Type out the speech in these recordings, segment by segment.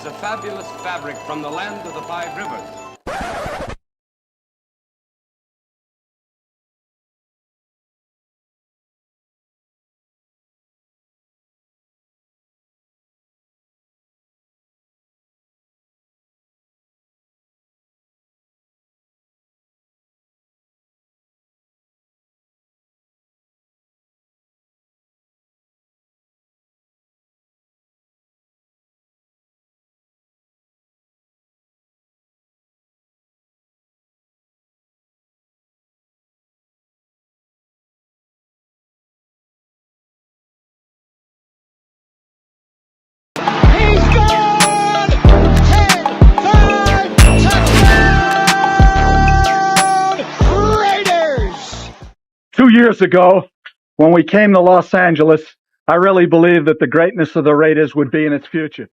a fabulous fabric from the land of the five rivers. Raiders! 2 years ago, when we came to Los Angeles, I really believed that the greatness of the Raiders would be in its future.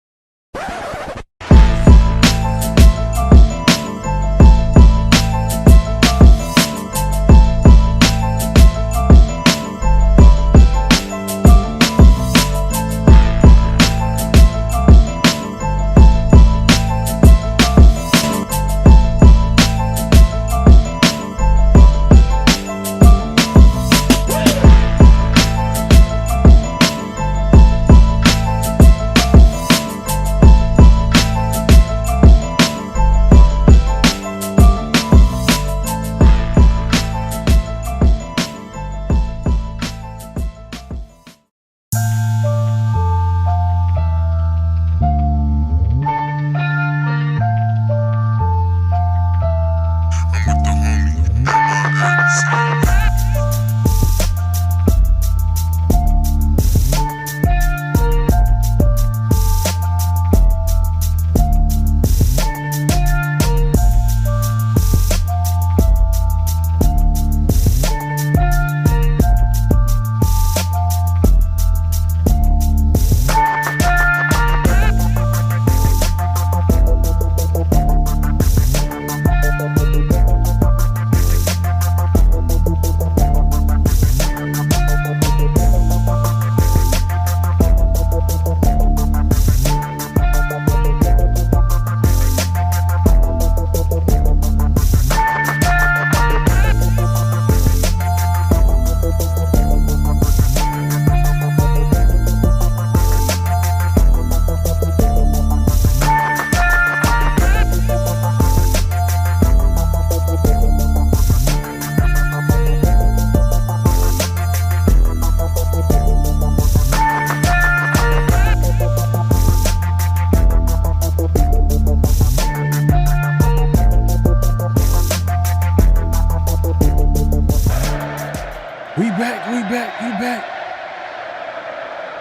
We back.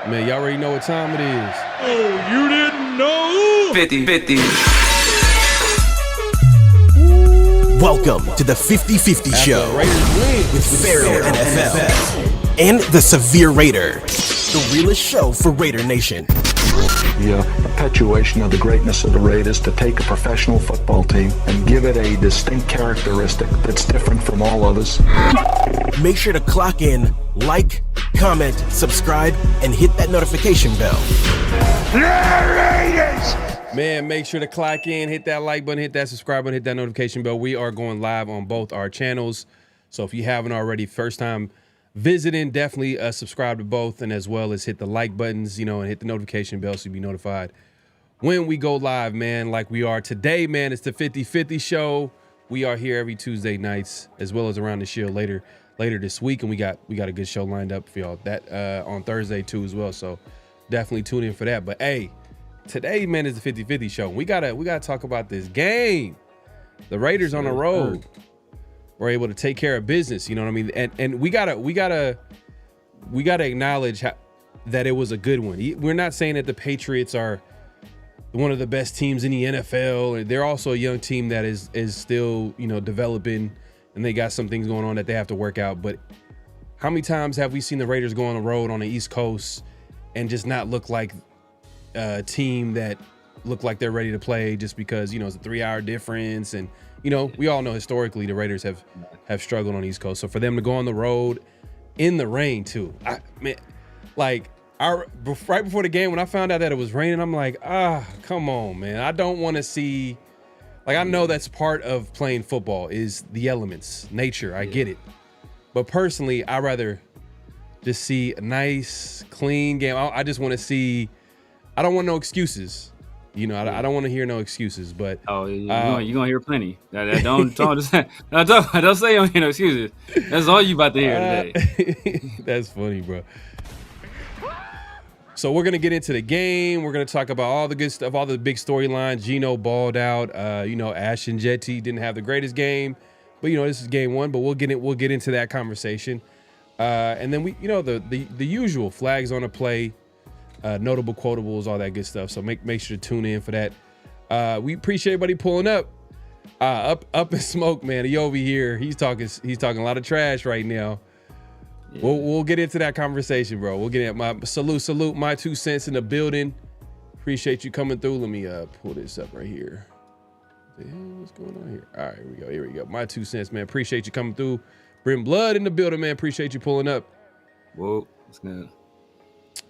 Man, y'all already know what time it is. Oh, you didn't know? 50-50. Welcome to the 50-50 Show with PharoahNFL and the Severe Raider, the realest show for Raider Nation. The perpetuation of the greatness of the Raiders to take a professional football team and give it a distinct characteristic that's different from all others. Make sure to clock in, like, comment, subscribe, and hit that notification bell. Man, make sure to clock in, hit that like button, hit that subscribe button, hit that notification bell. We are going live on both our channels. So if you haven't already, first time visiting, definitely subscribe to both, and as well as hit the like buttons, and hit the notification bell so you'll be notified when we go live, man, like we are today, man. It's the 50-50 Show. We are here every Tuesday nights, as well as around the show later this week, and we got a good show lined up for y'all that on Thursday too as well. So definitely tune in for that. But hey, today, man, is the 50-50 Show. We gotta talk about this game. The Raiders on the road were able to take care of business. You know what I mean? And we gotta acknowledge that it was a good one. We're not saying that the Patriots are one of the best teams in the NFL. They're also a young team that is still developing, and they got some things going on that they have to work out. But how many times have we seen the Raiders go on the road on the East Coast and just not look like a team that look like they're ready to play just because it's a 3-hour difference? And we all know historically the Raiders have struggled on the East Coast. So for them to go on the road in the rain too, right before the game, when I found out that it was raining, I'm like, come on, man. I don't want to see. Like, I know that's part of playing football is the elements, nature. I get it. But personally, I'd rather just see a nice, clean game. I just want to see. I don't want no excuses. I don't want to hear no excuses. But you're gonna hear plenty. Don't say you don't hear no excuses. That's all you about to hear today. That's funny, bro. So we're gonna get into the game. We're gonna talk about all the good stuff, all the big storylines. Geno balled out. Ashton Jeanty didn't have the greatest game, but this is game one. But we'll get into that conversation. And then the usual flags on the play, notable quotables, all that good stuff. So make sure to tune in for that. We appreciate everybody pulling up. Up in smoke, man. He over here. He's talking a lot of trash right now. Yeah. We'll get into that conversation, bro. We'll get in. My salute. My 2 cents in the building. Appreciate you coming through. Let me pull this up right here. What's going on here? All right, here we go. My 2 cents, man. Appreciate you coming through. Bring blood in the building, man. Appreciate you pulling up. Whoa, what's good?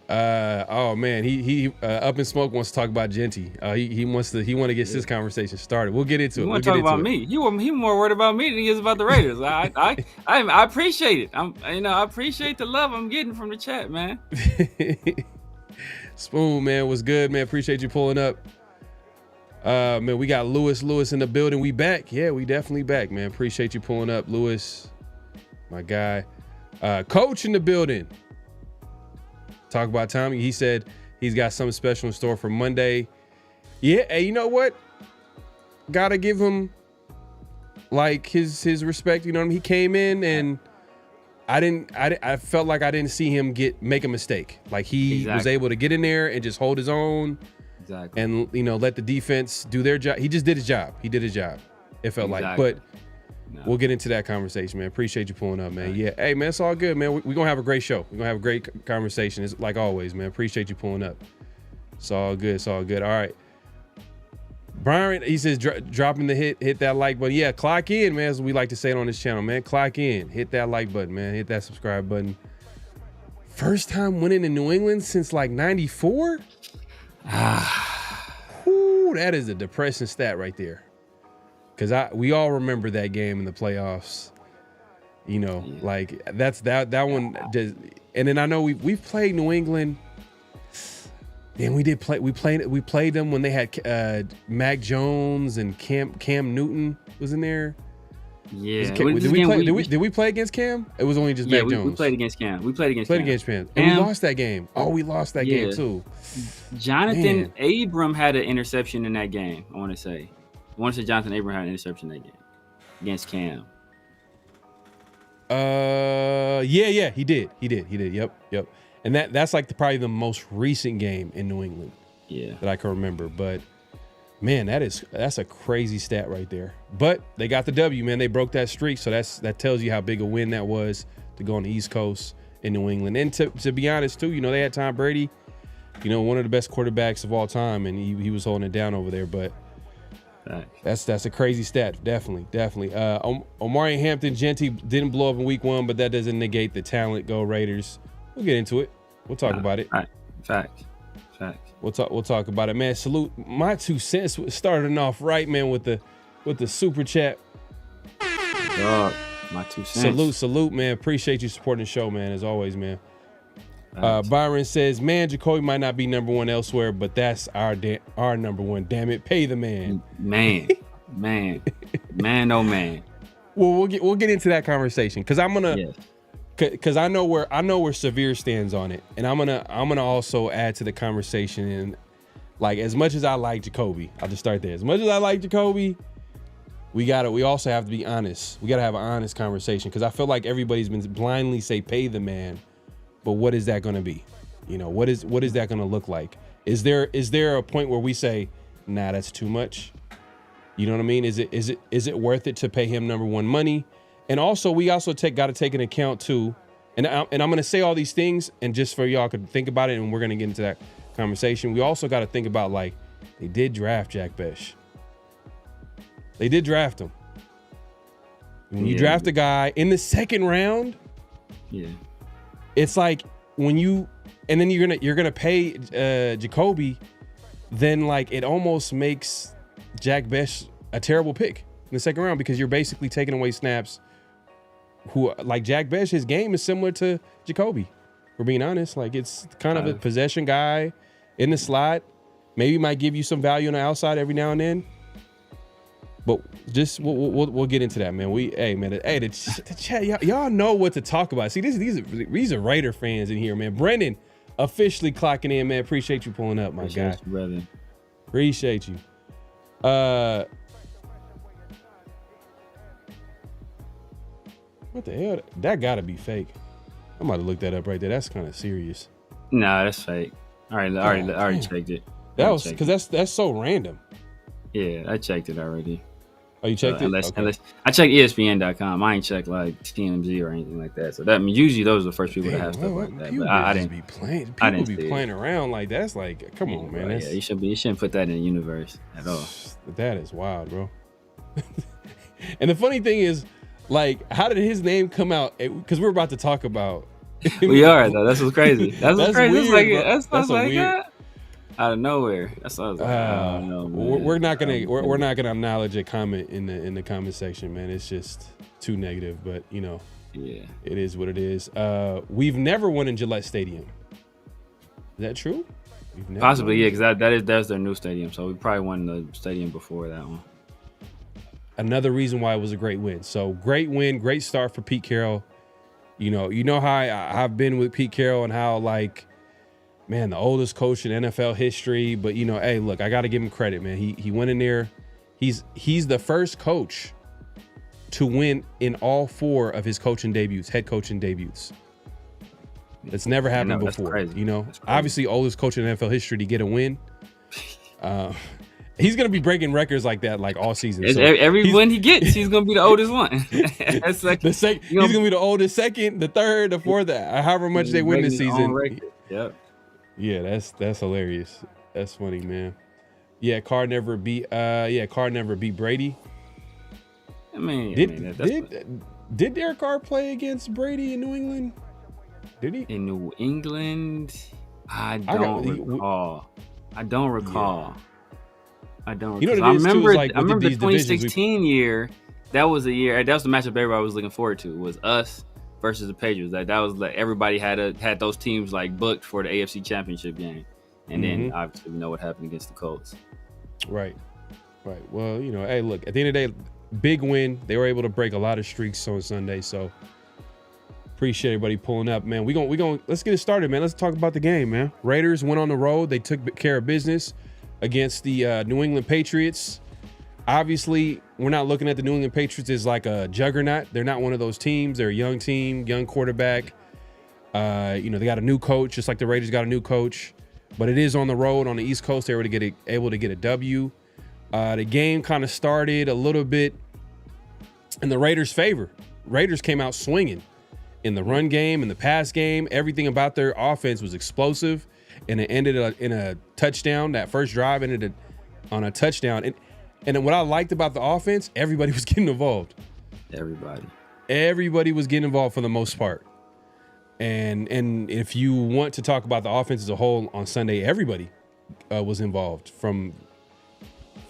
Oh man, he up in smoke wants to talk about Jeanty. He want to get this conversation started. We'll get into it. You want to talk about me? He more worried about me than he is about the Raiders. I appreciate it. I appreciate the love I'm getting from the chat, man. Spoon, man, what's good, man? Appreciate you pulling up. Man, we got Lewis in the building. We back. Yeah, we definitely back, man. Appreciate you pulling up, Lewis, my guy. Coach in the building. Talk about Tommy. He said he's got something special in store for Monday. Yeah, hey, you know what? Gotta give him like his respect. You know what I mean? He came in and I felt like I didn't see him make a mistake. Like he was able to get in there and just hold his own. Exactly. And let the defense do their job. He just did his job. It felt like. But we'll get into that conversation, man. Appreciate you pulling up, man. Yeah. Hey, man, it's all good, man. We're going to have a great show. We're going to have a great conversation. It's like always, man. Appreciate you pulling up. It's all good. All right. Brian, he says, dropping the hit that like button. Yeah, clock in, man, as we like to say it on this channel, man. Clock in. Hit that like button, man. Hit that subscribe button. First time winning in New England since like 94? Ooh, that is a depressing stat right there. Because we all remember that game in the playoffs. Like that one. And then I know we've played New England. And we played them when they had Mac Jones and Cam Newton was in there. Yeah. Did we play against Cam? It was only just Mac Jones. We played against Cam. Cam. And we lost that game. Oh, we lost that game too. Jonathan Abram had an interception in that game, I want to say. Jonathan Abram had an interception in that game against Cam. Yeah, he did. Yep. And that's like probably the most recent game in New England. Yeah. That I can remember. But man, that's a crazy stat right there. But they got the W, man. They broke that streak, so that tells you how big a win that was to go on the East Coast in New England. And to be honest, too, they had Tom Brady, one of the best quarterbacks of all time, and he was holding it down over there. But that's a crazy stat, definitely. Omari Hampton, Jeanty didn't blow up in week 1, but that doesn't negate the talent. Go Raiders. We'll get into it. We'll talk about it. Facts. We'll talk about it, man. Salute. My 2 cents starting off right, man, with the super chat. Dog, my 2 cents. Salute, man. Appreciate you supporting the show, man. As always, man. Byron says, man, Jakobi might not be number 1 elsewhere, but that's our number 1. Damn it, pay the man. Man, oh man. Well, we'll get into that conversation because I'm gonna, because I know where Severe stands on it, and I'm gonna also add to the conversation. And like, as much as I like Jakobi, I'll just start there. As much as I like Jakobi, we also have to be honest. We gotta have an honest conversation because I feel like everybody's been blindly say pay the man. But what is that going to be? What is that going to look like? Is there a point where we say, nah, that's too much? You know what I mean? Is it worth it to pay him number 1 money? And also, we also got to take into account too. And I'm going to say all these things, and just for y'all could think about it, and we're going to get into that conversation. We also got to think about, like, they did draft Jack Besh. They did draft him. When you draft a guy in the 2nd round, yeah. It's like when you, and then you're gonna pay Jakobi, then like it almost makes Jack Bech a terrible pick in the second round because you're basically taking away snaps. Who like Jack Bech, his game is similar to Jakobi. We're being honest, like it's kind of a possession guy in the slot. Maybe might give you some value on the outside every now and then. But just we'll get into that, man. The chat, y'all know what to talk about. See, these are Raider fans in here, man. Brendan officially clocking in, man. Appreciate you pulling up, my guy. Brother. Appreciate you. What the hell? That gotta be fake. I'm about to look that up right there. That's kind of serious. Nah, that's fake. I already checked it. That was because that's so random. Yeah, I checked it already. Oh, you checked it? Unless I checked ESPN.com. I ain't checked like TMZ or anything like that. So that means usually those are the first people that have stuff like that. But I didn't be playing. People be playing around like that's like, come on, man. Yeah, you shouldn't put that in the universe at all. That is wild, bro. And the funny thing is, like, how did his name come out? Because we're about to talk about. We are though. That's what's crazy. That's crazy. Weird, that's like weird. Out of nowhere. That's what I was like. Oh, no, man. We're not gonna acknowledge a comment in the comment section, man. It's just too negative. But you know, yeah, it is what it is. We've never won in Gillette Stadium. Is that true? Possibly, yeah, because that's their new stadium. So we probably won the stadium before that one. Another reason why it was a great win. So great win, great start for Pete Carroll. You know how I've been with Pete Carroll and how, like, man, the oldest coach in NFL history. But, you know, hey, look, I got to give him credit, man. He went in there. He's the first coach to win in all 4 of his head coaching debuts. That's never happened before. Crazy. You know, obviously oldest coach in NFL history to get a win. He's gonna be breaking records like that, like all season. So every win he gets, he's gonna be the oldest one. He's gonna be the oldest second, the third, the fourth, however much they win this season. Yep. Yeah, that's hilarious. That's funny, man. Yeah, Carr never beat Brady. Did Derek Carr play against Brady in New England? Did he? In New England, I don't recall. I remember the 2016 year. That was the year. That was the matchup everybody was looking forward to. Was us versus the Patriots. That was like everybody had those teams like booked for the AFC Championship game, and then obviously we know what happened against the Colts. Right. Well, you know, hey, look. At the end of the day, big win. They were able to break a lot of streaks on Sunday. So appreciate everybody pulling up, man. We going let's get it started, man. Let's talk about the game, man. Raiders went on the road. They took care of business against the New England Patriots. Obviously, we're not looking at the New England Patriots as like a juggernaut. They're not one of those teams. They're a young team, young quarterback. You know, they got a new coach, just like the Raiders got a new coach. But it is on the road on the East Coast. They were able to get a W. The game kind of started a little bit in the Raiders' favor. Raiders came out swinging in the run game, in the pass game. Everything about their offense was explosive. And it ended in a touchdown. That first drive ended on a touchdown. And what I liked about the offense, everybody was getting involved. Everybody was getting involved for the most part. And if you want to talk about the offense as a whole on Sunday, everybody was involved. From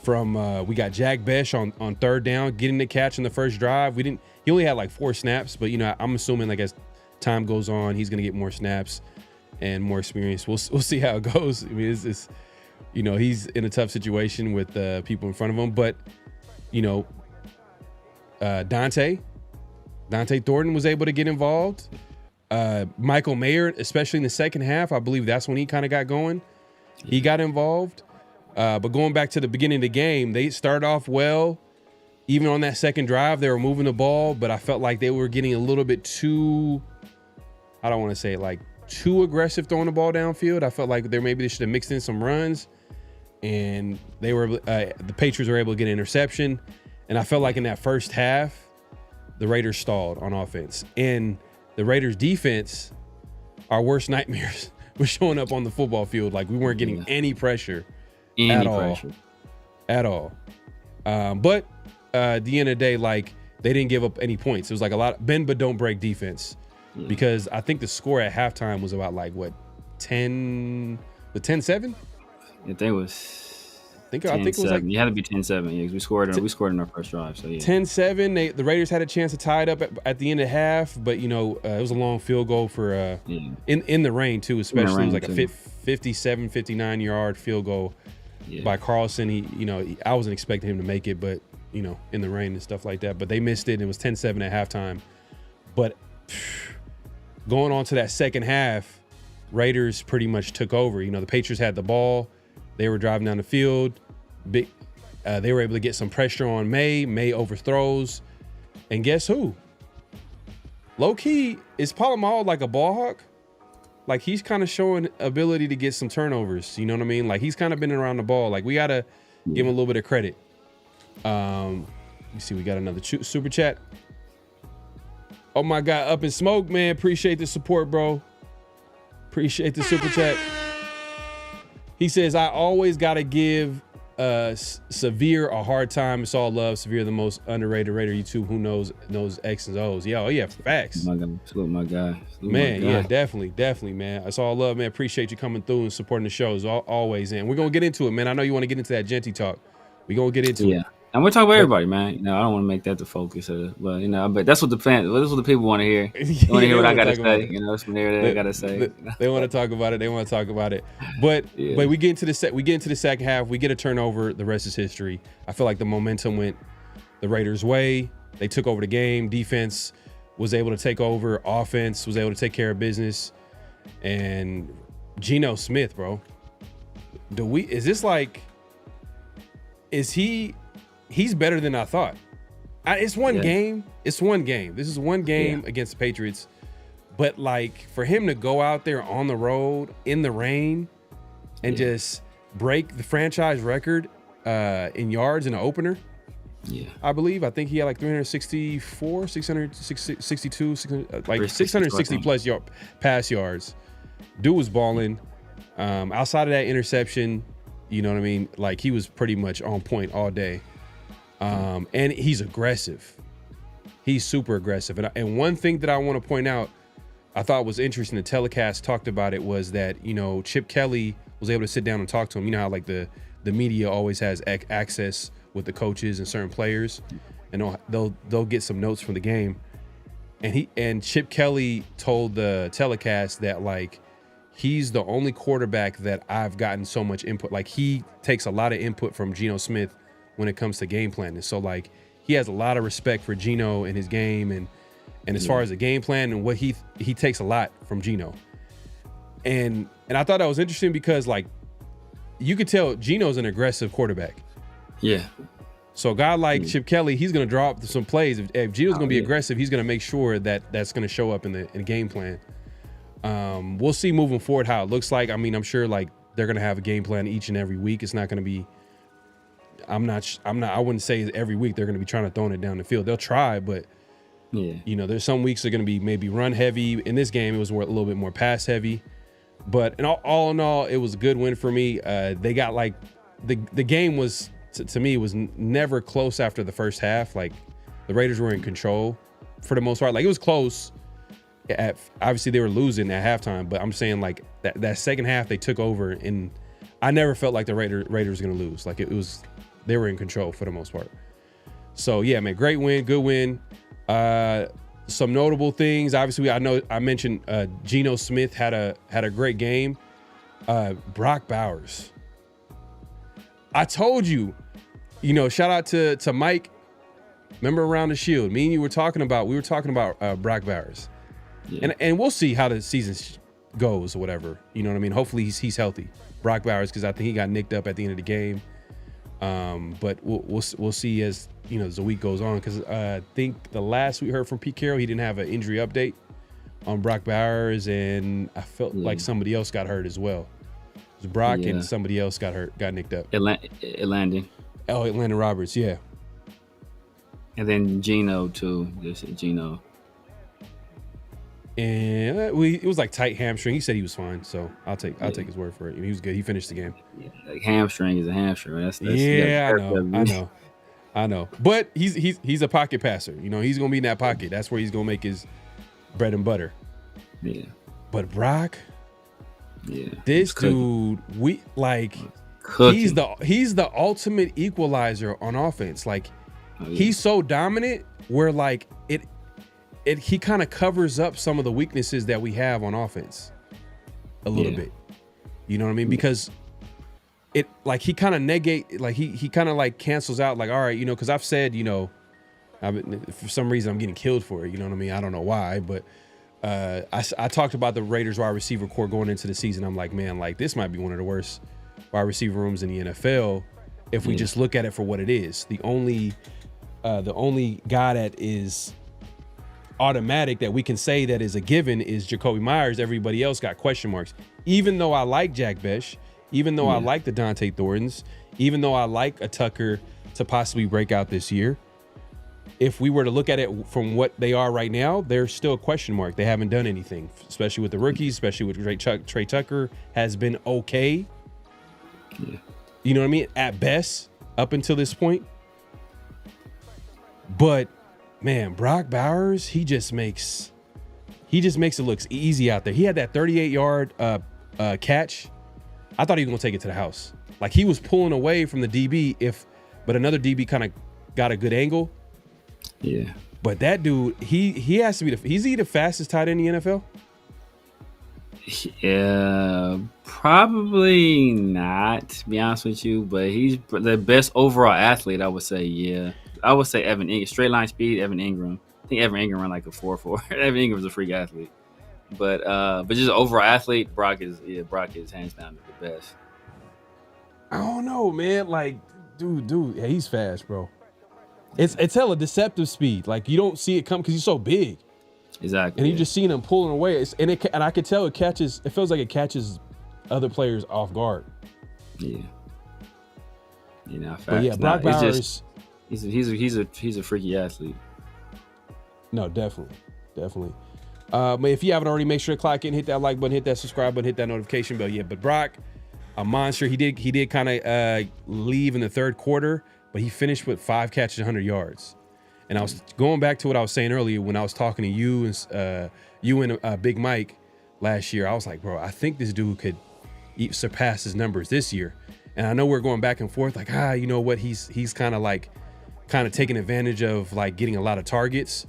we got Jack Bech on third down, getting the catch in the first drive. He only had like 4 snaps, but you know, I'm assuming like as time goes on, he's gonna get more snaps and more experience. We'll see how it goes. I mean, it's you know, he's in a tough situation with people in front of him, but you know, Dante Thornton was able to get involved. Michael Mayer, especially in the second half, I believe that's when he kind of got going. He got involved. But going back to the beginning of the game, they started off well. Even on that second drive, they were moving the ball, but I felt like they were getting a little bit too, I don't want to say like too aggressive throwing the ball downfield. I felt like they should have mixed in some runs, and the Patriots were able to get an interception. And I felt like in that first half, the Raiders stalled on offense. And the Raiders defense, our worst nightmares, was showing up on the football field. Like we weren't getting any pressure. At all. But at the end of the day, like they didn't give up any points. It was like a lot of bend but don't break defense because I think the score at halftime was about like what 10-7. I think it was. I think it was like you had to be 10-7. Yeah, we scored in our first drive. So yeah, 10-7. The Raiders had a chance to tie it up at the end of the half, but it was a long field goal for in the rain too, especially. It was like a 57, 59 yard field goal by Carlson. I wasn't expecting him to make it, but in the rain and stuff like that. But they missed it. And it was 10-7 at halftime. But going on to that second half, Raiders pretty much took over. The Patriots had the ball. They were driving down the field. They were able to get some pressure on May. May overthrows. And guess who? Low-key, is Polamalu like a ball hawk? Like, he's kind of showing ability to get some turnovers. You know what I mean? Like, he's kind of been around the ball. Like, we got to give him a little bit of credit. Let me see. We got another super chat. Oh, my God. Up in Smoke, man. Appreciate the support, bro. Appreciate the super chat. He says, I always got to give Severe a hard time. It's all love. Severe, the most underrated Raider YouTube. Who knows X and O's. Yeah, facts. Salute my guy. Yeah, definitely, man. It's all love, man. Appreciate you coming through and supporting the shows always. And we're going to get into it, man. I know you want to get into that Jeanty talk. We're going to get into it. And we're talking about everybody, man. I don't want to make that the focus of it, but that's what that's what the people want to hear. They want to hear what I got to say. That's what I got to say. They want to talk about it. But we get into the second half. We get a turnover. The rest is history. I feel like the momentum went the Raiders' way. They took over the game. Defense was able to take over. Offense was able to take care of business. And Geno Smith, bro. He's better than I thought. It's one game. This is one game against the Patriots. But, like, for him to go out there on the road in the rain and just break the franchise record in yards in an opener, I believe. I think he had like 364, 662, 660 plus pass yards. Dude was balling. Outside of that interception, you know what I mean? Like, he was pretty much on point all day. And he's aggressive. He's super aggressive. And one thing that I want to point out, I thought was interesting, the telecast talked about it, was that, Chip Kelly was able to sit down and talk to him. You know how like the media always has access with the coaches and certain players, and they'll get some notes from the game. And Chip Kelly told the telecast that, like, he's the only quarterback that I've gotten so much input. Like, he takes a lot of input from Geno Smith when it comes to game planning. So, like, he has a lot of respect for Geno and his game, and as far as the game plan and what he takes a lot from Geno. And I thought that was interesting because, like, you could tell Geno's an aggressive quarterback. Yeah. So a guy like Chip Kelly, he's going to draw up some plays. If Geno's going to be aggressive, he's going to make sure that that's going to show up in the game plan. We'll see moving forward how it looks like. I mean, I'm sure, like, they're going to have a game plan each and every week. It's not going to be, I wouldn't say every week they're going to be trying to throw it down the field. They'll try, but there's some weeks they're going to be maybe run heavy. In this game, it was a little bit more pass heavy. But all in all, it was a good win for me. They got, like, the game was, to me, was never close after the first half. Like, the Raiders were in control for the most part. Like, it was close. Obviously, they were losing at halftime, but I'm saying, like, that second half they took over, and I never felt like the Raiders were going to lose. Like, they were in control for the most part. So, yeah, man, great win, good win. Some notable things. Obviously, I mentioned Geno Smith had a great game. Brock Bowers. I told you, shout out to Mike. Remember around the Shield, me and you were talking about Brock Bowers. Yeah. And we'll see how the season goes or whatever. You know what I mean? Hopefully he's healthy. Brock Bowers, because I think he got nicked up at the end of the game. But we'll see as the week goes on, because I think the last we heard from Pete Carroll, he didn't have an injury update on Brock Bowers, and I felt like somebody else got hurt as well. It was Brock and somebody else got nicked up. Landon. Oh, Landon Roberts, yeah. And then Geno too. Just Geno. And it was like tight hamstring. He said he was fine, so I'll take his word for it. He was good. He finished the game. Yeah, like hamstring is a hamstring. That's I know. But he's a pocket passer. He's gonna be in that pocket. That's where he's gonna make his bread and butter. Yeah. But Brock, yeah, this dude, he's the ultimate equalizer on offense. Like, he's so dominant where like he kind of covers up some of the weaknesses that we have on offense a little bit. You know what I mean? Because it like he kind of he kind of like cancels out like, all right, you know, because I've said, you know, for some reason I'm getting killed for it. You know what I mean? I don't know why, but I talked about the Raiders wide receiver core going into the season. I'm like, man, like this might be one of the worst wide receiver rooms in the NFL if we just look at it for what it is. The only guy that is automatic that we can say that is a given is Jakobi Meyers. Everybody else got question marks. Even though I like Jack Besh, even though I like the Dante Thorntons, even though I like a Tucker to possibly break out this year, if we were to look at it from what they are right now, they're still a question mark. They haven't done anything, especially with the rookies, especially with Trey Tucker has been okay. Yeah. You know what I mean? At best, up until this point. But man, Brock Bowers, he just makes it look easy out there. He had that 38-yard catch. I thought he was gonna take it to the house. Like he was pulling away from the DB, but another DB kind of got a good angle. Yeah. But that dude, he has to be he's the fastest tight end in the NFL? Yeah, probably not, to be honest with you, but he's the best overall athlete, I would say. Yeah. I would say Evan Ingram, straight line speed, Evan Ingram. I think Evan Ingram ran like a 4.4. Evan Ingram's a freak athlete. But just overall athlete, Brock is hands down the best. I don't know, man. Like, dude, yeah, he's fast, bro. It's hella deceptive speed. Like you don't see it come because he's so big. Exactly. And you just seen him pulling away. And I could tell it feels like it catches other players off guard. Yeah. You know, but yeah, Brock Bowers. He's a freaky athlete. No, definitely. But if you haven't already, make sure to clock in, hit that like button, hit that subscribe button, hit that notification bell. Yeah, but Brock, a monster. He did kind of leave in the third quarter, but he finished with 5 catches, 100 yards. And I was going back to what I was saying earlier when I was talking to you and Big Mike last year. I was like, bro, I think this dude could surpass his numbers this year. And I know we're going back and forth, like, you know what? He's kind of taking advantage of like getting a lot of targets.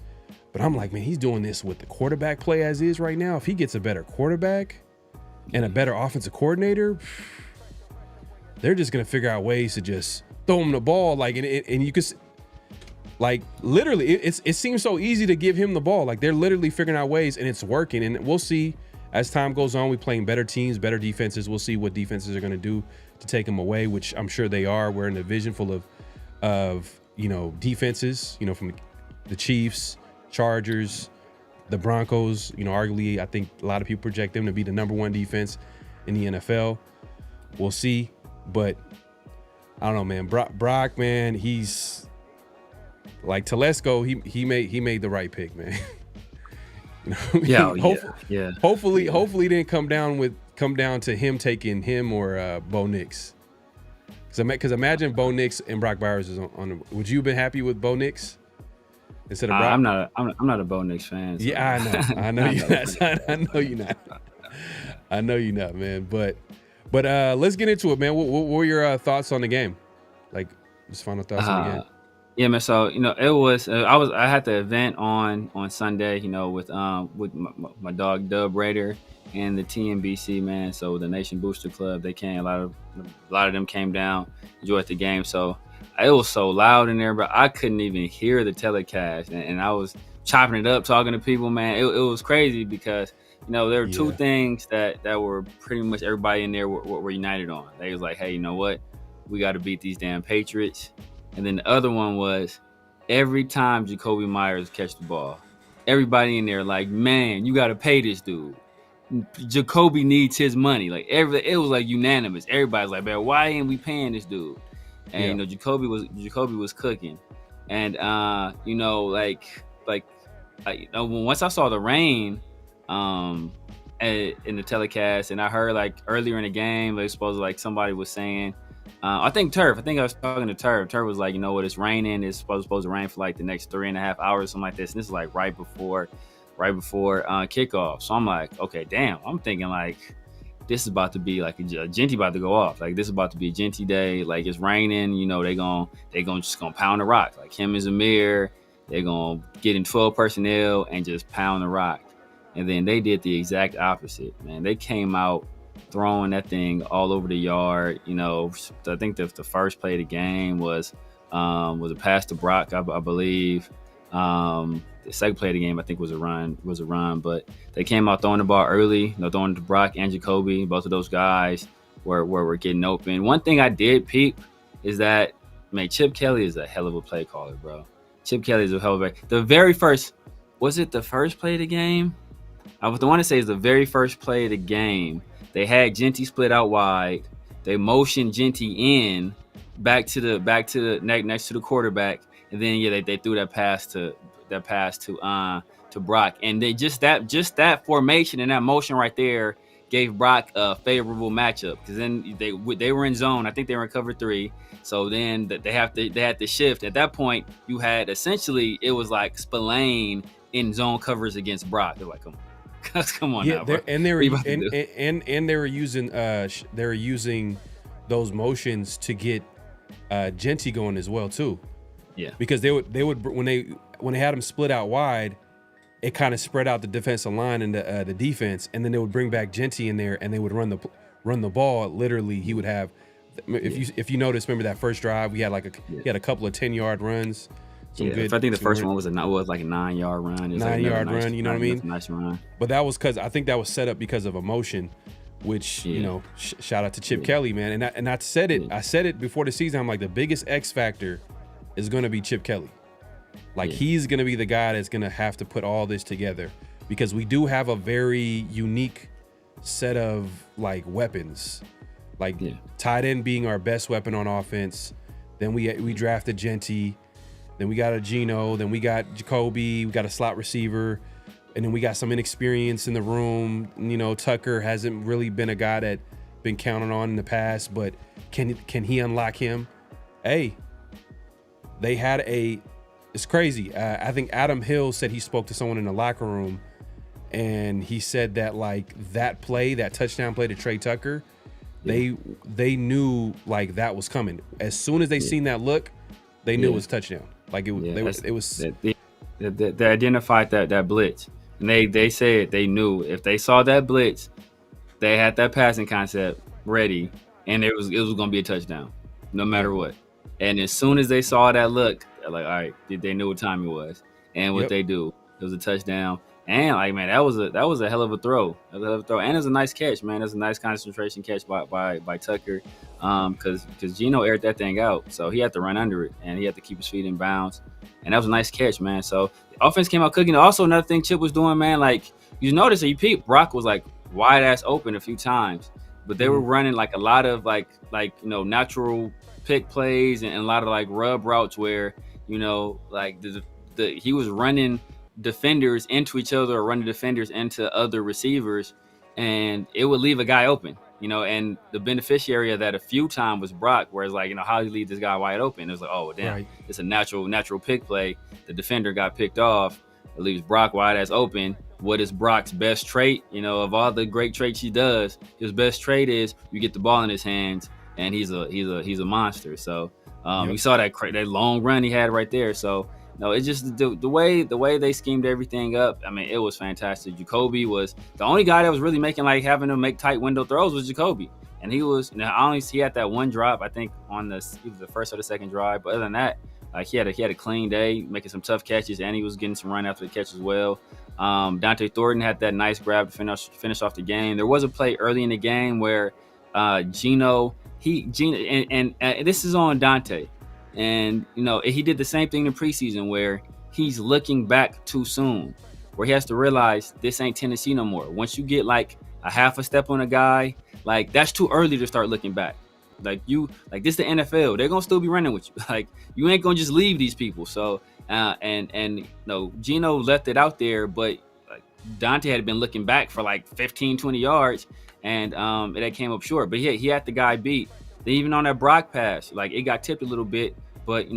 But I'm like, man, he's doing this with the quarterback play as is right now. If he gets a better quarterback and a better offensive coordinator, they're just gonna figure out ways to just throw him the ball. Like, and you could, like, literally, it seems so easy to give him the ball. Like, they're literally figuring out ways, and it's working. And we'll see as time goes on. We playing better teams, better defenses. We'll see what defenses are gonna do to take him away, which I'm sure they are. We're in a division full of you know, defenses. You know, from the Chiefs, Chargers, the Broncos. You know, arguably, I think a lot of people project them to be the #1 defense in the NFL. We'll see, but I don't know, man. Brock, man, he's like Telesco. He made the right pick, man. You know, hopefully it didn't come down to him taking him or Bo Nix. Because imagine Bo Nix and Brock Bowers is on. Would you have been happy with Bo Nix instead of Brock? I'm not a Bo Nix fan. So. Yeah, I know you're not. I know you're not, man. But let's get into it, man. What were your thoughts on the game? Like, just final thoughts on the game. Yeah, man. So it was. I had the event on Sunday. With my dog Dub Raider and the TNBC, man. So the Nation Booster Club, they came. A lot of them came down, enjoyed the game. So it was so loud in there, but I couldn't even hear the telecast, and I was chopping it up, talking to people, man. It was crazy because there were two things that were pretty much everybody in there were united on. They was like, hey, you know what? We got to beat these damn Patriots. And then the other one was every time Jakobi Meyers catch the ball, everybody in there like, man, you got to pay this dude. Jakobi needs his money. Like it was like unanimous. Everybody's like, man, why ain't we paying this dude? And Jakobi was cooking. And once I saw the rain in the telecast, and I heard like earlier in the game, they supposed like somebody was saying, I think I was talking to Turf. Turf was like, you know what, it's raining. It's supposed to rain for like the next 3.5 hours, something like this. And this is like right before right before kickoff. So I'm like, okay, damn. I'm thinking like this is about to be like a Jeanty about to go off. Like this is about to be a Jeanty day. Like it's raining. You know, they just gonna pound the rock. Like him and Zamir, they're gonna get in 12 personnel and just pound the rock. And then they did the exact opposite, man. They came out throwing that thing all over the yard. You know, I think the first play of the game was a pass to Brock, I believe. The second play of the game, I think, was a run. But they came out throwing the ball early, throwing it to Brock and Jakobi. Both of those guys were getting open. One thing I did peep is that, man, Chip Kelly is a hell of a play caller, bro. Chip Kelly is a hell of a. The very first, was it the first play of the game? I would want to say it's the very first play of the game. They had Jeanty split out wide. They motioned Jeanty in back to the next to the quarterback, and then they threw that pass to Brock, and they just that formation and that motion right there gave Brock a favorable matchup, because then they were in zone. I think they were in cover 3. So then they had to shift. At that point, you had essentially, it was like Spillane in zone covers against Brock. They're like, come on, now, bro. And they were using those motions to get Jeanty going as well too. Yeah, because they would when they had him split out wide, it kind of spread out the defensive line and the defense, and then they would bring back Jeanty in there and they would run the ball. Literally, he would have. If you notice, remember that first drive, he had a couple of 10-yard runs. I think the first one was like a 9-yard run. 9-yard run, you know what I mean? Nice run. But that was because I think that was set up because of emotion, which you know, shout out to Chip Kelly, man. And I said it. I said it before the season. I'm like, the biggest X factor is going to be Chip Kelly. Like he's going to be the guy that's going to have to put all this together, because we do have a very unique set of like weapons. Like tight end being our best weapon on offense. Then we drafted Jeanty. Then we got a Geno. Then we got Jakobi. We got a slot receiver. And then we got some inexperience in the room. You know, Tucker hasn't really been a guy that been counted on in the past, but can he unlock him? Hey, they had it's crazy. I think Adam Hill said he spoke to someone in the locker room, and he said that like that touchdown play to Trey Tucker, they knew like that was coming. As soon as they seen that look, they knew it was touchdown. Like it was. They identified that blitz, and they said they knew if they saw that blitz, they had that passing concept ready, and it was going to be a touchdown, no matter what. And as soon as they saw that look, they're like, all right, they knew what time it was, and what they do, it was a touchdown. And like, man, that was a hell of a throw. And it was a nice catch, man. It was a nice concentration catch by Tucker, because Geno aired that thing out, so he had to run under it, and he had to keep his feet in bounds. And that was a nice catch, man. So the offense came out cooking. Also, another thing Chip was doing, man, like you notice that Brock was like wide ass open a few times, but they were running like a lot of like natural pick plays and a lot of like rub routes where like he was running defenders into each other or running defenders into other receivers, and it would leave a guy open. And the beneficiary of that a few times was Brock, whereas like, how do you leave this guy wide open? It was like, oh, damn, It's a natural pick play. The defender got picked off. It leaves Brock wide as open. What is Brock's best trait? Of all the great traits he does, his best trait is you get the ball in his hands, and he's a monster. So we saw that long run he had right there. So no, it's just the way they schemed everything up. I mean, it was fantastic. Jakobi was the only guy that was really having to make tight window throws was Jakobi, and he had that one drop, I think, on either the first or the second drive. But other than that, like he had a clean day, making some tough catches, and he was getting some run after the catch as well. Dante Thornton had that nice grab to finish off the game. There was a play early in the game where Geno, and this is on Dante. And, he did the same thing in preseason where he's looking back too soon, where he has to realize this ain't Tennessee no more. Once you get like a half a step on a guy, like that's too early to start looking back. Like this is the NFL. They're going to still be running with you. Like you ain't going to just leave these people. So, Geno left it out there, but like, Dante had been looking back for like 15, 20 yards, and that came up short. But he had the guy beat. Even on that Brock pass, like it got tipped a little bit, but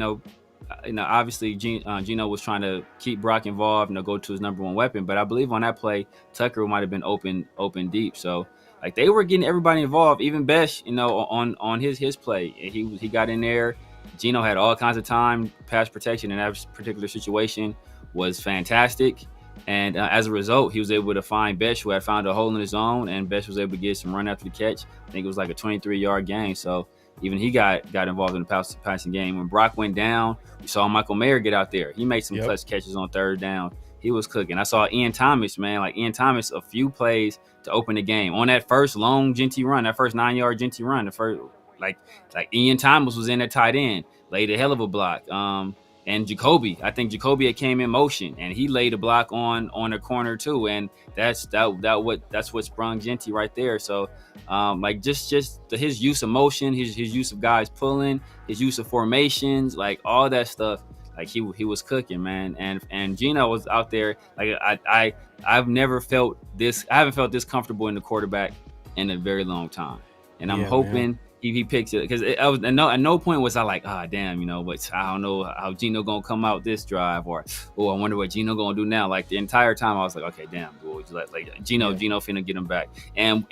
obviously Geno was trying to keep Brock involved, go to his number one weapon. But I believe on that play, Tucker might have been open deep. So like they were getting everybody involved, even Besh, on his play. He got in there. Geno had all kinds of time. Pass protection in that particular situation was fantastic. And as a result, he was able to find Besh, who had found a hole in his own, and Besh was able to get some run after the catch. I think it was like a 23-yard gain. So even he got involved in the passing game. When Brock went down, we saw Michael Mayer get out there. He made some clutch catches on third down. He was cooking. I saw Ian Thomas, a few plays to open the game. On that first long Jeanty run, that first 9-yard Jeanty run, the first like Ian Thomas was in at tight end, laid a hell of a block. And Jakobi, I think Jakobi had came in motion and he laid a block on a corner too, and that's what sprung Jeanty right there. So his use of motion, his use of guys pulling, his use of formations, like all that stuff, like he was cooking, man. And Geno was out there. Like I've never felt this. I haven't felt this comfortable in the quarterback in a very long time, and I'm hoping. Man. He picks it because at no point was I like, damn, but I don't know how Geno gonna come out this drive, or I wonder what Geno gonna do now. Like the entire time I was like, okay, damn, boy, like Geno finna get him back, and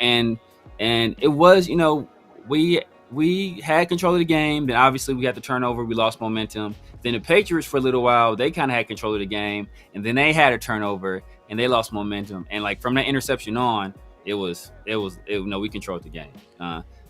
it was, we had control of the game. Then obviously we had the turnover, we lost momentum. Then the Patriots for a little while, they kind of had control of the game, and then they had a turnover and they lost momentum. And like from that interception on, we controlled the game.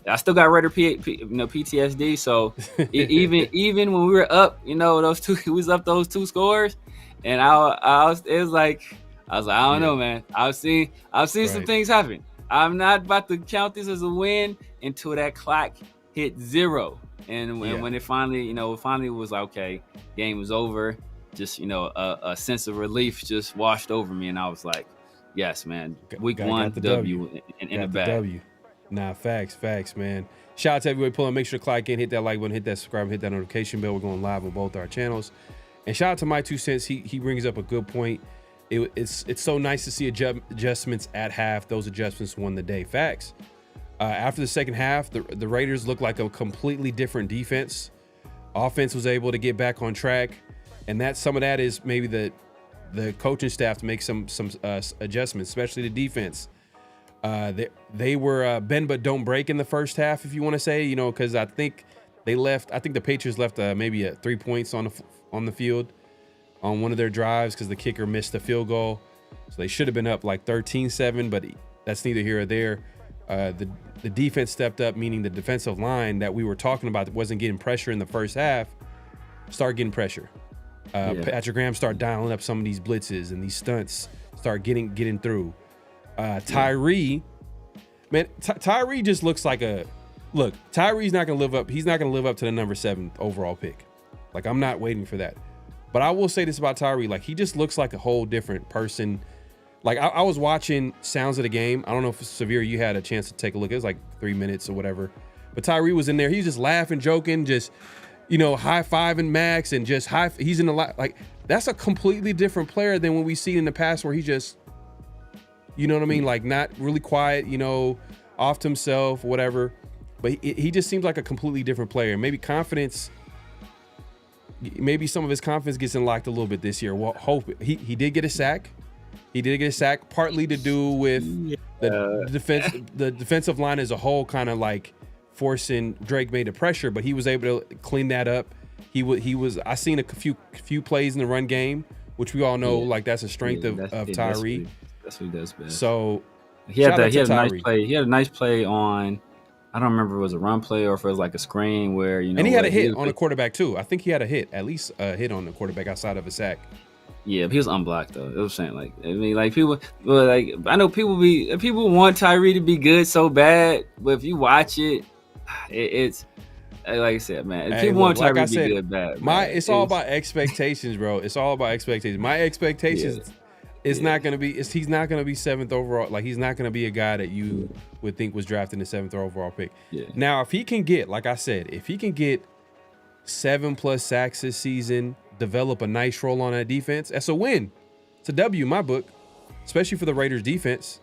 I still got Raider PTSD. So even when we were up, we was up those 2 scores, and I was like, I don't know, man. I've seen some things happen. I'm not about to count this as a win until that clock hit 0. And when it finally was like, okay, game was over. Just a sense of relief just washed over me, and I was like, yes, man. Week 1 W in the bag. W. Nah, facts, man. Shout out to everybody pulling. Make sure to click in, hit that like button, hit that subscribe, hit that notification bell. We're going live on both our channels. And shout out to my 2 cents. He brings up a good point. It's so nice to see adjustments at half. Those adjustments won the day. Facts. After the second half, the Raiders looked like a completely different defense. Offense was able to get back on track, and some of that is maybe the coaching staff to make some adjustments, especially the defense. They were bend but don't break in the first half, if you want to say, because I think the Patriots left maybe 3 points on the field on one of their drives because the kicker missed the field goal. So they should have been up like 13-7, but that's neither here or there. The defense stepped up, meaning the defensive line that we were talking about that wasn't getting pressure in the first half, started getting pressure. Patrick Graham started dialing up some of these blitzes and these stunts, start getting through. Tyree, man, Tyree just looks like Tyree's not going to live up. He's not going to live up to the number 7 overall pick. Like, I'm not waiting for that. But I will say this about Tyree. Like, he just looks like a whole different person. Like, I was watching Sounds of the Game. I don't know if Severe, you had a chance to take a look. It was like 3 minutes or whatever. But Tyree was in there. He was just laughing, joking, just, high-fiving Max and just he's in the like, that's a completely different player than when we see in the past where he just, you know what I mean? Like, not really quiet, off to himself, whatever. But he just seems like a completely different player. Maybe some of his confidence gets unlocked a little bit this year. Well, hope he did get a sack. He did get a sack, partly to do with the defense, the defensive line as a whole, kind of like forcing Drake made the pressure, but he was able to clean that up. He was. I seen a few plays in the run game, which we all know, like that's a strength of Tyree. That's what he does best. So he had a nice play. He had a nice play on. I don't remember if it was a run play or if it was like a screen where And he had a hit on the quarterback too. I think he had at least a hit on the quarterback outside of a sack. Yeah, but he was unblocked though. It was saying people, I know people want Tyree to be good so bad, but if you watch it, it's like I said, man. People want Tyree to be good bad. It's all about expectations, bro. It's all about expectations. My expectations. He's not going to be 7th overall. Like, he's not going to be a guy that you would think was drafted in the 7th overall pick. Yeah. Now, if he can get, like I said, 7+ sacks this season, develop a nice role on that defense, that's a win. It's a W in my book, especially for the Raiders defense.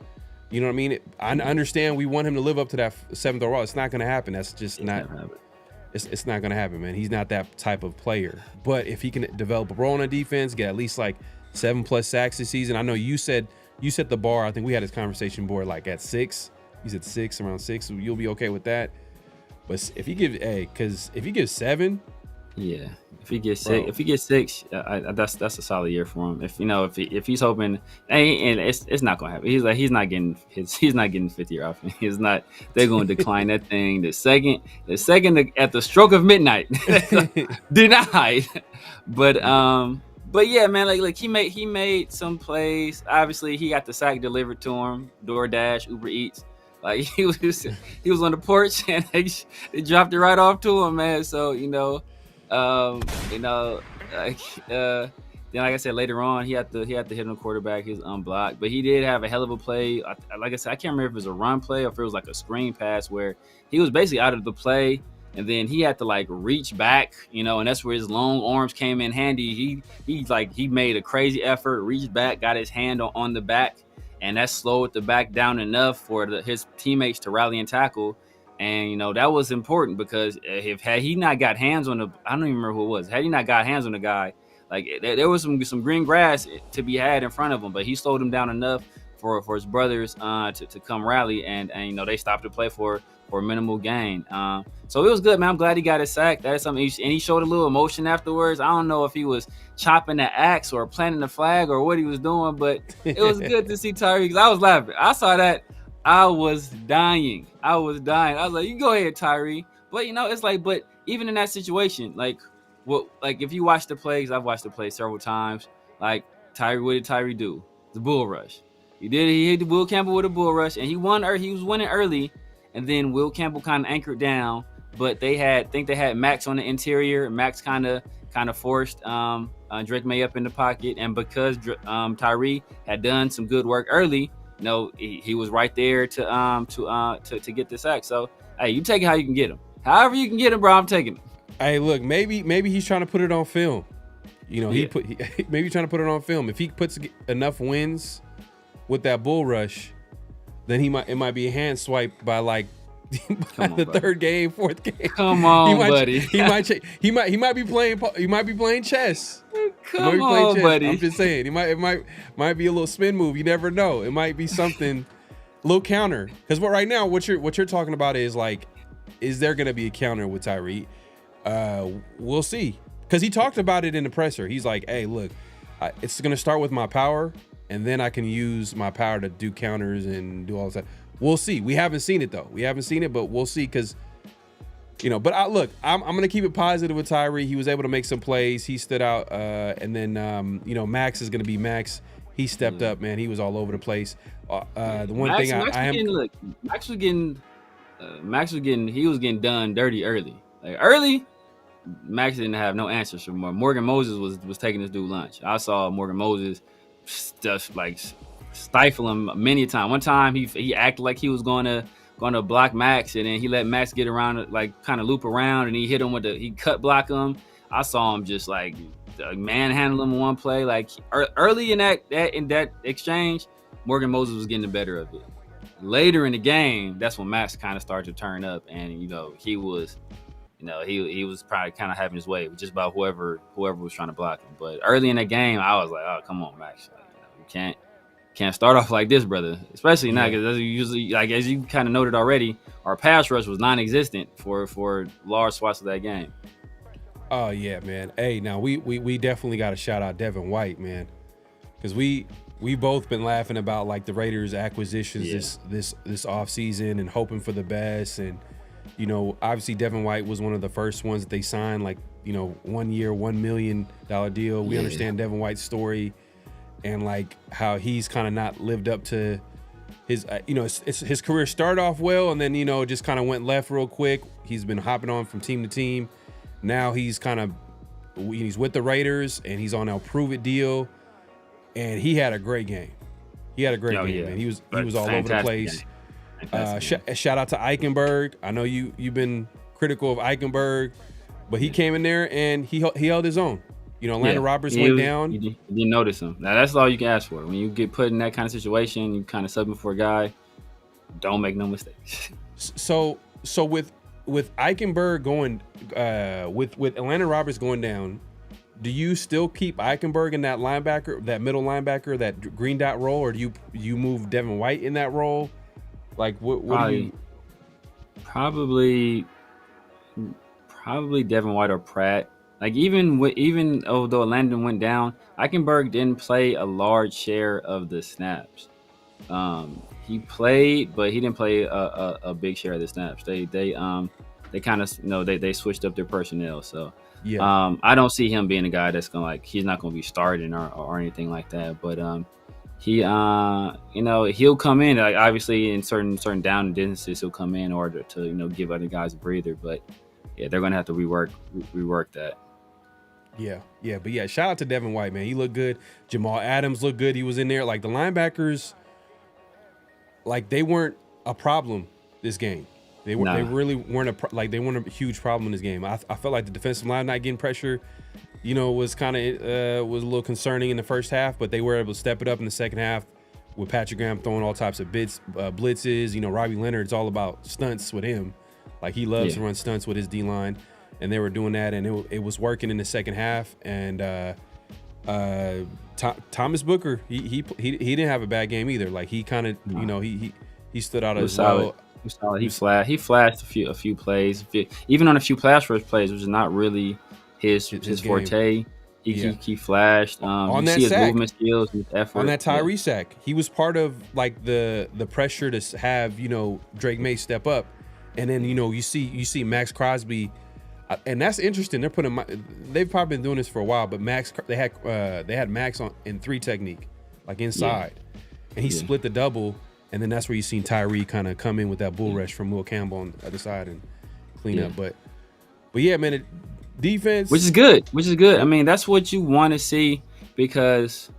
You know what I mean? I understand we want him to live up to that 7th overall. It's not going to happen. That's just it's it's not going to happen, man. He's not that type of player. But if he can develop a role on a defense, get at least like 7+ sacks this season. I know you set the bar. I think we had this conversation board like at 6. You said 6, around 6. So you'll be okay with that. But if he gives 7, yeah. If he gets 6, that's a solid year for him. If he's hoping, and it's not gonna happen. He's not getting 5th-year option. He's not. They're gonna decline that thing the second at the stroke of midnight. Denied. But yeah, man, like he made some plays. Obviously, he got the sack delivered to him. DoorDash, Uber Eats. Like he was on the porch and they dropped it right off to him, man. So then like I said, later on he had to hit on the quarterback. He was unblocked, but he did have a hell of a play. Like I said, I can't remember if it was a run play or if it was like a screen pass where he was basically out of the play, and then he had to like reach back, and that's where his long arms came in handy. He made a crazy effort, reached back, got his hand on the back, and that slowed the back down enough for his teammates to rally and tackle. And, that was important because had he not got hands on I don't even remember who it was. Had he not got hands on the guy, like there was some green grass to be had in front of him, but he slowed him down enough for his brothers to come rally. And they stopped the play for a minimal gain. So it was good, man. I'm glad he got his sack. That is something. And he showed a little emotion afterwards. I don't know if he was chopping the axe or planting the flag or what he was doing, but it was good to see Tyree because I was laughing. I saw that. I was dying. I was like, you go ahead, Tyree. But it's like, but even in that situation, like if you watch the plays, I've watched the play several times. Like Tyree, what did Tyree do? The bull rush. He hit the Will Campbell with a bull rush, and he was winning early, and then Will Campbell kind of anchored down. But they had Max on the interior. Max kind of forced Drake May up in the pocket, and because Tyree had done some good work early. He was right there to get the sack. So, hey, you take it how you can get him. However you can get him, bro, I'm taking it. Hey, look, maybe he's trying to put it on film. Maybe he's trying to put it on film. If he puts enough wins with that bull rush, then it might be a hand swipe by like third game, fourth game. Come on, buddy. He might be playing chess. Come on, buddy. I'm just saying, it might be a little spin move. You never know. It might be something, a little counter. Because right now, what you're talking about is like, is there going to be a counter with Tyree? We'll see. Because he talked about it in the presser. He's like, hey, look, it's going to start with my power, and then I can use my power to do counters and do all that. We'll see. We haven't seen it though. But we'll see because. But I'm going to keep it positive with Tyree. He was able to make some plays. He stood out. And then, Max is going to be Max. He stepped up, man. He was all over the place. The one thing Max was getting done dirty early. Like early, Max didn't have no answers for more. Morgan Moses was taking this dude lunch. I saw Morgan Moses just like stifle him many a time. One time he acted like he was going to block Max, and then he let Max get around, like kind of loop around, and he hit him he cut block him. I saw him just like manhandle him in one play. Like early in that exchange, Morgan Moses was getting the better of it. Later in the game, that's when Max kind of started to turn up, and he was probably kind of having his way just about whoever was trying to block him. But early in the game, I was like, oh, come on, Max, you can't start off like this, brother. Especially now, because usually, like as you kind of noted already, our pass rush was non-existent for large swaths of that game. Oh yeah, man. Hey, now we definitely got to shout out Devin White, man, because we both been laughing about like the Raiders acquisitions this offseason and hoping for the best, and obviously Devin White was one of the first ones that they signed, like 1 year, $1 million deal. We understand Devin White's story. And like how he's kind of not lived up to his, his career started off well, and then just kind of went left real quick. He's been hopping on from team to team. Now he's with the Raiders, and he's on a prove it deal. And he had a great game. Man. He was all over the place. Shout out to Eichenberg. I know you've been critical of Eichenberg, but he came in there and he held his own. Landon Roberts went down. You didn't notice him. Now, that's all you can ask for. When you get put in that kind of situation, you kind of subbing for a guy, don't make no mistakes. So with with Eichenberg going, with Atlanta Roberts going down, do you still keep Eichenberg in that linebacker, that middle linebacker, that green dot role, or do you move Devin White in that role? Like what do you? Probably Devin White or Pratt. Like even although Landon went down, Eichenberg didn't play a large share of the snaps. He played, but he didn't play a big share of the snaps. They kind of they switched up their personnel. So yeah, I don't see him being a guy that's gonna he's not gonna be starting or anything like that. But he he'll come in, like obviously in certain down distances he'll come in order to give other guys a breather. But yeah, they're gonna have to rework that. Yeah, but yeah, shout out to Devin White, man. He looked good. Jamal Adams looked good. He was in there. Like the linebackers, like they weren't a problem this game. They really weren't they weren't a huge problem in this game. I felt like the defensive line not getting pressure, was kind of was a little concerning in the first half, but they were able to step it up in the second half with Patrick Graham throwing all types of blitzes. Robbie Leonard's all about stunts with him. Like he loves to run stunts with his D-line. And they were doing that, and it was working in the second half. And Thomas Booker, he didn't have a bad game either. Like he kind of, he stood out as well. He flashed a few plays, even on a few pass rush plays, which is not really his forte. He flashed. On you that see his sack, movement skills, his effort. On that Tyree sack, he was part of like the pressure to have Drake May step up, and then you see Max Crosby. And that's interesting. They've probably been doing this for a while, but they had Max in 3 technique, like inside, and he split the double, and then that's where you seen Tyree kind of come in with that bull rush from Will Campbell on the other side and clean up. But yeah, man, defense, which is good. I mean, that's what you want to see, because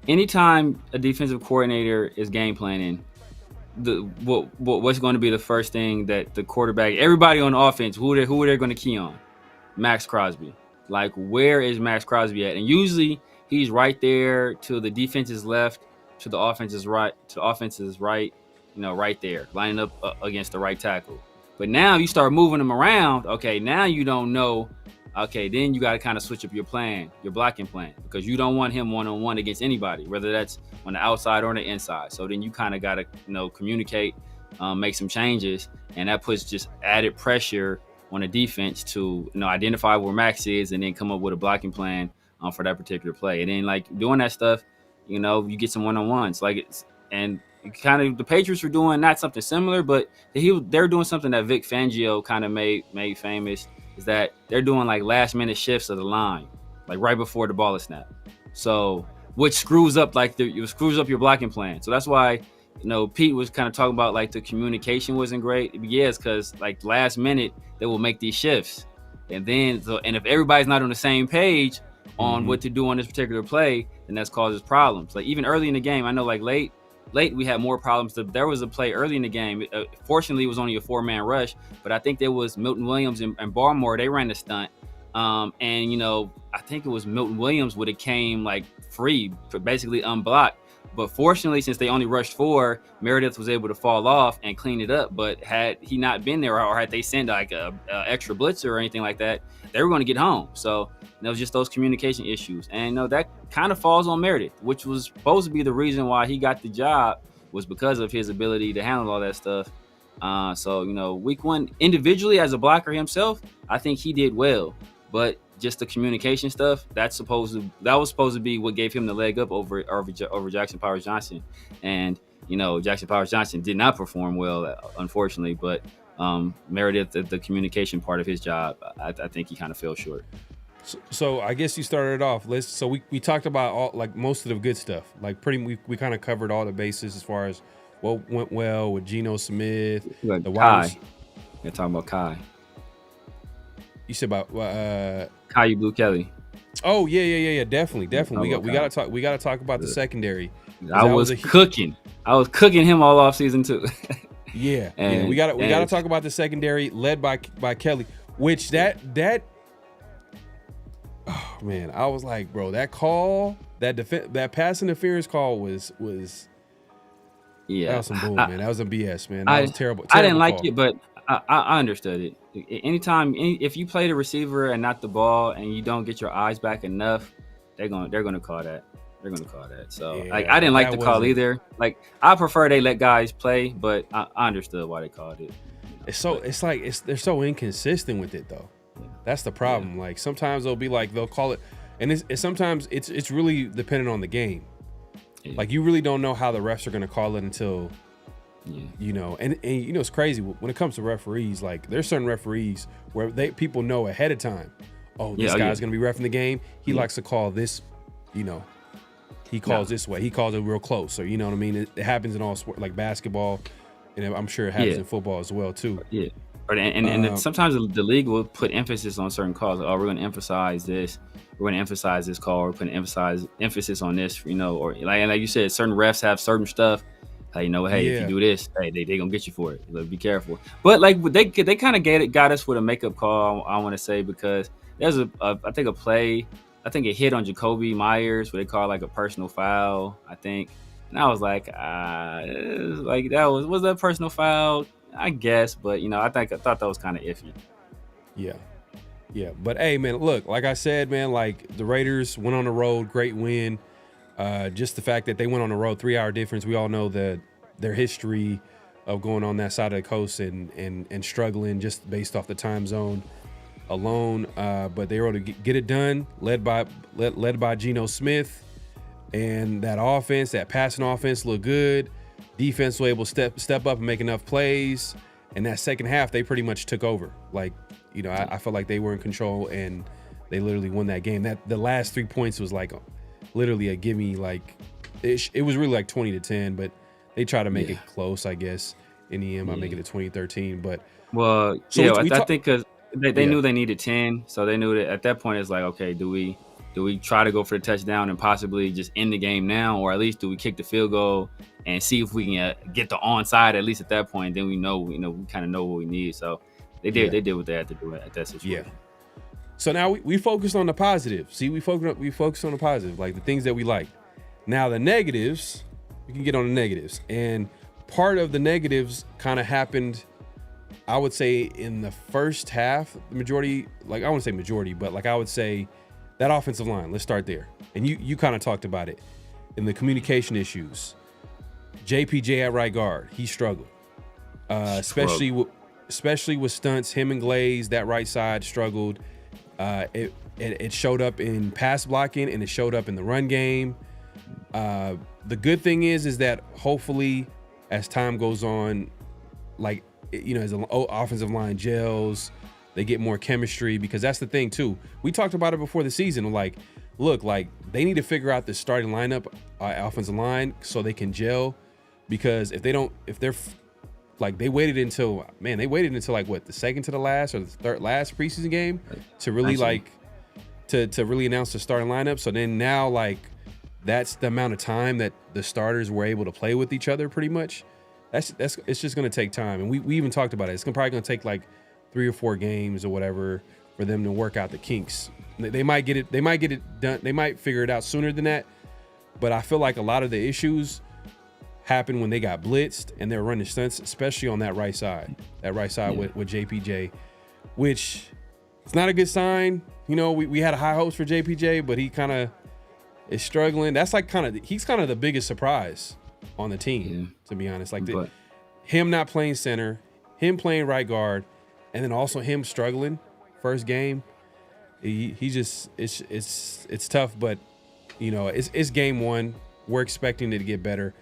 anytime a defensive coordinator is game planning, what's going to be the first thing that the quarterback, everybody on offense, who are they going to key on? Max Crosby. Like, where is Max Crosby at? And usually he's right there to the defense's left, to the offense's right, right there, lining up against the right tackle. But now you start moving him around. Okay, now you don't know. Okay, then you got to kind of switch up your blocking plan, because you don't want him one-on-one against anybody, whether that's on the outside or on the inside. So then you kind of got to, communicate, make some changes, and that puts just added pressure on the defense to, identify where Max is and then come up with a blocking plan for that particular play. And then like doing that stuff, you get some one-on-ones. And kind of the Patriots were doing not something similar, but they're doing something that Vic Fangio kind of made famous, is that they're doing like last minute shifts of the line, like right before the ball is snapped. So which screws up your blocking plan. So that's why, Pete was kind of talking about like the communication wasn't great. Yes, because like last minute they will make these shifts. And if everybody's not on the same page on what to do on this particular play, then that causes problems. Like even early in the game, I know like late we had more problems. There was a play early in the game. Fortunately, it was only a 4-man rush, but I think there was Milton Williams and Barmore. They ran the stunt. And, I think it was Milton Williams would have came like free, basically unblocked. But fortunately, since they only rushed 4, Meredith was able to fall off and clean it up. But had he not been there, or had they sent like a extra blitzer or anything like that, they were going to get home. So it was just those communication issues. And that kind of falls on Meredith, which was supposed to be the reason why he got the job, was because of his ability to handle all that stuff. So, week 1, individually as a blocker himself, I think he did well. But just the communication stuff, that was supposed to be what gave him the leg up over Jackson Powers Johnson. And, Jackson Powers Johnson did not perform well, unfortunately. But Meredith, the communication part of his job, I think he kind of fell short. So I guess you started off. We talked about all, like most of the good stuff. Like we kind of covered all the bases as far as what went well with Geno Smith. Like Kai. You're talking about Kai. You said about Kai Blue Kelly. Oh yeah, definitely. We got to talk about the secondary. I was cooking him all off season too. Yeah, we got to talk about the secondary led by Kelly, which that oh man, I was like, bro, that call, that pass interference call was that was some bull, man. That was some BS, man. That was terrible. I didn't like it, but I understood it. Anytime, if you play the receiver and not the ball, and you don't get your eyes back enough, they're gonna call that. They're gonna call that. So like, I didn't like the call either. Like, I prefer they let guys play, but I understood why they called it. They're so inconsistent with it though. Yeah. That's the problem. Yeah. Like sometimes they'll call it, and sometimes it's really dependent on the game. Yeah. Like you really don't know how the refs are gonna call it until. Yeah. You know, and you know, it's crazy when it comes to referees. Like, there's certain referees where people know ahead of time, this guy's gonna be reffing the game. He likes to call this, you know, he calls this way. He calls it real close. So you know what I mean. It happens in all sports, like basketball, and I'm sure it happens in football as well too. Yeah, and sometimes the league will put emphasis on certain calls. Like, we're gonna emphasize this. We're gonna emphasize this call. We're putting emphasis on this. You know, or like you said, certain refs have certain stuff. Hey, you know, if you do this, hey, they gonna get you for it. Like, be careful. But like they kind of got us with a makeup call. I want to say, because there's I think a play, I think it hit on Jakobi Meyers where they called like a personal foul, I think, and I was like, was that a personal foul? I guess, but you know, I thought that was kind of iffy. Yeah. But hey, man, look, like I said, man, like the Raiders went on the road, great win. Just the fact that they went on the road, 3-hour difference. We all know their history of going on that side of the coast and struggling just based off the time zone alone. But they were able to get it done, led by Geno Smith, and that offense, that passing offense, looked good. Defense was able to step up and make enough plays. And that second half, they pretty much took over. Like, you know, I felt like they were in control and they literally won that game. The last 3 points was like literally a gimme. Like it was really like 20-10, but they try to make it close, I guess, in the end by making it 20-13. But I think because they knew they needed 10, so they knew that at that point it's like, okay, do we try to go for the touchdown and possibly just end the game now, or at least do we kick the field goal and see if we can get the onside at least at that point? Then we kind of know what we need. So they did what they had to do at that situation. Yeah. So now we focused on the positive. See, we focused on the positive, like the things that we like. Now the negatives, we can get on the negatives. And part of the negatives kind of happened, I would say, in the first half. The majority, like I wouldn't say majority, but like I would say that offensive line. Let's start there. And you kind of talked about it in the communication issues. JPJ at right guard, he struggled, especially with stunts. Him and Glaze, that right side, struggled. It showed up in pass blocking and it showed up in the run game. The good thing is that hopefully as time goes on, like, you know, as the offensive line gels, they get more chemistry, because that's the thing too. We talked about it before the season. Like, look, like they need to figure out the starting lineup, offensive line, so they can gel, because if they're like, they waited until like what, the second to the last or the third last preseason game to really to really announce the starting lineup. So then now, like, that's the amount of time that the starters were able to play with each other pretty much. It's just going to take time. And we even talked about it. It's probably going to take like 3 or 4 games or whatever for them to work out the kinks. They might get it done. They might figure it out sooner than that. But I feel like a lot of the issues happened when they got blitzed and they're running stunts, especially on that right side. With JPJ, which it's not a good sign. You know, we had high hopes for JPJ, but he kind of is struggling. That's like he's kind of the biggest surprise on the team, to be honest. Like him not playing center, him playing right guard, and then also him struggling first game. He just it's tough, but you know, it's game one. We're expecting it to get better.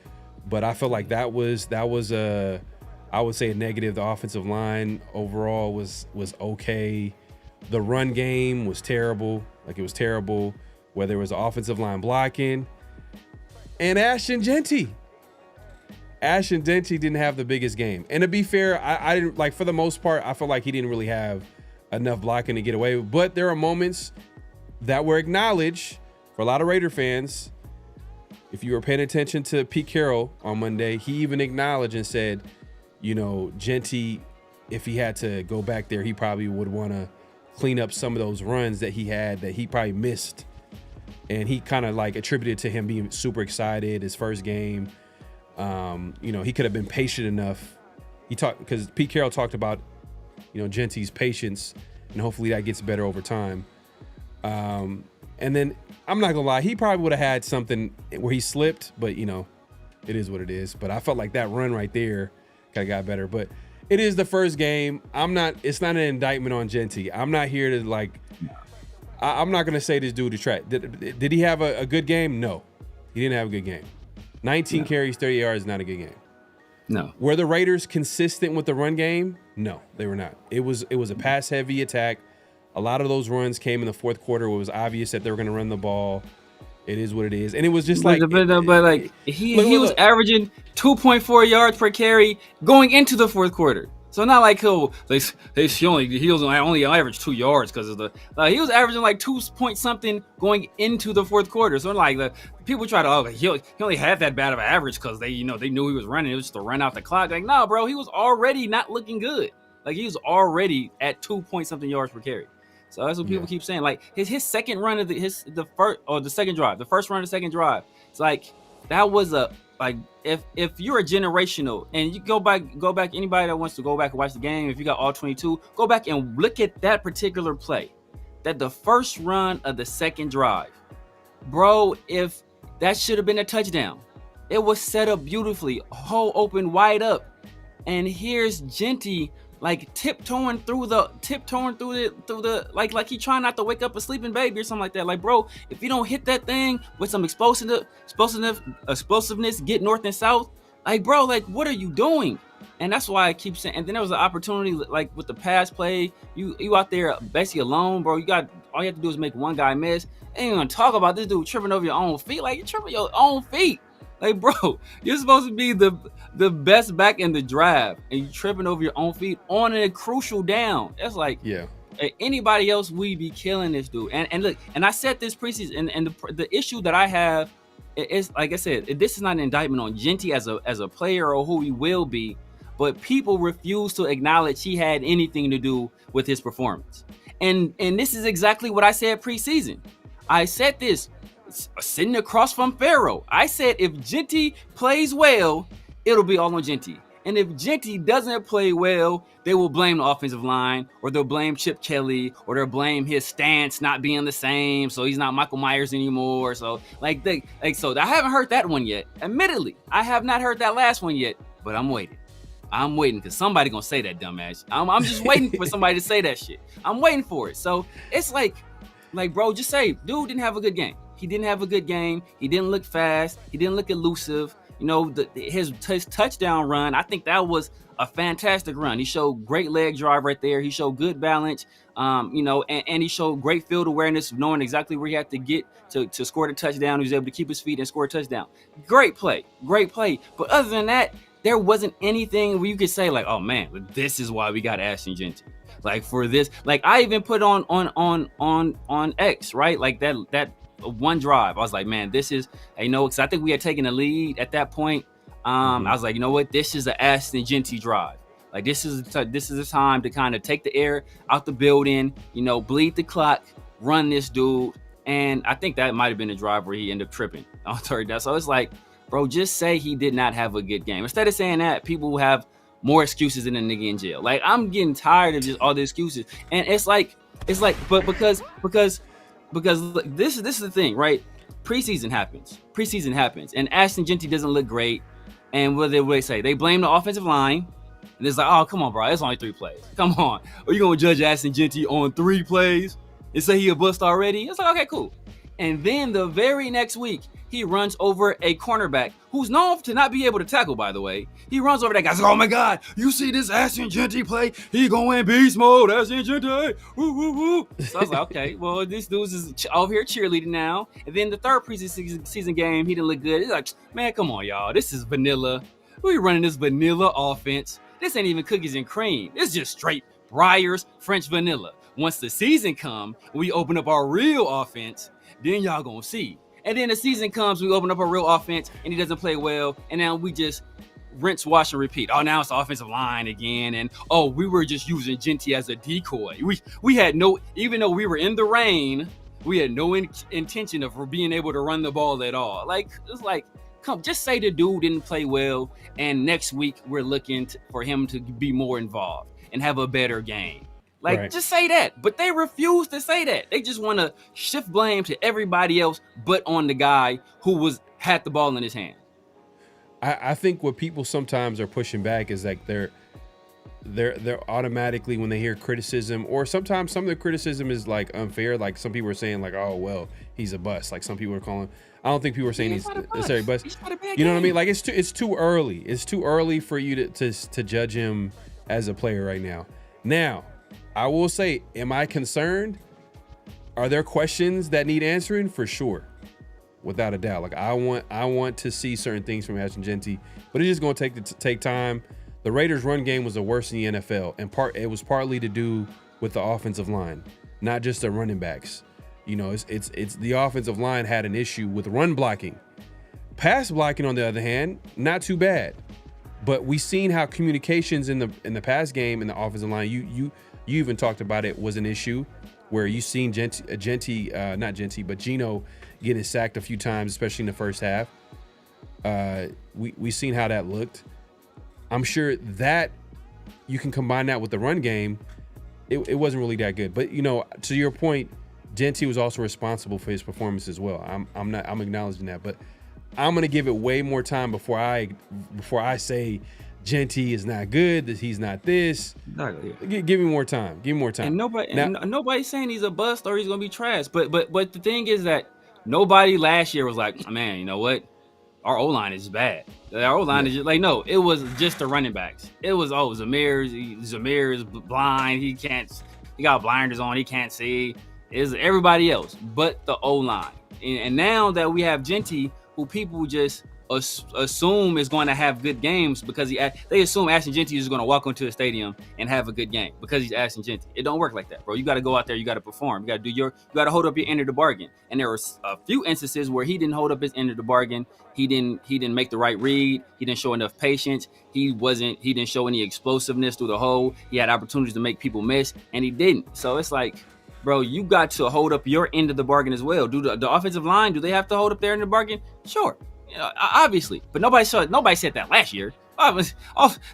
But I feel like that was I would say a negative. The offensive line overall was okay. The run game was terrible. Like, it was terrible, whether it was the offensive line blocking. And Ashton Jeanty didn't have the biggest game. And to be fair, I didn't, like, for the most part, I feel like he didn't really have enough blocking to get away with. But there are moments that were acknowledged for a lot of Raider fans. If you were paying attention to Pete Carroll on Monday, he even acknowledged and said, you know, Jeanty, if he had to go back there, he probably would want to clean up some of those runs that he had that he probably missed. And he kind of like attributed to him being super excited his first game. You know, he could have been patient enough. Because Pete Carroll talked about Jeanty's patience, and hopefully that gets better over time. And then I'm not gonna lie, he probably would have had something where he slipped, but it is what it is. But I felt like that run right there kind of got better. But it is the first game. It's not an indictment on Jeanty. I'm not here to I'm not gonna say this dude is trash. Did he have a good game? No, he didn't have a good game. 19 carries, 30 yards is not a good game. No. Were the Raiders consistent with the run game? No, they were not. It was a pass-heavy attack. A lot of those runs came in the fourth quarter. It was obvious that they were going to run the ball. It is what it is. And it was just he was averaging 2.4 yards per carry going into the fourth quarter. So not like he only averaged 2 yards because of he was averaging like 2 point something going into the fourth quarter. So like people try to he only had that bad of an average because they knew he was running. It was just to run out the clock. Like, no, bro, he was already not looking good. Like he was already at 2 point something yards per carry. So that's what people keep saying. Like his second run of the second drive, the first run of the second drive. It's like that was if you're a generational and you go back, anybody that wants to go back and watch the game, if you got all 22, go back and look at that particular play. That the first run of the second drive, bro, if that should have been a touchdown. It was set up beautifully, hole open wide up. And here's Jeanty tiptoeing through the like he trying not to wake up a sleeping baby or something like that. Like, bro, if you don't hit that thing with some explosiveness, get north and south, like, bro, like, what are you doing? And that's why I keep saying. And then there was an opportunity like with the pass play. You out there basically alone, bro. All you have to do is make one guy miss. Ain't gonna talk about this dude tripping over your own feet. Like, you're tripping your own feet. Like, bro, you're supposed to be the best back in the draft, and you're tripping over your own feet on a crucial down. That's like, anybody else, we'd be killing this dude. And look, and I said this preseason, and the issue that I have is, like I said, this is not an indictment on Jeanty as a player or who he will be, but people refuse to acknowledge he had anything to do with his performance. And this is exactly what I said preseason. I said this. Sitting across from Pharaoh, I said if Jeanty plays well, it'll be all on Jeanty. And if Jeanty doesn't play well, they will blame the offensive line, or they'll blame Chip Kelly, or they'll blame his stance not being the same, so he's not Michael Myers anymore. So so I haven't heard that one yet. Admittedly, I have not heard that last one yet, but I'm waiting because somebody gonna say that dumbass. I'm just waiting for somebody to say that shit. I'm waiting for it. So it's like bro, just say, dude didn't have a good game. He didn't have a good game. He didn't look fast. He didn't look elusive. His touchdown run, I think that was a fantastic run. He showed great leg drive right there. He showed good balance, and he showed great field awareness, knowing exactly where he had to get to score the touchdown. He was able to keep his feet and score a touchdown. Great play. But other than that, there wasn't anything where you could say, like, oh man, this is why we got Ashton Jeanty. Like, for this, like, I even put on X, right? Like that one drive, I was like, man, this is, because I think we had taken a lead at that point. I was like, you know what? This is an Ashton Jeanty drive. Like, this is a time to kind of take the air out the building, bleed the clock, run this dude. And I think that might have been a drive where he ended up tripping on third down. So it's like, bro, just say he did not have a good game. Instead of saying that, people have more excuses than a nigga in jail. Like, I'm getting tired of just all the excuses. And it's like, but because look, this is the thing, right? Preseason happens, and Ashton Jeanty doesn't look great. And what they say? They blame the offensive line, and it's like, oh, come on, bro, it's only 3 plays. Come on, are you gonna judge Ashton Jeanty on 3 plays and say he a bust already? It's like, okay, cool. And then the very next week, he runs over a cornerback who's known to not be able to tackle, by the way. He runs over that guy. He's like, oh my God, you see this Ashton Jeanty play? He going beast mode, Ashton Jeanty. Woo, woo, woo. So I was like, okay, well, this dude is over here cheerleading now. And then the third preseason game, he didn't look good. He's like, man, come on, y'all. This is vanilla. We running this vanilla offense. This ain't even cookies and cream. It's just straight Breyers French vanilla. Once the season come, we open up our real offense, then y'all gonna see. And then the season comes, we open up a real offense, and he doesn't play well, and now we just rinse, wash, and repeat. Oh, now it's the offensive line again, and oh, we were just using Jeanty as a decoy. We had no, even though we were in the rain, we had no intention of being able to run the ball at all. Like, it's like, come, just say the dude didn't play well, and next week we're looking for him to be more involved. and have a better game. Like, just say that. But they refuse to say that. They just want to shift blame to everybody else but on the guy who had the ball in his hand. I think what people sometimes are pushing back is like they're automatically, when they hear criticism, or sometimes some of the criticism is like unfair. Like some people are saying like, oh, well, he's a bust. Like some people are calling. I don't think people are saying he's necessarily a bust. You know what I mean? Like it's too early. It's too early for you to judge him as a player right now. Now, I will say, am I concerned? Are there questions that need answering? For sure. Without a doubt. Like I want to see certain things from Ashton Jeanty, but it's just going to take time. The Raiders' run game was the worst in the NFL, and it was partly to do with the offensive line, not just the running backs. You know, it's the offensive line had an issue with run blocking. Pass blocking, on the other hand, not too bad. But we seen how communications in the pass game in the offensive line, you even talked about it, was an issue where you seen Geno getting sacked a few times, especially in the first half. We seen how that looked. I'm sure that you can combine that with the run game. It wasn't really that good. But, you know, to your point, Jeanty was also responsible for his performance as well. I'm acknowledging that, but I'm gonna give it way more time before I say Jeanty is not good, that he's not this. Exactly. Give me more time. Give me more time. And nobody's saying he's a bust or he's gonna be trash. But the thing is that nobody last year was like, man, you know what? Our O-line is bad. Our O-line is just like, no, it was just the running backs. It was, Zamir is blind. He got blinders on. He can't see. It's everybody else but the O-line. And now that we have Jeanty, who people just assume is going to have good games because they assume Ashton Jeanty is going to walk into a stadium and have a good game because he's Ashton Jeanty. It don't work like that, bro. You got to go out there. You got to perform. You got to hold up your end of the bargain. And there were a few instances where he didn't hold up his end of the bargain. He didn't make the right read. He didn't show enough patience. He didn't show any explosiveness through the hole. He had opportunities to make people miss, and he didn't. So it's like, bro, you got to hold up your end of the bargain as well. Do the offensive line, do they have to hold up their end of the bargain? Sure. You know, obviously, but nobody said that last year.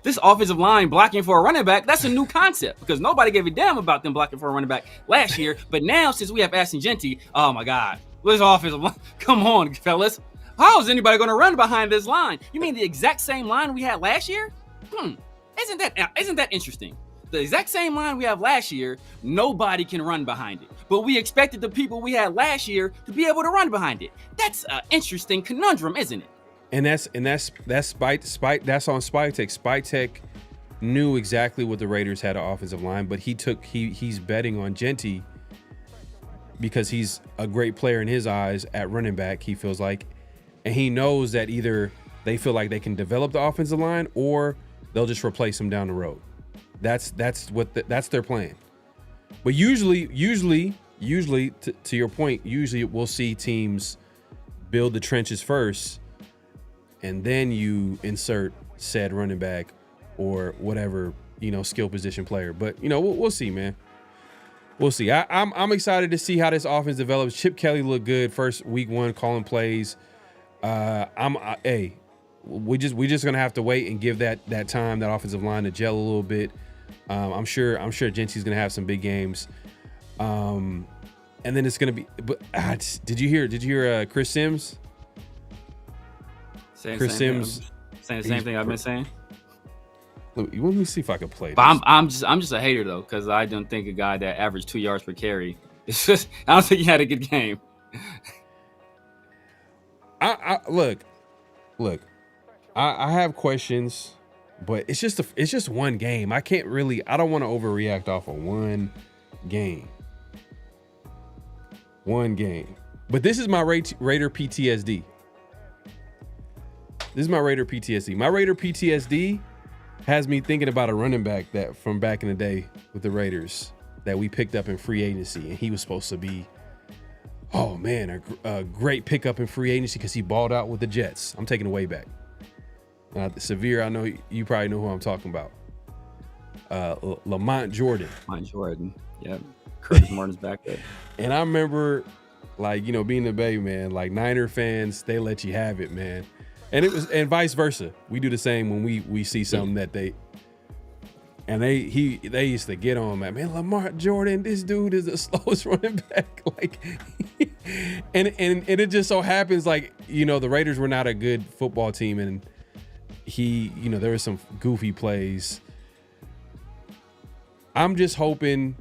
This offensive line blocking for a running back, that's a new concept because nobody gave a damn about them blocking for a running back last year. But now, since we have Ashton Jeanty, oh my God, this offensive line, come on, fellas. How is anybody going to run behind this line? You mean the exact same line we had last year? Isn't that interesting? The exact same line we have last year, nobody can run behind it. But we expected the people we had last year to be able to run behind it. That's an interesting conundrum, isn't it? And that's Spike. That's on Spike Tech. Spike Tech knew exactly what the Raiders had an offensive line, but he's betting on Jeanty because he's a great player in his eyes at running back, he feels like. And he knows that either they feel like they can develop the offensive line or they'll just replace him down the road. That's their plan. But usually, to your point, usually we'll see teams build the trenches first, and then you insert said running back or whatever, skill position player. But we'll see, man. We'll see. I'm excited to see how this offense develops. Chip Kelly looked good first week one calling plays. We just gonna have to wait and give that time, that offensive line to gel a little bit. I'm sure Jeanty's gonna have some big games, and then it's gonna be. But did you hear Chris Sims? Saying the same thing I've been saying. Let me see if I can play. But I'm just a hater though, because I don't think a guy that averaged 2 yards per carry. It's just I don't think he had a good game. Look. I have questions, but it's just one game. I don't want to overreact off of one game. But this is my Raider PTSD. My Raider PTSD has me thinking about a running back that from back in the day with the Raiders that we picked up in free agency, and he was supposed to be, oh man, a great pickup in free agency because he balled out with the Jets. I'm taking it way back. Severe, I know you probably know who I'm talking about. Lamont Jordan. Yep. Curtis Martin's back there. And I remember, being the Bay, man, Niner fans, they let you have it, man. And vice versa. We do the same when we see something that And they used to get on, man. Lamar Jordan, this dude is the slowest running back. Like, and it just so happens, like, you know, the Raiders were not a good football team, and there were some goofy plays. I'm just hoping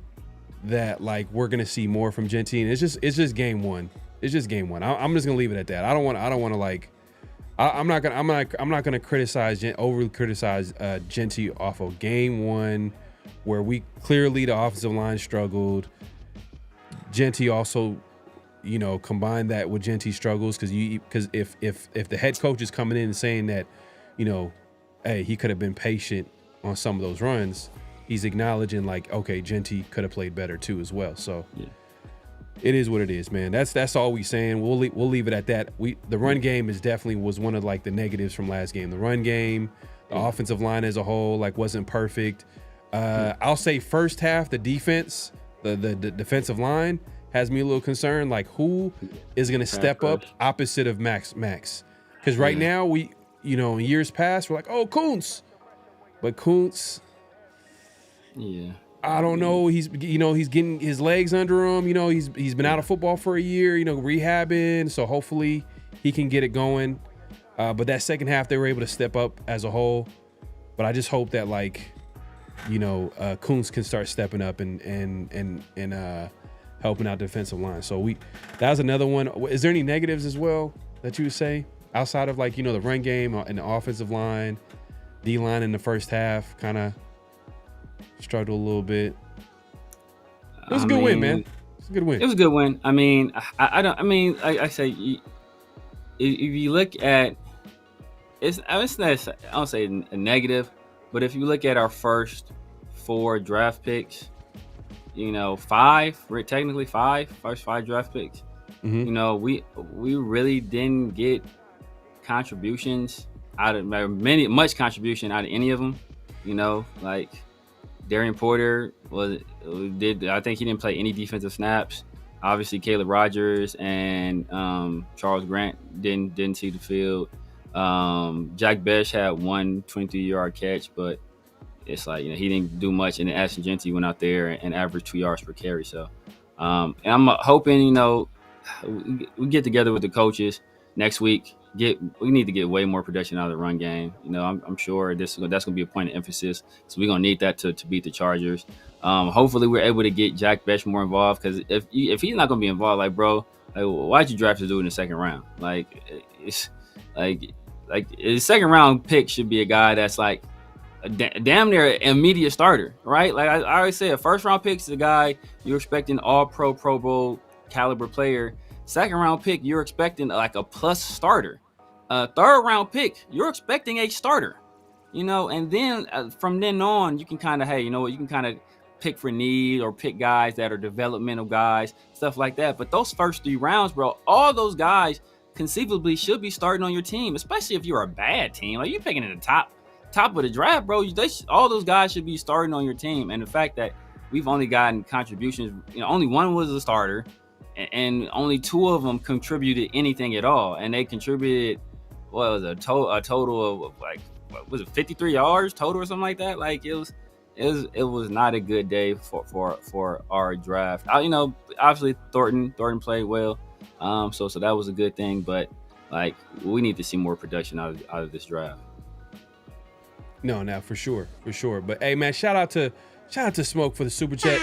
that, like, we're gonna see more from Jeanty, and it's just game one. It's just game one. I'm just gonna leave it at that. I don't want to like. I'm not gonna overly criticize Jeanty off of game one, where we clearly the offensive line struggled. Jeanty also, you know, combined that with Jeanty's struggles, because if the head coach is coming in and saying that, you know, hey, he could have been patient on some of those runs, he's acknowledging, like, okay, Jeanty could have played better too as well. So. Yeah. It is what it is, man. That's all we saying. We'll leave it at that. The run game was one of, like, the negatives from last game. The run game, the offensive line as a whole, like, wasn't perfect. I'll say first half, the defense, the defensive line has me a little concerned. Like, who is going to step up opposite of Max? Because right now in years past, we're like, oh, Kuntz, but Kuntz. Yeah. I don't know. He's getting his legs under him. You know, he's been out of football for a year, you know, rehabbing. So hopefully he can get it going. But that second half, they were able to step up as a whole. But I just hope that, like, you know, Kuntz can start stepping up and helping out the defensive line. So that was another one. Is there any negatives as well that you would say outside of, like, you know, the run game and the offensive line, D-line in the first half kind of struggled a little bit? It was a good win, man. It's a good win. It was a good win. I mean, I say, if you look at it's not, I don't say a negative, but if you look at our first 4 draft picks, you know, 5, we're technically 5 draft picks. Mm-hmm. You know, we really didn't get contributions out of much contribution out of any of them. You know, like Darian Porter I think he didn't play any defensive snaps. Obviously, Caleb Rogers and Charles Grant didn't see the field. Jack Besh had one 23-yard catch, but it's like, you know, he didn't do much. And then Ashton Jeanty went out there and averaged 2 yards per carry. So, and I'm hoping, you know, we get together with the coaches next week. We need to get way more production out of the run game. You know, I'm sure that's going to be a point of emphasis. So we're going to need that to beat the Chargers. Hopefully we're able to get Jack Besh more involved, because if he's not going to be involved, like, bro, like, why'd you draft this dude in the second round? Like, it's like a second round pick should be a guy that's like a damn near an immediate starter, right? Like I always say, a first round pick is a guy you're expecting Pro Bowl caliber player. Second round pick, you're expecting like a plus starter. Third round pick, you're expecting a starter, you know, and then from then on, you can kind of, you can kind of pick for need or pick guys that are developmental guys, stuff like that. But those first 3 rounds, bro, all those guys conceivably should be starting on your team, especially if you're a bad team. Like, you're picking in the top of the draft, bro. All those guys should be starting on your team. And the fact that we've only gotten contributions, you know, only one was a starter, and only 2 of them contributed anything at all, and they contributed. What was a total of, like, what was it, 53 yards total or something like that? Like, it was not a good day for our draft. You know, obviously Thornton played well, so that was a good thing. But, like, we need to see more production out of this draft. No, for sure. But hey, man, shout out to Smoke for the super chat.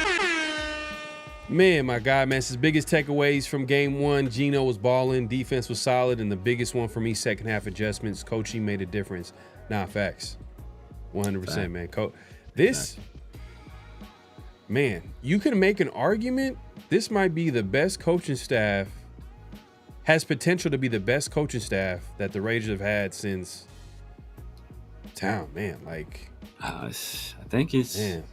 Man, my guy, man, his biggest takeaways from game 1, Geno was balling, defense was solid, and the biggest one for me, second half adjustments, coaching made a difference. Nah, facts. 100%, man. This, man, you can make an argument this might be the best coaching staff, has potential to be the best coaching staff that the Raiders have had since Town, man. Like, I think it's... Man.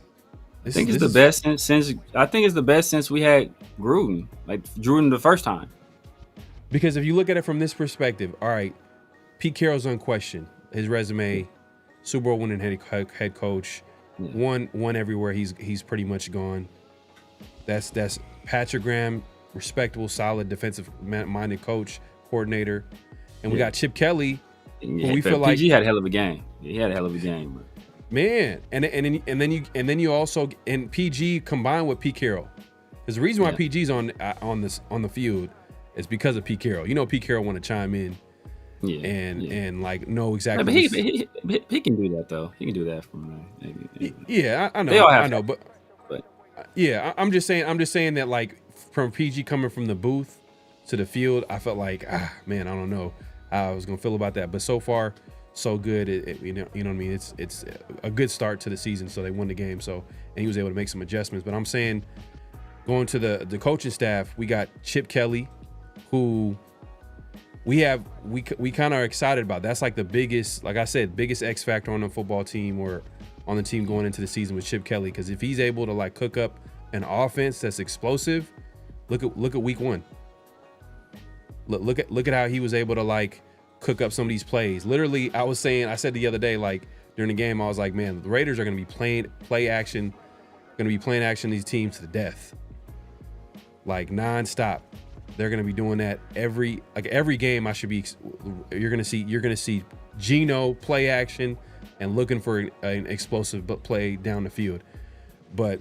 I think it's the best since we had Gruden, like Gruden the first time. Because if you look at it from this perspective, all right, Pete Carroll's unquestioned. His resume, Super Bowl winning head coach, won everywhere. He's pretty much gone. That's Patrick Graham, respectable, solid, defensive-minded coach, coordinator, and we got Chip Kelly. Who we feel like PG had a hell of a game. He had a hell of a game, bro. Man, and then you also and PG combined with Pete Carroll. Because the reason why PG's on the field is because of Pete Carroll. You know, Pete Carroll want to chime in, and like know exactly. But he can do that though. He can do that from maybe. Yeah, I know. They all have but yeah, I'm just saying that like from PG coming from the booth to the field, I felt like man, I don't know how I was gonna feel about that. But so far, so good. You know what I mean. It's a good start to the season. So they won the game. So and he was able to make some adjustments. But I'm saying, going to the coaching staff, we got Chip Kelly, who we kind of are excited about. That's like the biggest, like I said, biggest X factor on the football team or on the team going into the season with Chip Kelly. Because if he's able to like cook up an offense that's explosive, look at week 1. Look at how he was able to like cook up some of these plays. Literally, I said the other day, like during the game, I was like, man, the Raiders are going to be playing action these teams to the death, like nonstop. They're going to be doing that every game. You're going to see Geno play action and looking for an explosive play down the field. But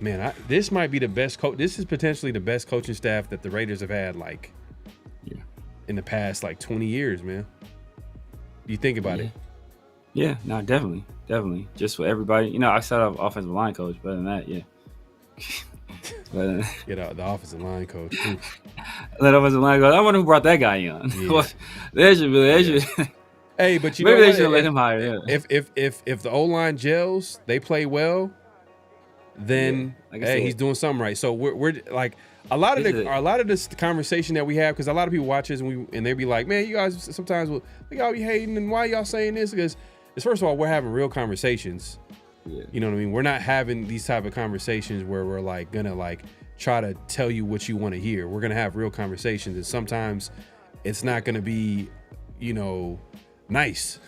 man, this might be the best coach. This is potentially the best coaching staff that the Raiders have had, like in the past like 20 years, man. You think about it. Yeah, no, definitely. Just for everybody, you know, I started off offensive line coach. Better than that, yeah. Get the offensive line coach. That offensive line coach. I wonder who brought that guy on. Yeah. They should. Hey, but maybe they should let him hire. Yeah. If the O-line gels, they play well, then he's doing something right. So we're like a lot of this conversation that we have, because a lot of people watch us and they be like, man, you guys sometimes y'all be hating, and why y'all saying this? Because first of all, we're having real conversations. Yeah. You know what I mean? We're not having these type of conversations where we're like gonna like try to tell you what you want to hear. We're gonna have real conversations, and sometimes it's not gonna be, you know, nice.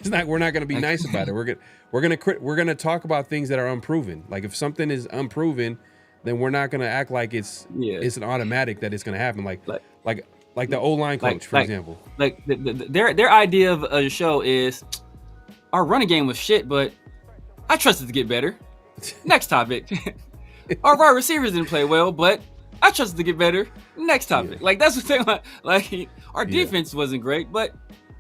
We're not gonna be nice about it. We're gonna talk about things that are unproven. Like if something is unproven, then we're not gonna act like it's an automatic that it's gonna happen. Like the O-line coach, for example. Like their idea of a show is our running game was shit, but I trust it to get better. Next topic. Our wide receivers didn't play well, but I trust it to get better. Next topic. Yeah. Like that's what they're like. Our defense wasn't great, but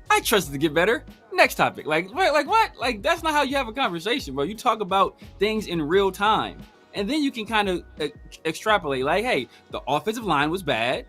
I trust it to get better. Next topic. Like what? Like that's not how you have a conversation, bro. You talk about things in real time, and then you can kind of extrapolate. Like, hey, the offensive line was bad.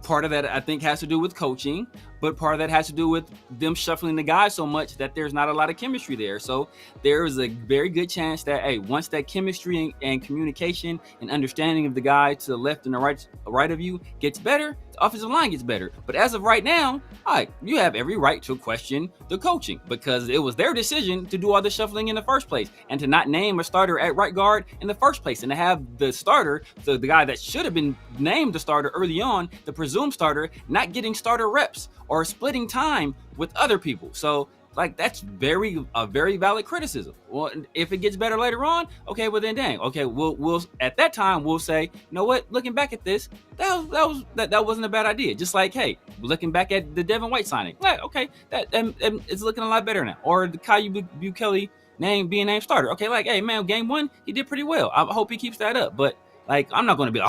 Part of that, I think, has to do with coaching, but part of that has to do with them shuffling the guys so much that there's not a lot of chemistry there. So there is a very good chance that, hey, once that chemistry and communication and understanding of the guy to the left and the right of you gets better, the offensive line gets better. But as of right now, all right, you have every right to question the coaching, because it was their decision to do all the shuffling in the first place and to not name a starter at right guard in the first place, and to have the starter, the guy that should have been named the starter early on, the presumed starter, not getting starter reps or splitting time with other people. So like that's a very valid criticism. Well, if it gets better later on, okay, well then dang, okay, we'll at that time we'll say, you know what, looking back at this, that wasn't a bad idea. Just like, hey, looking back at the Devin White signing, like, okay, that it's looking a lot better now. Or the Caillou Kelly being named starter, okay, like, hey man, game 1 he did pretty well. I hope he keeps that up. But like, I'm not going to be,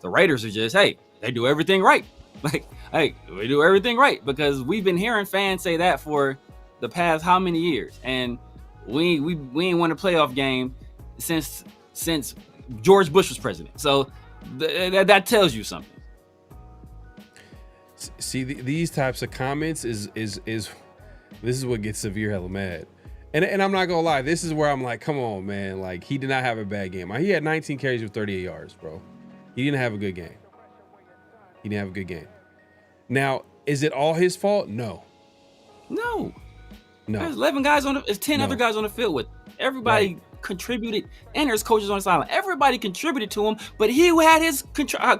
the Raiders are just, hey, they do everything right. Like, hey, we do everything right, because we've been hearing fans say that for the past how many years, and we ain't won a playoff game since George Bush was president. So that tells you something. See, these types of comments is this is what gets Severe hella mad. And I'm not gonna lie, this is where I'm like, come on, man. Like, he did not have a bad game. He had 19 carries with 38 yards, bro. He didn't have a good game. Now, is it all his fault? No. There's 11 guys there's 10 other guys on the field with everybody contributed, and there's coaches on the sideline. Everybody contributed to him, but he had his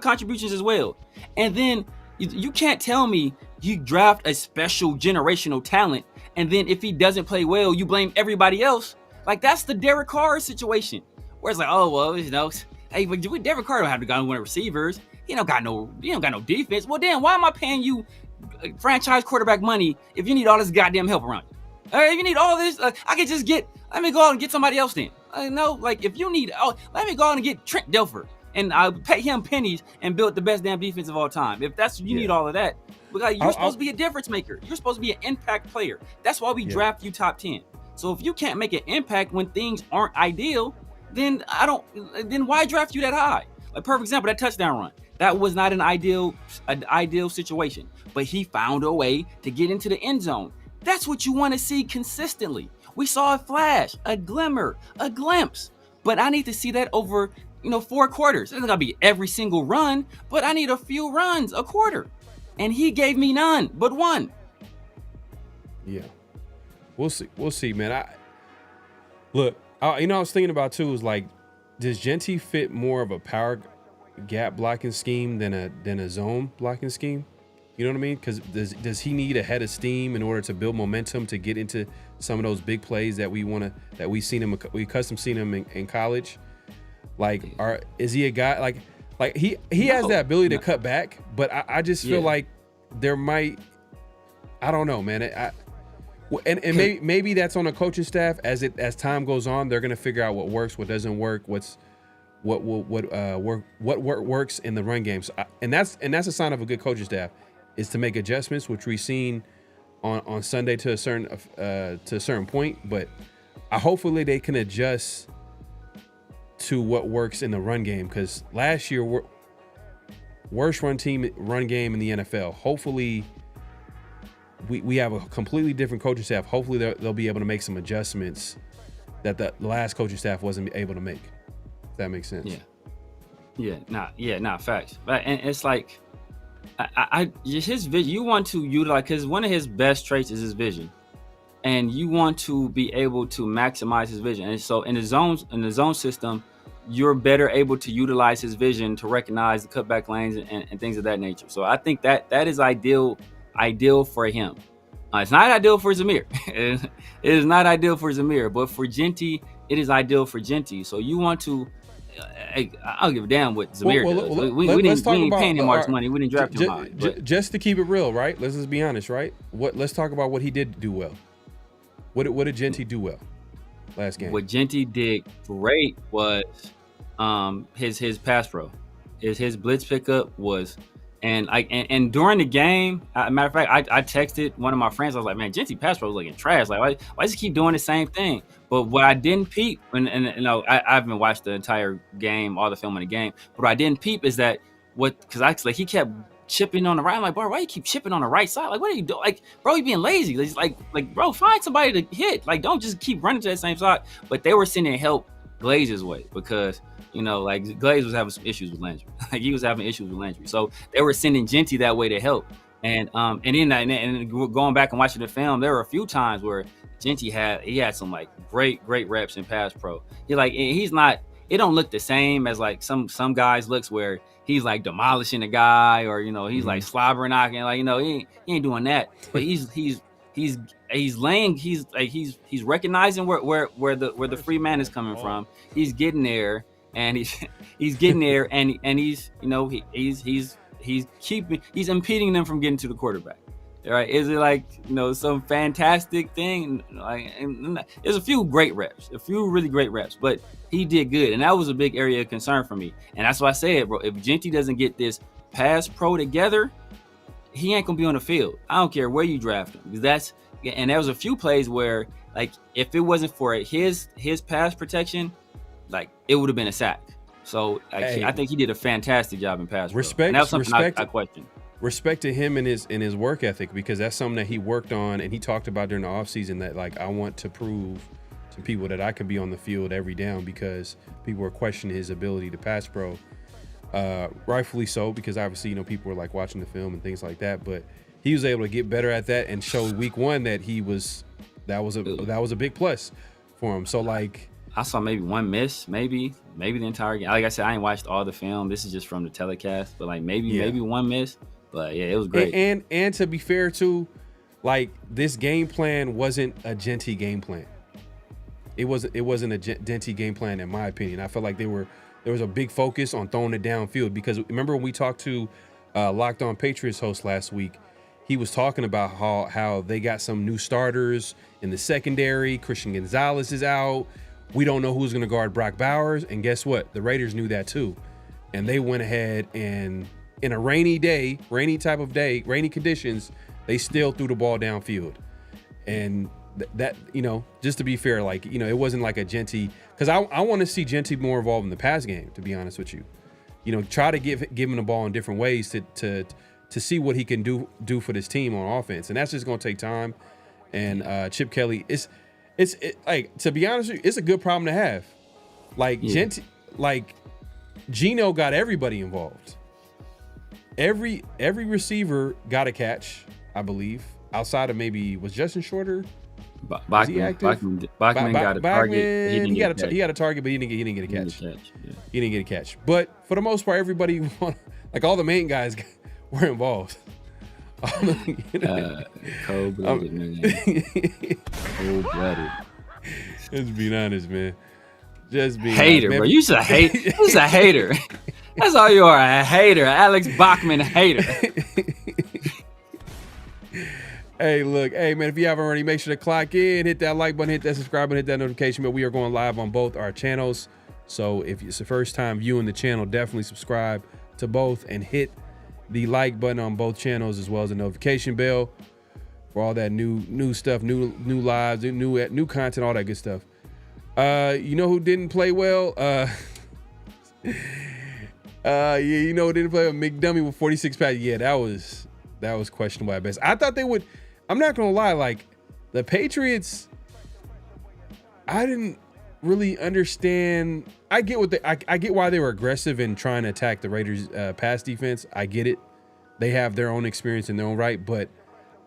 contributions as well. And then you can't tell me you draft a special generational talent, and then if he doesn't play well, you blame everybody else. Like, that's the Derek Carr situation, where it's like, oh well, you know, hey, but Derek Carr don't have to go win receivers. He don't got no defense. Well, then why am I paying you franchise quarterback money if you need all this goddamn help around you? If you need all this, I could just let me go out and get somebody else then. No, like if you need, let me go out and get Trent Dilfer and I'll pay him pennies and build the best damn defense of all time. If that's, you need all of that, because you're supposed to be a difference maker. You're supposed to be an impact player. That's why we draft you top 10. So if you can't make an impact when things aren't ideal, then why draft you that high? Like, perfect example, that touchdown run. That was not an ideal situation, but he found a way to get into the end zone. That's what you want to see consistently. We saw a flash, a glimmer, a glimpse, but I need to see that over, 4 quarters. It's not gonna be every single run, but I need a few runs a quarter, and he gave me none but one. Yeah, we'll see, man. I was thinking about too is like, does Jeanty fit more of a power gap blocking scheme than a zone blocking scheme? You know what I mean? Because does he need a head of steam in order to build momentum to get into some of those big plays that we accustomed seeing him in college? Like, is he a guy like he has that ability to cut back, but I just feel like there might, I don't know, man. And maybe that's on the coaching staff as time goes on. They're gonna figure out what works, what doesn't work, what works in the run game. So and that's a sign of a good coaching staff, is to make adjustments, which we've seen on Sunday to a certain point. But hopefully they can adjust to what works in the run game, because last year worst run game in the NFL. Hopefully we have a completely different coaching staff. Hopefully they'll be able to make some adjustments that the last coaching staff wasn't able to make. If that makes sense. Facts. But and it's like, his vision, you want to utilize, because one of his best traits is his vision, and you want to be able to maximize his vision. And so in the zone system, you're better able to utilize his vision to recognize the cutback lanes and things of that nature. So I think that is ideal for him. It's not ideal for Zamir. It is not ideal for Zamir, but for Jeanty, it is ideal for Jeanty. So you want to, I don't give a damn what Zamir does. We didn't pay him much money. We didn't draft him high. Just to keep it real, right? Let's just be honest, right? Let's talk about what he did do well. What did Jeanty do well last game? What Jeanty did great was his pass pro. His blitz pickup was, and during the game, matter of fact, I texted one of my friends. I was like, man, Jeanty pass pro was looking trash. Like, why does he keep doing the same thing? But what I didn't peep, and I haven't watched the entire game, all the film in the game, but what I didn't peep is that because he kept chipping on the right. I'm like, bro, why you keep chipping on the right side? Like, what are you doing? Like, bro, you being lazy. It's like, bro, find somebody to hit. Like, don't just keep running to that same side. But they were sending help Glaze's way, because like Glaze was having some issues with Landry. Like, he was having issues with Landry. So they were sending Jeanty that way to help. And then going back and watching the film, there were a few times where Jeanty had some like great reps in pass pro. He's not. It don't look the same as like some guys looks, where he's like demolishing a guy, or he's like slobber knocking. Like, he ain't doing that. But he's laying. He's recognizing where the free man is coming from. He's getting there, and he's getting there, and he's he's impeding them from getting to the quarterback. Right? Is it like some fantastic thing? Like, there's a few great reps, a few really great reps, but he did good, and that was a big area of concern for me. And that's why I said, bro, if Jeanty doesn't get this pass pro together, he ain't gonna be on the field. I don't care where you draft him, because and there was a few plays where, like, if it wasn't for his pass protection, like, it would have been a sack. So I think he did a fantastic job in pass pro. And that was something I questioned. Respect to him and his work ethic, because that's something that he worked on and he talked about during the offseason, that like, I want to prove to people that I can be on the field every down, because people were questioning his ability to pass pro. Rightfully so, because obviously, people were like watching the film and things like that, but he was able to get better at that and show week one that that was a big plus for him. So like, I saw maybe one miss, maybe the entire game. Like I said, I ain't watched all the film. This is just from the telecast, but like maybe one miss. But yeah, it was great. And to be fair too, like, this game plan wasn't a Jeanty game plan. It wasn't a Jeanty game plan, in my opinion. I felt like there was a big focus on throwing it downfield, because remember when we talked to Locked On Patriots host last week, he was talking about how they got some new starters in the secondary. Christian Gonzalez is out. We don't know who's going to guard Brock Bowers. And guess what? The Raiders knew that too. And they went ahead and in a rainy conditions, they still threw the ball downfield. And that, just to be fair, it wasn't like a Jeanty, because I want to see Jeanty more involved in the pass game, to be honest with you. Try to give him the ball in different ways to see what he can do for this team on offense. And that's just going to take time. And Chip Kelly, it's to be honest with you, it's a good problem to have. Jeanty, Geno got everybody involved. Every receiver got a catch, I believe. Outside of maybe, was Justin Shorter? Bachman got a target. He got a target, but he didn't get a catch. He didn't get a catch. But for the most part, everybody, all the main guys were involved. Cold-blooded, man. Cold-blooded. Just being honest, man. Just being hater, honest, bro. You're just a hater. That's all you are, a hater. Alex Bachman hater. Hey, look, man, if you haven't already, make sure to clock in, hit that like button, hit that subscribe button, hit that notification bell. We are going live on both our channels. So if it's the first time viewing the channel, definitely subscribe to both and hit the like button on both channels, as well as the notification bell for all that new stuff, new lives, new content, all that good stuff. You know who didn't play well? Who didn't play well? McDummy with 46 passes. Yeah, that was questionable at best. I thought they would. I'm not gonna lie, the Patriots, I didn't really understand. I get I get why they were aggressive in trying to attack the Raiders' pass defense. I get it. They have their own experience in their own right, but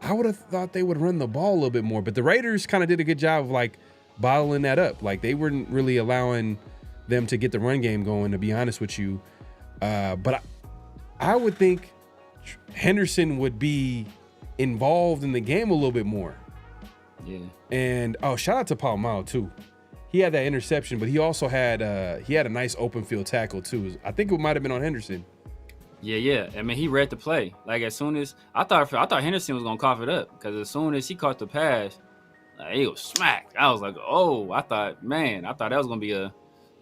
I would have thought they would run the ball a little bit more. But the Raiders kind of did a good job of bottling that up. They weren't really allowing them to get the run game going, to be honest with you. But I would think Henderson would be involved in the game a little bit more. Yeah. And shout out to Palomino too. He had that interception, but he also had a nice open field tackle too. I think it might have been on Henderson. Yeah. I mean, he read the play. As soon as I thought Henderson was gonna cough it up, because as soon as he caught the pass, he was smacked. I was like, oh, I thought that was gonna be a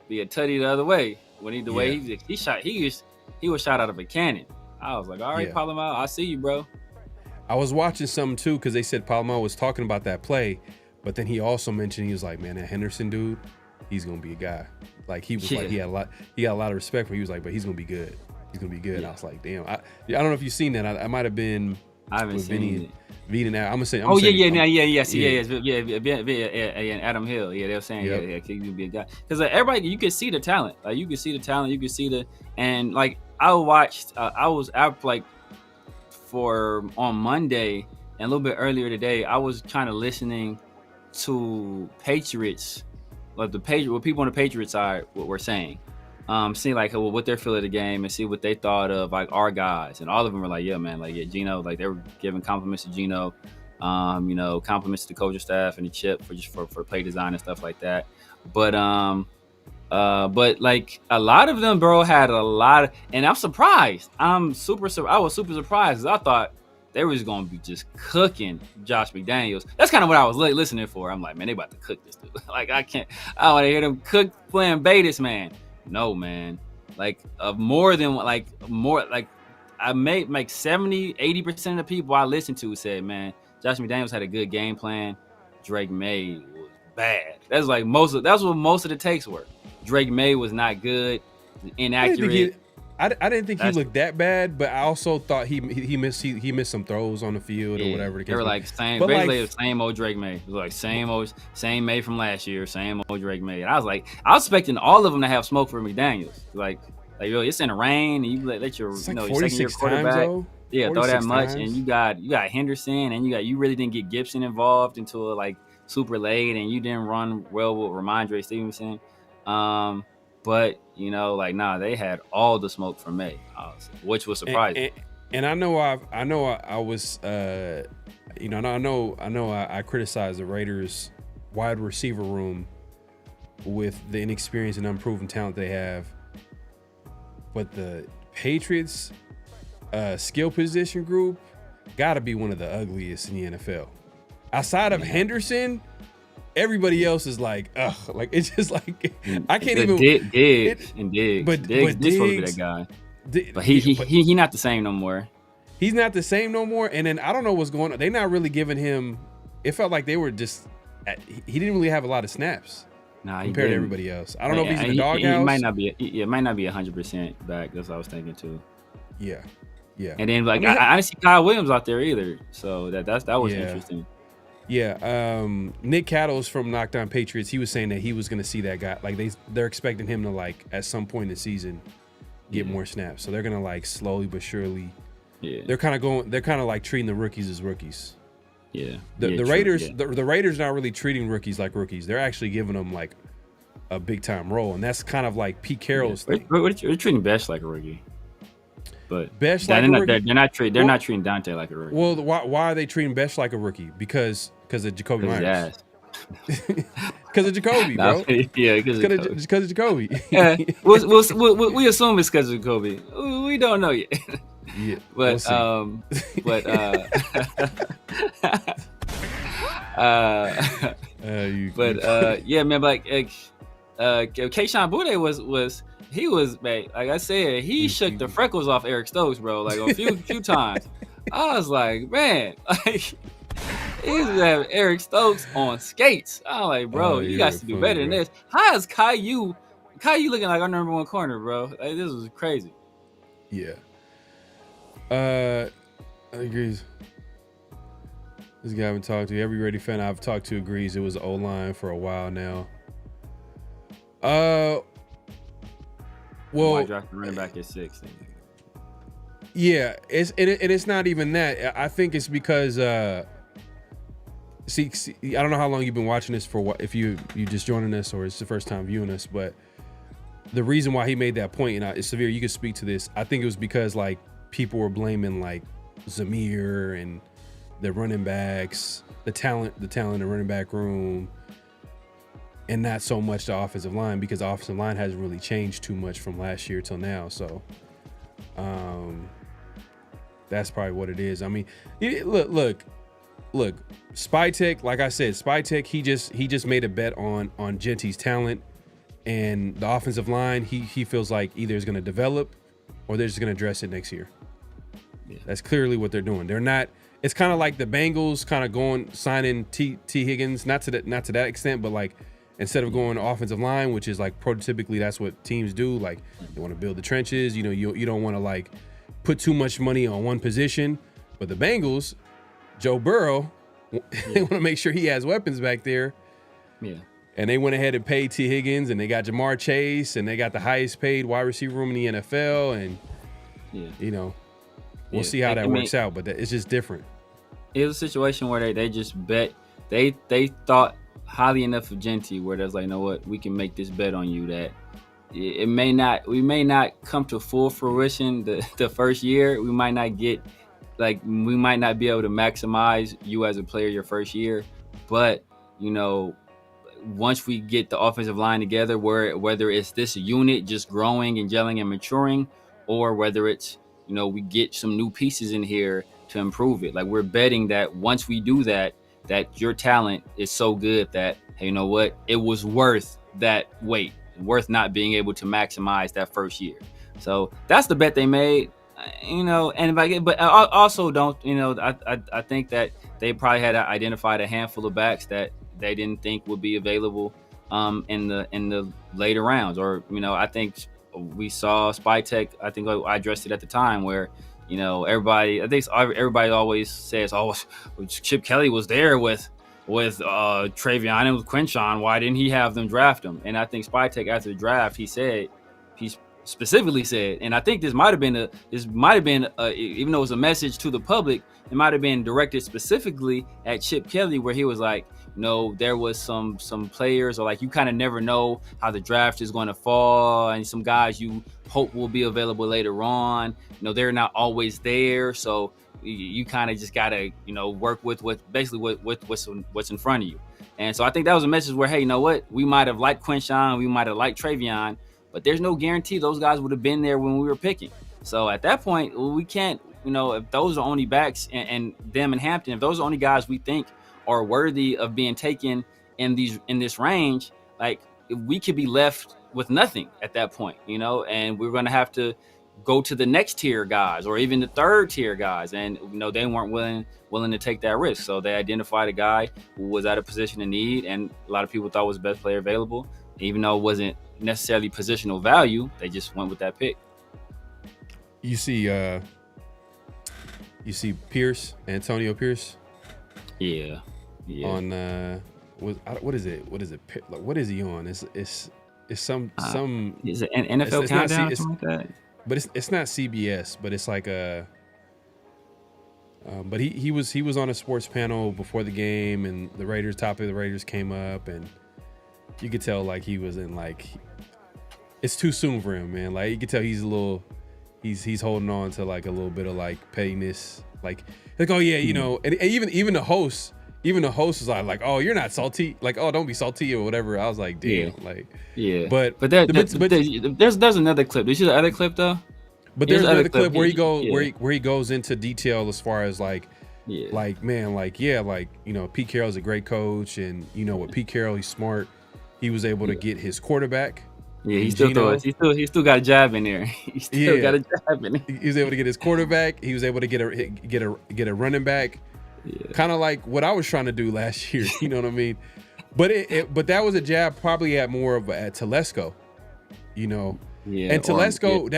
tutty the other way. Way he shot, he was shot out of a cannon. I was like, all right, Palomino, I see you, bro. I was watching something too, because they said Palomino was talking about that play, but then he also mentioned, he was like, man, that Henderson dude, he's gonna be a guy. He was he got a lot of respect for him. He was like, but he's gonna be good. He's gonna be good. Yeah. I was like, damn. I don't know if you've seen that. I might have been. I haven't seen it. Now I'm gonna say. And Adam Hill. Yeah, they were saying, he's gonna be a guy. Because everybody, you can see the talent. You can see the talent. You can see and I watched. I was out on Monday and a little bit earlier today. I was kind of listening to Patriots, what people on the Patriots side were saying. Seeing what their feel of the game and see what they thought of our guys, and all of them were like, yeah, man, Geno, they were giving compliments to Geno, compliments to the coaching staff and the Chip for play design and stuff like that. But a lot of them, bro, had a lot of, and I'm surprised. I was super surprised, because I thought they was gonna be just cooking Josh McDaniels. That's kind of what I was listening for. I'm like, man, they about to cook this dude. I want to hear them playing Batis, man. No, man. I made 70-80% of the people I listened to said, man, Josh McDaniels had a good game plan. Drake May was bad. That's what most of the takes were. Drake May was not good, inaccurate. I didn't think he looked that bad, but I also thought he missed some throws on the field or whatever. They were the same old Drake May. It was same May from last year, same old Drake May. And I was expecting all of them to have smoke for McDaniels. Yo, it's in the rain, and you let your your second year quarterback throw that much, and you got Henderson, and you really didn't get Gibson involved until super late, and you didn't run well with Ramondre Stevenson. But they had all the smoke from May, which was surprising. And I know I criticized the Raiders wide receiver room with the inexperienced and unproven talent they have, but the Patriots skill position group, got to be one of the ugliest in the NFL. Outside of Henderson, everybody else is like, ugh. Like, it's just like, I can't even. Diggs. But Diggs Diggs, supposed to be that guy. But he not the same no more. He's not the same no more. And then I don't know what's going on. They're not really giving him. It felt like they were just. He didn't really have a lot of snaps compared to everybody else. I don't know if he's in the doghouse. He might not be. It might not be 100% back. That's what I was thinking too. Yeah. And then I didn't see Kyle Williams out there either. So that was interesting. Yeah. Nick Cattles from Knockdown Patriots, he was saying that he was going to see that guy. Like they're expecting him to like at some point in the season get more snaps. So they're going to like slowly but surely. Yeah. They're kind of like treating the rookies as rookies. Yeah. The Raiders, the Raiders not really treating rookies like rookies. They're actually giving them like a big time role, and that's kind of like Pete Carroll's thing. We're treating Besh like a rookie. But Besh like a rookie? They're not treating Dante like a rookie. Well, why are they treating Besh like a rookie? Because of Jakobi Meyers. Because of Jakobi, bro. Yeah, because of Jakobi. Yeah, we assume it's because of Jakobi. We don't know yet. Yeah, but yeah, man. Like Kayshon Boutte was man, like I said, he shook the freckles off Eric Stokes, bro. Like a few times. I was like, man, like he used to have Eric Stokes on skates. I was like, bro, you guys to do better than this. How is Caillou looking like our number one corner, bro? Like, this was crazy. Yeah. I agree. This guy I haven't talked to. Every Raider fan I've talked to agrees it was O-line for a while now. Well, I dropped the running back at 6. Yeah, it's not even that. I think it's because see, I don't know how long you've been watching this for. What if you just joining us or it's the first time viewing us? But the reason why he made that point, and it's Severe, you could speak to this. I think it was because like people were blaming like Zamir and the running backs, the talent in the running back room, and not so much the offensive line, because the offensive line hasn't really changed too much from last year till now. So that's probably what it is. I mean, look, Spytek, like I said, Spytek, he just made a bet on Jeanty's talent, and the offensive line, he feels like either is going to develop or they're just going to address it next year. Yeah. That's clearly what they're doing. They're not. It's kind of like the Bengals kind of signing T Higgins, not to that extent, but like instead of going offensive line, which is like prototypically that's what teams do. Like they want to build the trenches. You know, you don't want to like put too much money on one position. But the Bengals, Joe Burrow, they want to make sure he has weapons back there. Yeah. And they went ahead and paid T Higgins, and they got Jamar Chase, and they got the highest paid wide receiver room in the NFL. And you know, we'll see how that works out. But it's just different. It was a situation where they just bet. They thought highly enough of Jeanty where there's like, you know what, we can make this bet on you that we may not come to full fruition the first year. We might not be able to maximize you as a player your first year, but you know, once we get the offensive line together, whether it's this unit just growing and gelling and maturing, or whether it's, you know, we get some new pieces in here to improve it. Like, we're betting that once we do that your talent is so good that, hey, you know what, it was worth that wait, worth not being able to maximize that first year. So that's the bet they made, you know. And but I also don't, you know, I think that they probably had identified a handful of backs that they didn't think would be available in the later rounds. Or, you know, I think we saw Spytek, I think I addressed it at the time, where, you know, everybody always says, oh, Chip Kelly was there with Travion and with Quinshon. Why didn't he have them draft him? And I think Spytek, after the draft, he specifically said, and I think this might have been even though it was a message to the public, it might have been directed specifically at Chip Kelly, where he was like, no, there was some players, or like, you kind of never know how the draft is going to fall, and some guys you hope will be available later on, you know, they're not always there, so you kind of just gotta, you know, work with what's in front of you. And so I think that was a message where, hey, you know what, we might have liked Quinshon, we might have liked Travion, but there's no guarantee those guys would have been there when we were picking. So at that point, we can't if those are only backs and them and Hampton, if those are only guys we think are worthy of being taken in this range, like we could be left with nothing at that point, and we're going to have to go to the next tier guys or even the third tier guys. And, they weren't willing to take that risk. So they identified a guy who was at a position of need and a lot of people thought was the best player available. Even though it wasn't necessarily positional value, they just went with that pick. You see Pierce, Antonio Pierce? Yeah. On what is it? Like, what is he on? It's some is it an NFL countdown or something like that? But it's not CBS, but it's like but he was on a sports panel before the game, and the Raiders, top of the Raiders came up, and you could tell like he was in like, it's too soon for him, man. Like you could tell he's holding on to like a little bit of like pettiness, like oh yeah, and even the host was like, oh, you're not salty, like, oh, don't be salty or whatever. I was like, damn, but there's another clip. Did you see the other clip though? But there's another clip where he goes into detail as far as like Pete Carroll's a great coach, and with Pete Carroll, he's smart. He was able to get his quarterback. Yeah, he still got a jab in there. He still got a jab in there. He was able to get his quarterback. He was able to get a running back. Yeah. Kind of like what I was trying to do last year. You know what I mean? But but that was a jab probably at more of at Telesco. Yeah. And Telesco,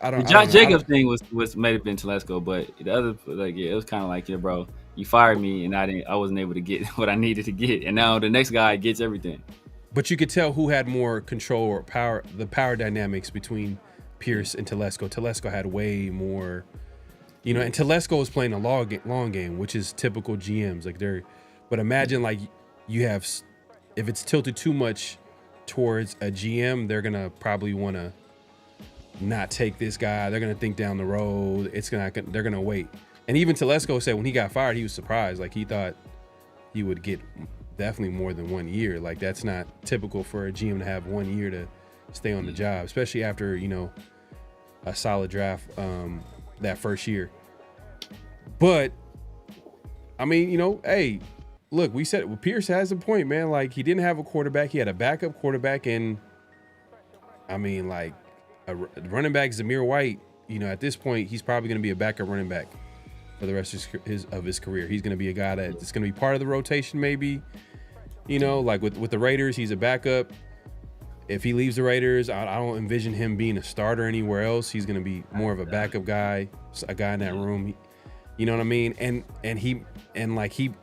I don't. The Josh Jacobs thing was may have been Telesco, but the other it was kind of like, bro, you fired me and I wasn't able to get what I needed to get, and now the next guy gets everything. But you could tell who had more control or power, the power dynamics between Pierce and Telesco. Telesco had way more, and Telesco was playing a long game, which is typical GMs. But imagine like you have, if it's tilted too much towards a GM, they're gonna probably want to not take this guy. They're gonna think down the road. They're gonna wait. And even Telesco said when he got fired, he was surprised. Like he thought he would get definitely more than 1 year. Like that's not typical for a GM to have 1 year to stay on the job, especially after a solid draft that first year. But I mean, hey, look, we said Pierce has a point, man. Like he didn't have a quarterback; he had a backup quarterback, and I mean, like a running back, Zamir White. At this point, he's probably going to be a backup running back for the rest of his career. He's going to be a guy that's going to be part of the rotation, maybe. Like with the Raiders, he's a backup. If he leaves the Raiders, I don't envision him being a starter anywhere else. He's going to be more of a backup guy, a guy in that room. You know what I mean? And he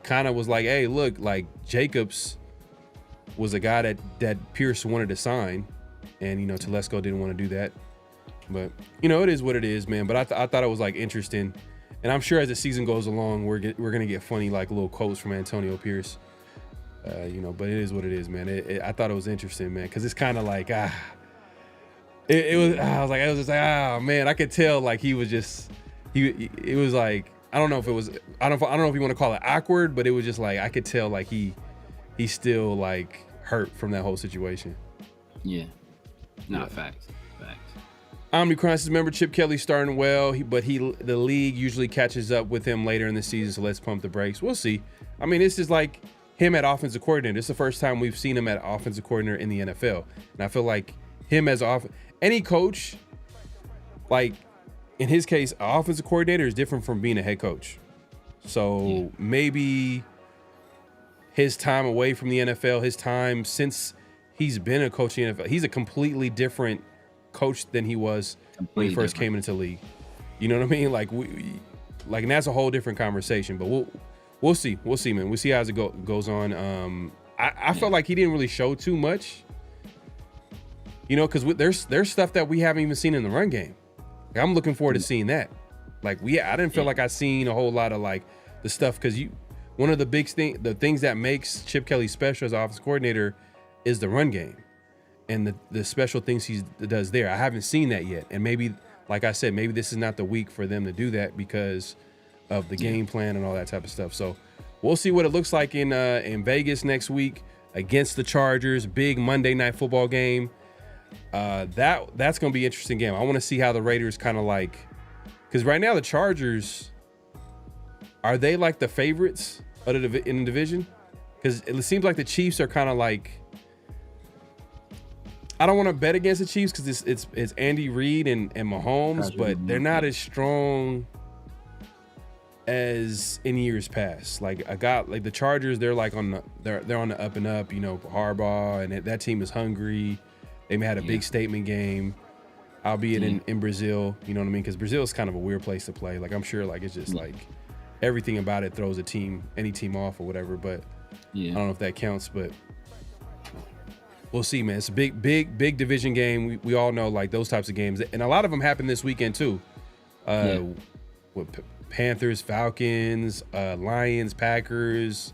kind of was like, hey, look, like Jacobs was a guy that Pierce wanted to sign, and Telesco didn't want to do that. But it is what it is, man. But I thought it was like interesting, and I'm sure as the season goes along, we're gonna get funny like little quotes from Antonio Pierce. But it is what it is, man. I thought it was interesting, man, because it's kind of like it was. I was just like, oh man, I could tell like he was just it was like, I don't know if it was, I don't know if you want to call it awkward, but it was just like I could tell like he's still like hurt from that whole situation. Yeah. Not facts. Omnicron's member Chip Kelly starting well, but the league usually catches up with him later in the season, so let's pump the brakes. We'll see. I mean, this is like him at offensive coordinator. This is the first time we've seen him at offensive coordinator in the NFL. And I feel like him as any coach, like in his case, an offensive coordinator is different from being a head coach. So maybe his time away from the NFL, his time since he's been a coach in the NFL, he's a completely different coach than he was when he first came into the league. You know what I mean? Like and that's a whole different conversation. But we'll see, man. We'll see how it goes on. I felt like he didn't really show too much. Because there's stuff that we haven't even seen in the run game. Like, I'm looking forward to seeing that. Like I didn't feel like I seen a whole lot of like the stuff, because one of the things that makes Chip Kelly special as offensive coordinator is the run game and the special things he does there. I haven't seen that yet, and maybe, like I said, maybe this is not the week for them to do that because of the game plan and all that type of stuff. So we'll see what it looks like in Vegas next week against the Chargers. Big Monday Night Football game. That's going to be an interesting game. I want to see how the Raiders kind of like, because right now the Chargers, are they like the favorites in the division? Because it seems like the Chiefs are kind of like, I don't want to bet against the Chiefs because it's Andy Reid and Mahomes, but they're not as strong as in years past. Like the Chargers, they're like they're on the up and up. Harbaugh and that team is hungry. They had a big statement game, albeit in Brazil. You know what I mean? Because Brazil is kind of a weird place to play. Like I'm sure like it's just like everything about it throws any team off or whatever. But I don't know if that counts, but. We'll see, man. It's a big division game. We all know like those types of games, and a lot of them happen this weekend too. With Panthers, Falcons, Lions, Packers,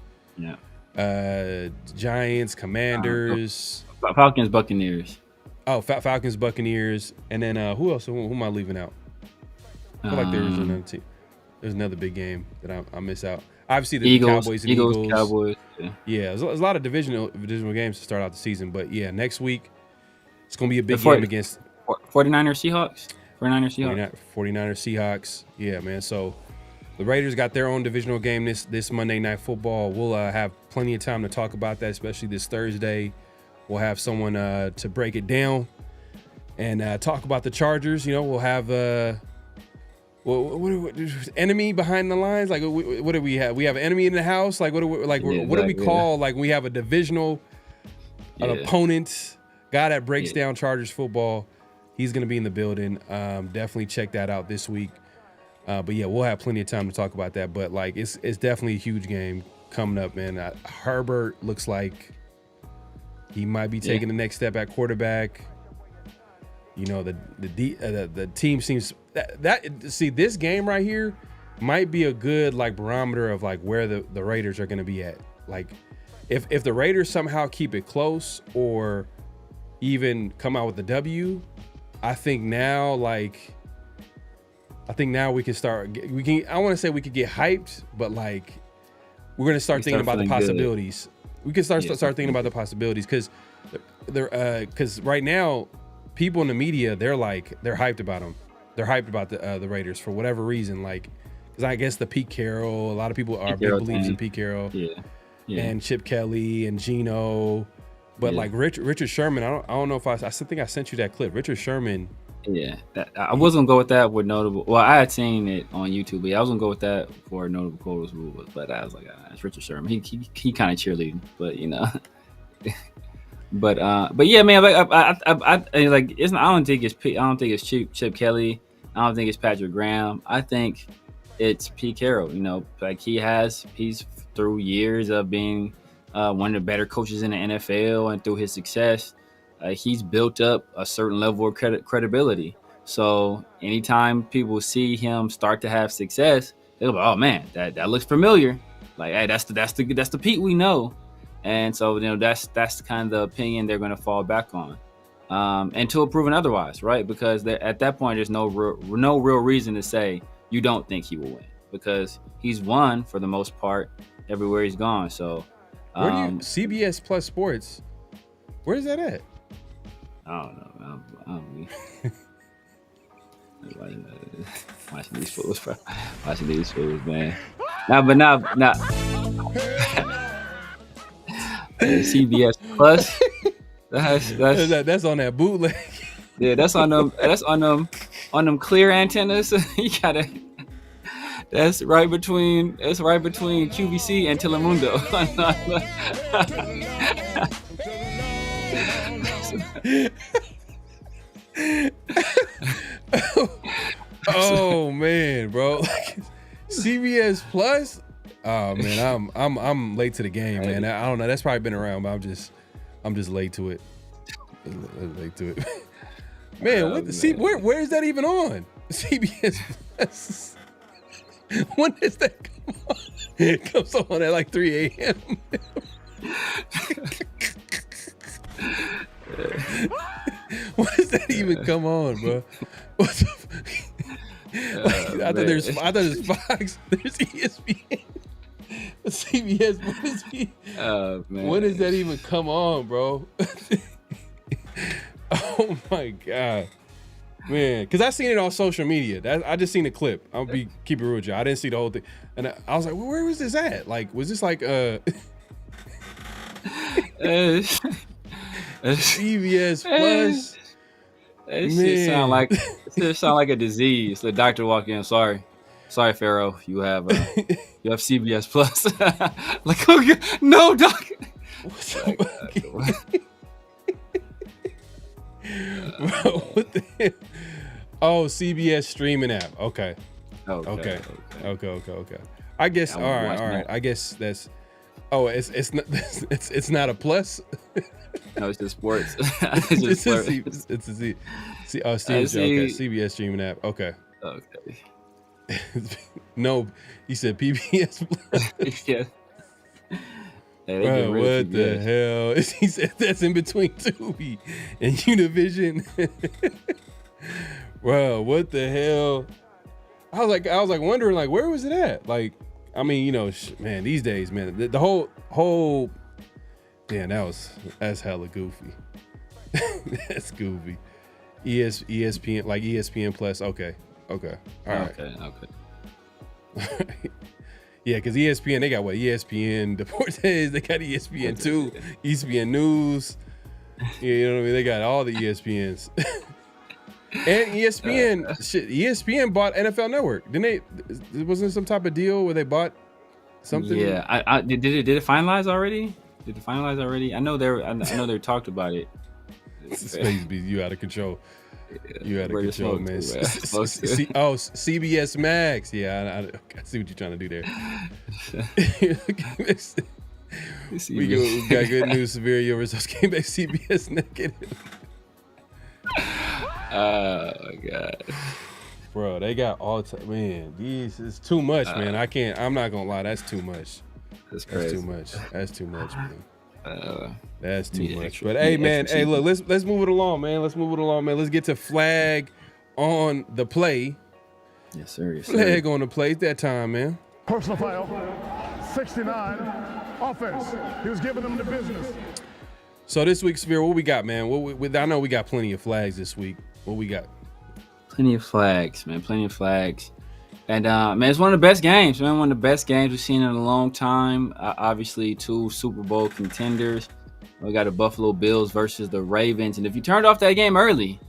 Giants, Commanders, Falcons, Buccaneers. Oh, Falcons, Buccaneers, and then who else? Who am I leaving out? I feel like there's another team. There's another big game that I miss out. Obviously, the Cowboys and Eagles. Cowboys. Yeah, there's a lot of divisional games to start out the season. But yeah, next week it's gonna be a big game against 49ers Seahawks. 49ers Seahawks. Yeah, man. So the Raiders got their own divisional game this Monday Night Football. We'll have plenty of time to talk about that, especially this Thursday. We'll have someone to break it down and talk about the Chargers. We'll have what enemy behind the lines? Like, what do we have? We have an enemy in the house. Like, what do we call? Like, we have a divisional, an opponent, guy that breaks down Chargers football. He's gonna be in the building. Definitely check that out this week. But yeah, we'll have plenty of time to talk about that. But like, it's definitely a huge game coming up, man. Herbert looks like he might be taking the next step at quarterback. The team seems see this game right here might be a good like barometer of like where the Raiders are going to be at. Like if the Raiders somehow keep it close or even come out with the W, I think now we can start. I want to say we could get hyped, but like we're going to start thinking about the possibilities. We can start thinking about the possibilities because right now. People in the media, they're hyped about them. They're hyped about the Raiders for whatever reason. Like, because I guess the Pete Carroll, a lot of people are big believers in Pete Carroll, and Chip Kelly and Geno. But like Richard Sherman, I don't know if I think I sent you that clip. Richard Sherman. Yeah, I was gonna go with that with notable. Well, I had seen it on YouTube, but I was gonna go with that for notable quotables rules. But I was like, it's Richard Sherman. He kind of cheerleading, but But yeah, man. I don't think it's Chip Kelly. I don't think it's Patrick Graham. I think it's Pete Carroll. Like he's through years of being one of the better coaches in the NFL, and through his success, he's built up a certain level of credibility. So anytime people see him start to have success, they'll go, "Oh man, that looks familiar." Like, hey, that's the Pete we know. And so, that's kind of the opinion they're going to fall back on, until proven otherwise, right? Because at that point, there's no real reason to say you don't think he will win, because he's won for the most part everywhere he's gone. So, where do you CBS Plus Sports? Where's that at? I don't know. Watching these fools, bro. Watching these fools, man. Now. CBS Plus. That's on that bootleg. Yeah, that's on them. That's on them clear antennas. You gotta. That's right between QVC and Telemundo. Oh man, bro. CBS Plus. Oh man, I'm late to the game, man. I don't know. That's probably been around, but I'm just late to it. Late to it, man. Where is that even on? CBS Plus. When does that come on? It comes on at like 3 a.m. When does that even come on, bro? What the I thought there's Fox, there's ESPN. CBS, what is he? Oh man, when does that even come on, bro? Oh my God, man! Because I seen it on social media. I just seen the clip. I'll keep it real with you. I didn't see the whole thing, and I was like, well, "Where was this at? Like, was this like CBS Plus?" It shit sound like a disease. The doctor walk in. Sorry, Pharaoh. You have CBS Plus. Like, oh, no, doc. Bro, what the hell? Oh, CBS streaming app. Okay. Okay. I guess. All right. I guess that's. Oh, it's not a plus. No, it's just sports. It's a C. CBS streaming app. Okay. No, you said PBS Plus. Yeah. Bro, what the hell? He said that's in between Tubi and Univision. Bro, what the hell? I was like wondering, like, where was it at? Like, I mean, you know, man, these days, man, the whole, damn, that's hella goofy. That's goofy. ESPN, like ESPN Plus. Okay. All right. Okay. Yeah, because ESPN, they got what? ESPN Deportes, they got ESPN2, ESPN News. You know what I mean? They got all the ESPNs. And ESPN bought NFL Network. Didn't they? Wasn't there some type of deal where they bought something? Yeah, did it finalize already? I know they talked about it. Space be you out of control. You out of control, man. CBS Max. Yeah, I see what you're trying to do there. We got good news. Severe, your results came back CBS negative. Oh my God, bro, they got all time. Man, it's too much, man. I'm not gonna lie, that's too much. That's too much. That's too much, man. That's too much. But hey, man, look, let's move it along, man. Let's get to flag on the play. Yes, sir. Flag on the play. It's that time, man. Personal foul, 69, offense. He was giving them the business. So this week, Severe, what we got, man? I know we got plenty of flags this week. What we got? Plenty of flags, man. Plenty of flags. And, man, it's one of the best games, man. One of the best games we've seen in a long time. Obviously, 2 Super Bowl contenders. We got the Buffalo Bills versus the Ravens. And if you turned off that game early,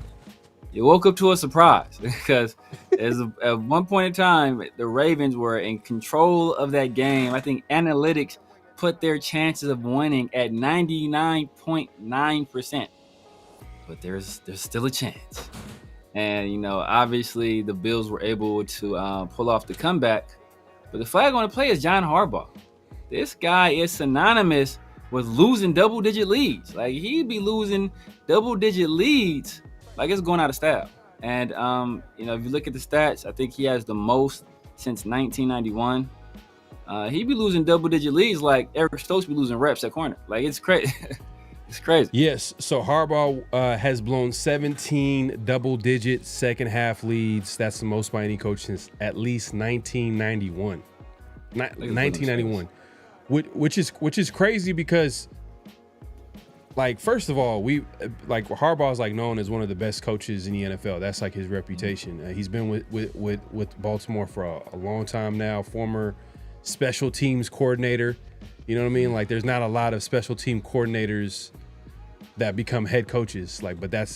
you woke up to a surprise. Because at one point in time, the Ravens were in control of that game. I think analytics put their chances of winning at 99.9%. But there's still a chance. And, you know, obviously the Bills were able to pull off the comeback. But the flag on the play is John Harbaugh. This guy is synonymous with losing double-digit leads. Like, he'd be losing double-digit leads like it's going out of style. And, you know, if you look at the stats, I think he has the most since 1991. He'd be losing double-digit leads like Eric Stokes be losing reps at corner. Like, it's crazy. It's crazy. Yes. So Harbaugh has blown 17 double-digit second-half leads. That's the most by any coach since at least 1991. 1991, which is crazy because, like, first of all, Harbaugh is like known as one of the best coaches in the NFL. That's like his reputation. He's been with Baltimore for a long time now. Former special teams coordinator. You know what I mean? Like, there's not a lot of special team coordinators that become head coaches. Like, but that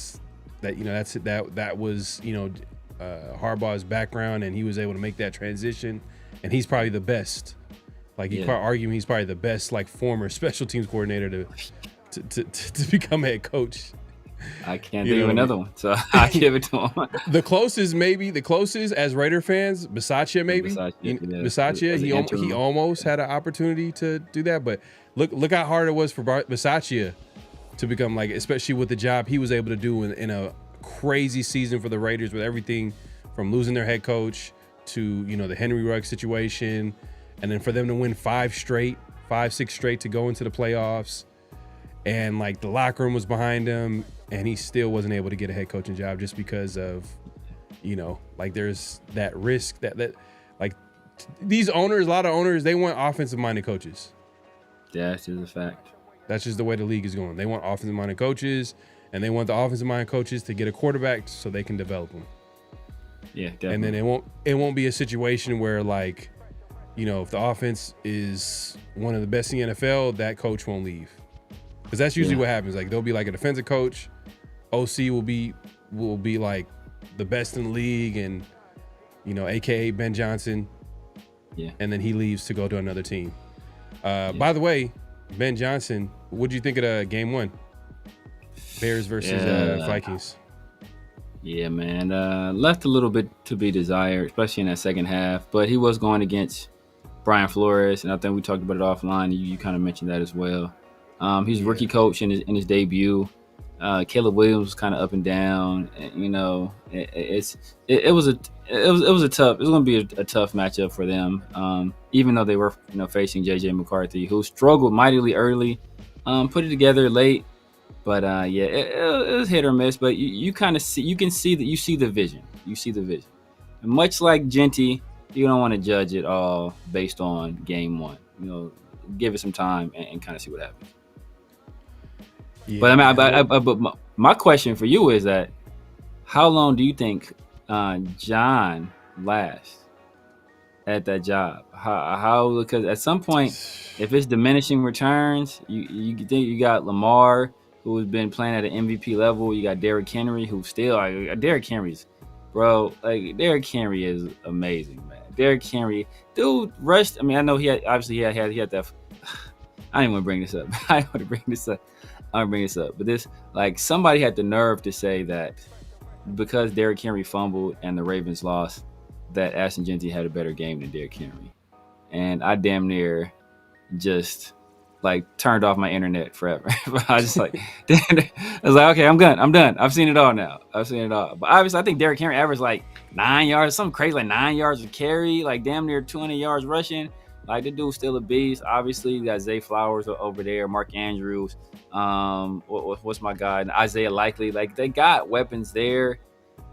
was, you know, Harbaugh's background, and he was able to make that transition. And he's probably the best. Like, you probably argue he's probably the best, like, former special teams coordinator to become head coach. I can't think of another one, so I give it to him. The closest as Raider fans, Bisaccia maybe. Bisaccia, he almost had an opportunity to do that, but look how hard it was for Bisaccia to become, like, especially with the job he was able to do in a crazy season for the Raiders, with everything from losing their head coach to, you know, the Henry Ruggs situation, and then for them to win 5, 6 straight to go into the playoffs, and, like, the locker room was behind him. And he still wasn't able to get a head coaching job just because of, you know, like, there's that risk that like, these owners, a lot of owners, they want offensive-minded coaches. Yeah, that's just a fact. That's just the way the league is going. They want offensive-minded coaches, and they want the offensive mind coaches to get a quarterback so they can develop them. Yeah, definitely. And then it won't be a situation where, like, if the offense is one of the best in the NFL, that coach won't leave, because that's usually what happens. Like, there'll be like a defensive coach, OC will be like the best in the league, and AKA Ben Johnson. Yeah. And then he leaves to go to another team. By the way, Ben Johnson, what did you think of the game 1? Bears versus Vikings. Yeah, man. Left a little bit to be desired, especially in that second half. But he was going against Brian Flores, and I think we talked about it offline. You kind of mentioned that as well. He's a rookie coach in his debut. Caleb Williams was kind of up and down. And, it was going to be a tough matchup for them. Even though they were facing JJ McCarthy, who struggled mightily early, put it together late. But it was hit or miss. But you can see the vision. You see the vision. And much like Jeanty, you don't want to judge it all based on game 1. Give it some time and kind of see what happens. Yeah, but my question for you is that how long do you think John lasts at that job? How because at some point, if it's diminishing returns, you think you got Lamar, who has been playing at an MVP level. You got Derrick Henry, who still Derrick Henry's, bro. Like, Derrick Henry is amazing, man. Derrick Henry, dude, rushed. I mean, I know he had that. I didn't want to bring this up. I want to bring this up. But this, like, somebody had the nerve to say that because Derrick Henry fumbled and the Ravens lost, that Ashton Jeanty had a better game than Derrick Henry. And I damn near just turned off my internet forever. I was like, okay, I'm done. I've seen it all now. But obviously, I think Derrick Henry averaged 9 yards, something crazy, 9 yards of carry, damn near 200 yards rushing. The dude's still a beast. Obviously, you got Zay Flowers over there, Mark Andrews. What's my guy? Isaiah Likely. They got weapons there.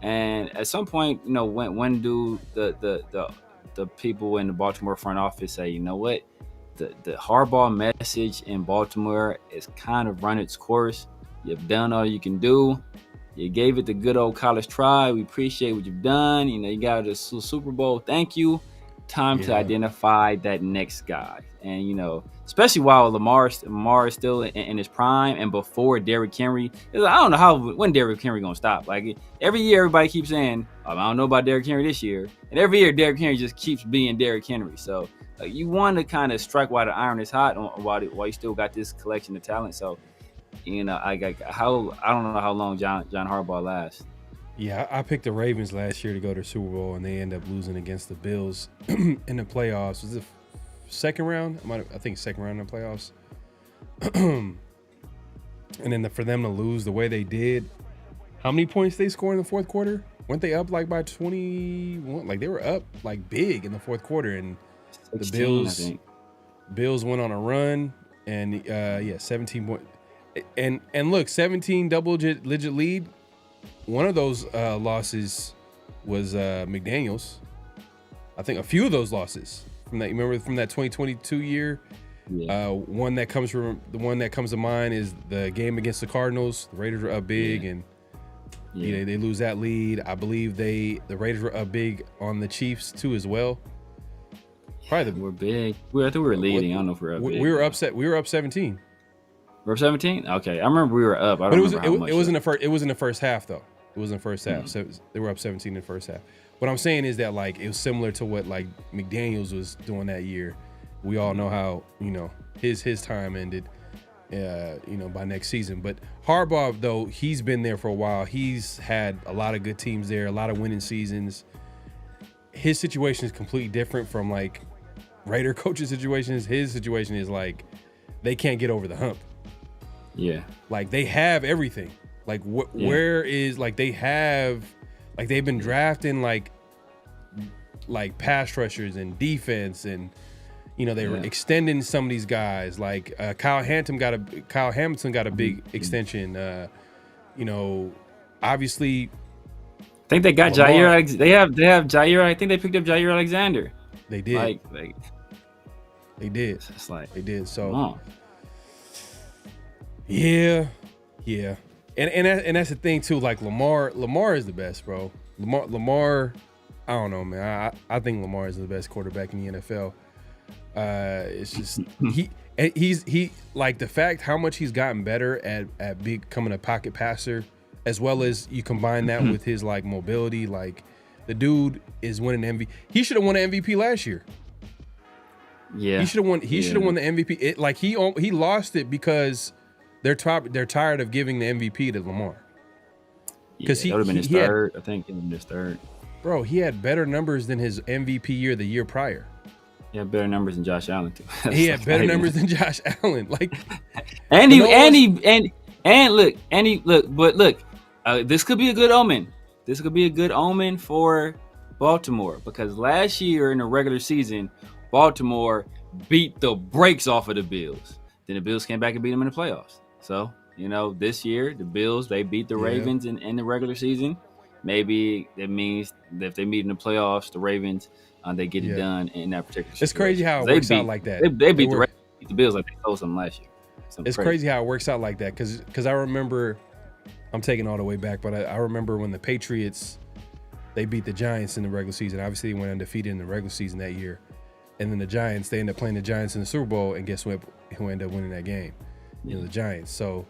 And at some point, when do the people in the Baltimore front office say, you know what? The Harbaugh message in Baltimore is kind of run its course. You've done all you can do. You gave it the good old college try. We appreciate what you've done. You got a Super Bowl. Thank you. Time to identify that next guy. And, especially while Lamar is still in his prime and before Derrick Henry. I don't know when Derrick Henry going to stop. Every year, everybody keeps saying, I don't know about Derrick Henry this year. And every year, Derrick Henry just keeps being Derrick Henry. So, you want to kind of strike while the iron is hot, while you still got this collection of talent. So, I don't know how long John Harbaugh lasts. Yeah, I picked the Ravens last year to go to Super Bowl, and they end up losing against the Bills in the playoffs. Was it second round? I think second round in the playoffs. And then for them to lose the way they did, how many points they scored in the fourth quarter? Weren't they up by 21? They were up big in the fourth quarter, and 16, the Bills went on a run, and 17 points. And look, 17 double-digit lead. One of those losses was McDaniels. I think a few of those losses from that. You remember from that 2022 year? Yeah. One that comes to mind is the game against the Cardinals. The Raiders were up big, and they lose that lead. I believe the Raiders were up big on the Chiefs too as well. Probably we're big. I think we were leading. I don't know if we're up. We were upset. We were up 17. We're up 17. Okay, I remember we were up. I don't remember how much. It was in the first. It was in the first half though. It was in the first half. So they were up 17 in the first half. What I'm saying is that it was similar to what McDaniels was doing that year. We all know how his time ended. By next season. But Harbaugh, though, he's been there for a while. He's had a lot of good teams there, a lot of winning seasons. His situation is completely different from Raider coaches' situations. His situation is they can't get over the hump. Yeah. They have everything. Where is they have they've been drafting pass rushers and defense, and they were extending some of these guys. Kyle Hamilton got a big extension. Obviously, I think they got Jair. They have Jair. I think they picked up Jair Alexander. They did. They did. It's they did. So yeah. And that's the thing too. Like Lamar is the best, bro. Lamar, I don't know, man. I think Lamar is the best quarterback in the NFL. It's just he like the fact how much he's gotten better at becoming a pocket passer, as well as you combine that with his like mobility. Like the dude is winning MVP. He should have won an MVP last year. Yeah, he should have won. He should have won the MVP. He lost it because they're tired of giving the MVP to Lamar. Because he would have been his third. I think he would have been his third. Bro, he had better numbers than his MVP year the year prior. He had better numbers than Josh Allen too. He had better numbers than Josh Allen. Like, this could be a good omen. This could be a good omen for Baltimore, because last year in the regular season, Baltimore beat the brakes off of the Bills. Then the Bills came back and beat them in the playoffs. So, this year, the Bills, they beat the Ravens in the regular season. Maybe that means that if they meet in the playoffs, the Ravens, they get it done in that particular situation. It's crazy how it works out like that. They beat the Ravens, beat the Bills like they stole something last year. It's crazy how it works out like that, because I remember, I'm taking all the way back, but I remember when the Patriots, they beat the Giants in the regular season. Obviously, they went undefeated in the regular season that year. And then the Giants, they ended up playing the Giants in the Super Bowl, and guess who ended up winning that game? The Giants. So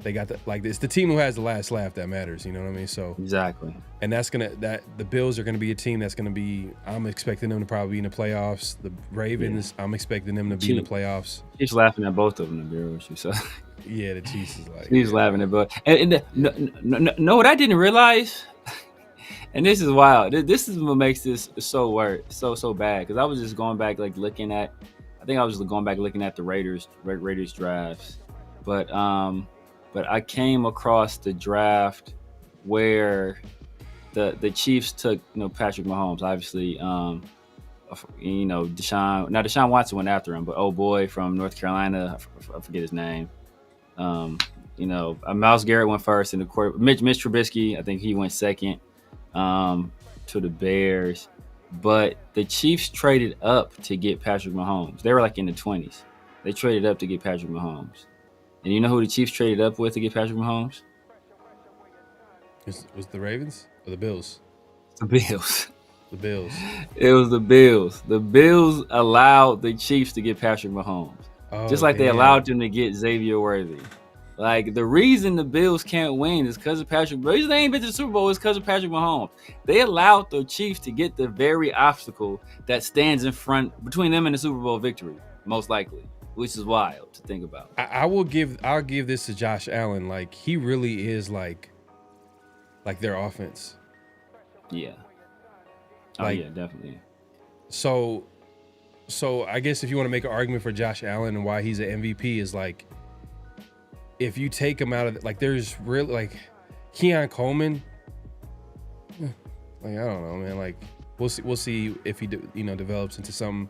they got it's the team who has the last laugh that matters. You know what I mean? So exactly. And the Bills are gonna be a team that's gonna be. I'm expecting them to probably be in the playoffs. The Ravens, I'm expecting them to be in the playoffs. He's laughing at both of them, to be honest with you. So yeah, the Chiefs is like he's laughing at both. And no, what I didn't realize. And this is wild. This is what makes this so bad. Because I was just going back, looking at the Raiders drafts. But I came across the draft where the Chiefs took Patrick Mahomes. Obviously, Deshaun Watson went after him, but old boy from North Carolina, I forget his name. Myles Garrett went first, and Mitch Trubisky, I think he went second. To the Bears, but the Chiefs traded up to get Patrick Mahomes. They were in the 20s. They traded up to get Patrick Mahomes. And you know who the Chiefs traded up with to get Patrick Mahomes? Was the Ravens or the Bills? The Bills. The Bills. It was the Bills. The Bills allowed the Chiefs to get Patrick Mahomes. Just like they allowed them to get Xavier Worthy. The reason the Bills can't win is because of Patrick. The reason they ain't been to the Super Bowl is because of Patrick Mahomes. They allowed the Chiefs to get the very obstacle that stands in front between them and the Super Bowl victory, most likely, which is wild to think about. I'll give this to Josh Allen. He really is like their offense. Yeah. Yeah, definitely. So I guess if you want to make an argument for Josh Allen and why he's an MVP is if you take him out of there's really Keon Coleman, I don't know, man. We'll see if he develops into something.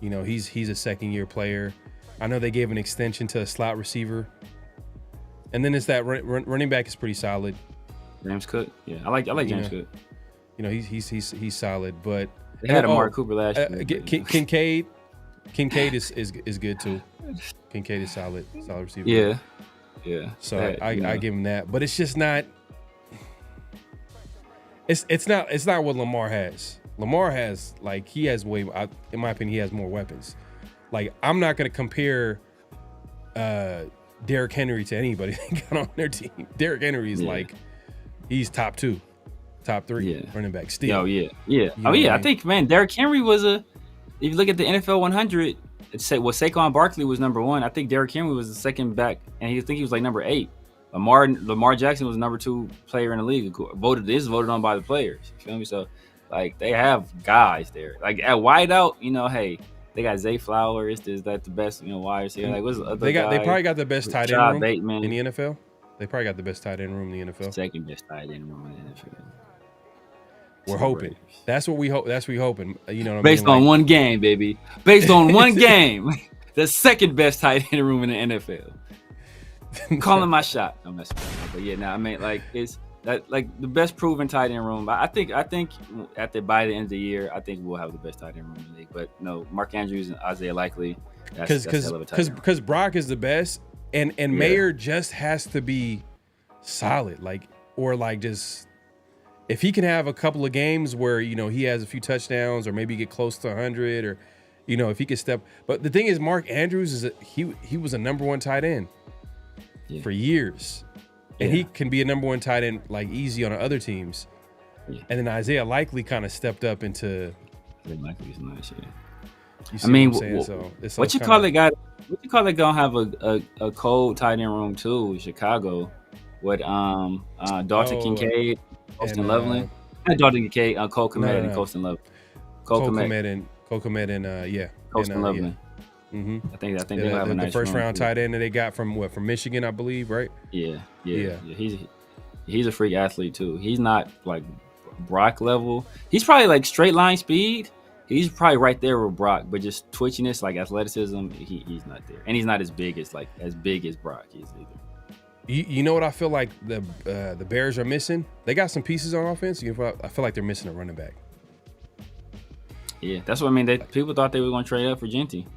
He's a second year player. I know they gave an extension to a slot receiver, and then it's that running back is pretty solid. James Cook, yeah, I like James Cook. He's solid, but they had a Mark Cooper last year. Kincaid is good too. Kincaid is solid receiver. Yeah. So I give him that, but it's just not. It's not what Lamar has. Lamar has he has way. In my opinion, he has more weapons. I'm not gonna compare Derrick Henry to anybody that got on their team. Derrick Henry is he's top 2, top 3 running back still. Oh yeah. I think Derrick Henry was if you look at the NFL 100. Saquon Barkley was number 1. I think Derrick Henry was the second back, and he was number 8. Lamar Jackson was number 2 player in the league. This is voted on by the players. You feel me? So, they have guys there. At wideout, hey, they got Zay Flowers. Is that the best? Wide receiver? What's the other They probably got the best tight end room Bateman. in the NFL. They probably got the best tight end room in the NFL. Second best tight end room in the NFL. We're hoping. That's what we hope. That's what we hoping. Based on one game, baby. Based on one game, the second best tight end room in the NFL. Calling my shot. I'm messing with you. But yeah, it's that the best proven tight end room. I think by the end of the year, I think we'll have the best tight end room in the league. But no, Mark Andrews and Isaiah Likely. Because Brock is the best, and Mayer just has to be solid. Like, or like just if he can have a couple of games where, you know, he has a few touchdowns or maybe get close to 100 or, you know, if he could step. But the thing is, Mark Andrews is he was a #1 tight end for years. And he can be a #1 tight end like easy on other teams. Yeah. And then Isaiah Likely kind of stepped up into. Likely's nice, yeah. You see what I'm saying? So it's what you call it, guy? What you call it? Gonna have a cold tight end room too in Chicago with Dalton Kincaid, Colston Loveland. Not Dalton Kincaid, Cole Kmet and Colston Loveland. Cole Kmet and Colston Loveland. Mm-hmm. I think they have a nice the first room round too. tight end that they got from Michigan, I believe, right? Yeah. He's a freak athlete too. He's not like Brock level. He's probably like straight line speed. He's probably right there with Brock, but just twitchiness, like athleticism, he's not there. And he's not as big as Brock is either. You know what I feel like the Bears are missing? They got some pieces on offense. I feel like they're missing a running back. Yeah, that's what I mean. People thought they were going to trade up for Jeanty.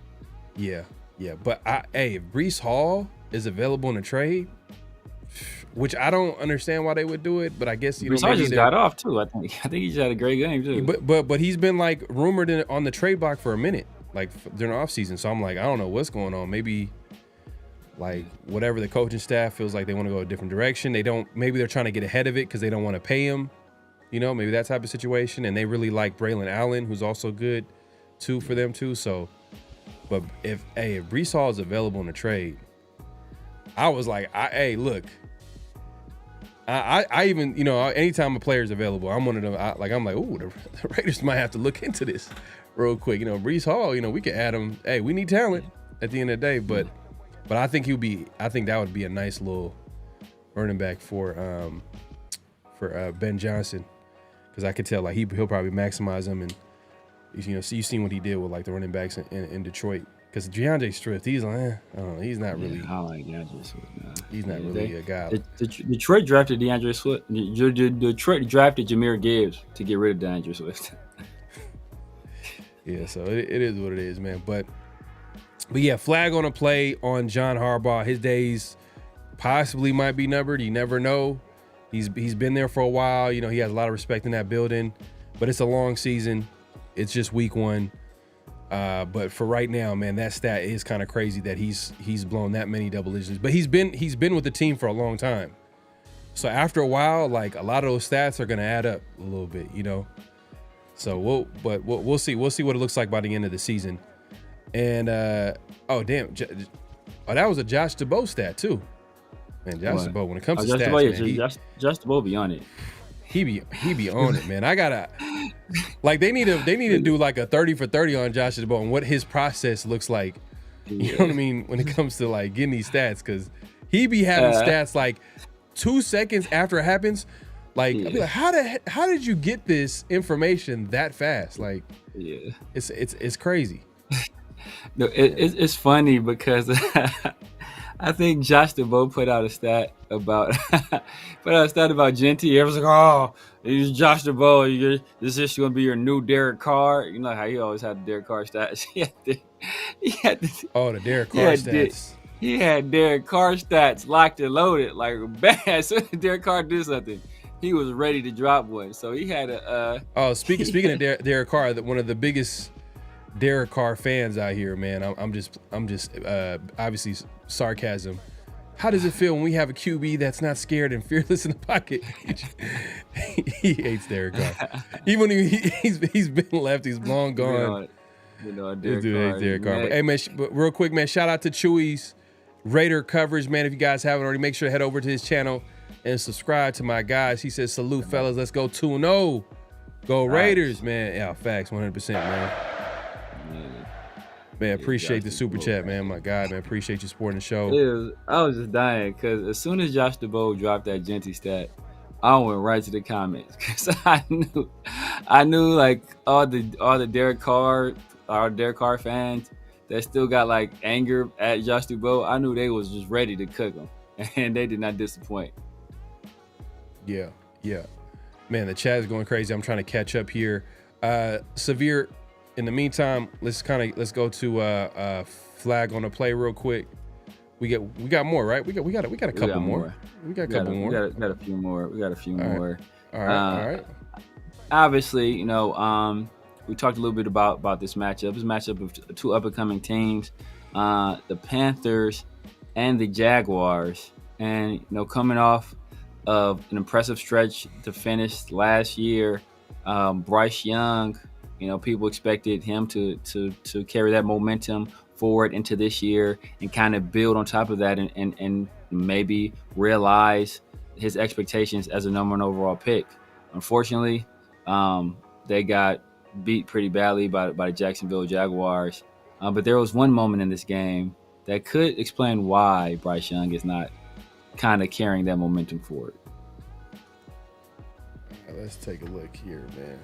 Yeah. But if Breece Hall is available in a trade, which I don't understand why they would do it, but I guess Breece Hall just got off too. I think he just had a great game too. But he's been like rumored on the trade block for a minute, like during the offseason. So I'm like, I don't know what's going on. Maybe like whatever the coaching staff feels like they want to go a different direction. Maybe they're trying to get ahead of it because they don't want to pay him. You know, maybe that type of situation. And they really like Braylon Allen, who's also good too for them too. So, but if Breece Hall is available in the trade, I was like, look. I even, you know, anytime a player is available, I'm one of them. I'm like, ooh, the Raiders might have to look into this real quick. You know, Breece Hall, you know, we could add him. Hey, we need talent at the end of the day, but I think that would be a nice little running back for Ben Johnson, because I could tell like he'll probably maximize him, and you know, you've seen what he did with like the running backs in Detroit. Because DeAndre Swift, he's like, I don't know, he's not really. I don't like DeAndre Swift. No. He's not really a guy. Detroit drafted DeAndre Swift. Detroit drafted Jahmyr Gibbs to get rid of DeAndre Swift. Yeah, so it is what it is, man. But yeah, flag on a play on John Harbaugh. His days possibly might be numbered. You never know. He's been there for a while. You know, he has a lot of respect in that building. But it's a long season. It's just week 1. But for right now, man, that stat is kind of crazy that he's blown that many double digits. But he's been with the team for a long time. So after a while, like a lot of those stats are gonna add up a little bit, you know. So we'll see. We'll see what it looks like by the end of the season. And that was a Josh DeBow stat too. Man, Josh DeBow, when it comes to stats, man, Josh DeBow be on it. He be on it, man. I gotta like they need to do like a 30 for 30 on Josh DeBow and what his process looks like. You know what I mean when it comes to like getting these stats, because he be having stats like 2 seconds after it happens. Like I'll be like, how did you get this information that fast? Like, it's crazy. No, it's funny because I think Josh DeBow put out a stat about Jeanty. Everyone's like, "Oh, he's Josh DeBow. This is going to be your new Derek Carr." You know how he always had the Derek Carr stats. The Derek Carr stats. He had Derek Carr stats locked and loaded, like bad. As soon as Derek Carr did something, he was ready to drop one. So he had a. Speaking of Derek Carr, one of the biggest Derek Carr fans out here, man. I'm just obviously sarcasm. How does it feel when we have a QB that's not scared and fearless in the pocket? He hates Derek Carr. Even when he's been left, he's long gone. Derek Carr. But, hey man, but real quick, man, shout out to Chewy's Raider coverage, man. If you guys haven't already, make sure to head over to his channel and subscribe to my guys. He says, salute, fellas. Let's go 2-0. Go Raiders, man. Yeah, facts, 100%, man. Man, appreciate the super chat, man. My God, man, appreciate you supporting the show. I was just dying because as soon as Josh DeBow dropped that Jeanty stat, I went right to the comments because I knew like all the Derek Carr fans that still got like anger at Josh DeBow. I knew they was just ready to cook him, and they did not disappoint. Yeah. Man, the chat is going crazy. I'm trying to catch up here. Severe. In the meantime, let's go to flag on the play real quick. We got more, right? We got a couple more. We got a couple more. We got a few more. All right. Obviously, we talked a little bit about this matchup. This matchup of two up-and-coming teams, the Panthers and the Jaguars. And, coming off of an impressive stretch to finish last year, Bryce Young, people expected him to carry that momentum forward into this year and kind of build on top of that and maybe realize his expectations as a number 1 overall pick. Unfortunately, they got beat pretty badly by the Jacksonville Jaguars. But there was one moment in this game that could explain why Bryce Young is not kind of carrying that momentum forward. Let's take a look here, man.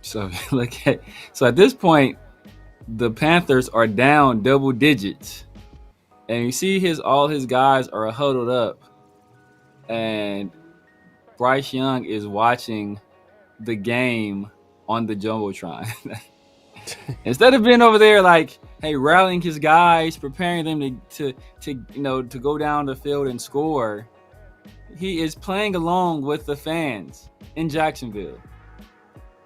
So at this point, the Panthers are down double digits, and you see all his guys are huddled up, and Bryce Young is watching the game on the Jumbotron. Instead of being over there rallying his guys, preparing them to go down the field and score, he is playing along with the fans in Jacksonville.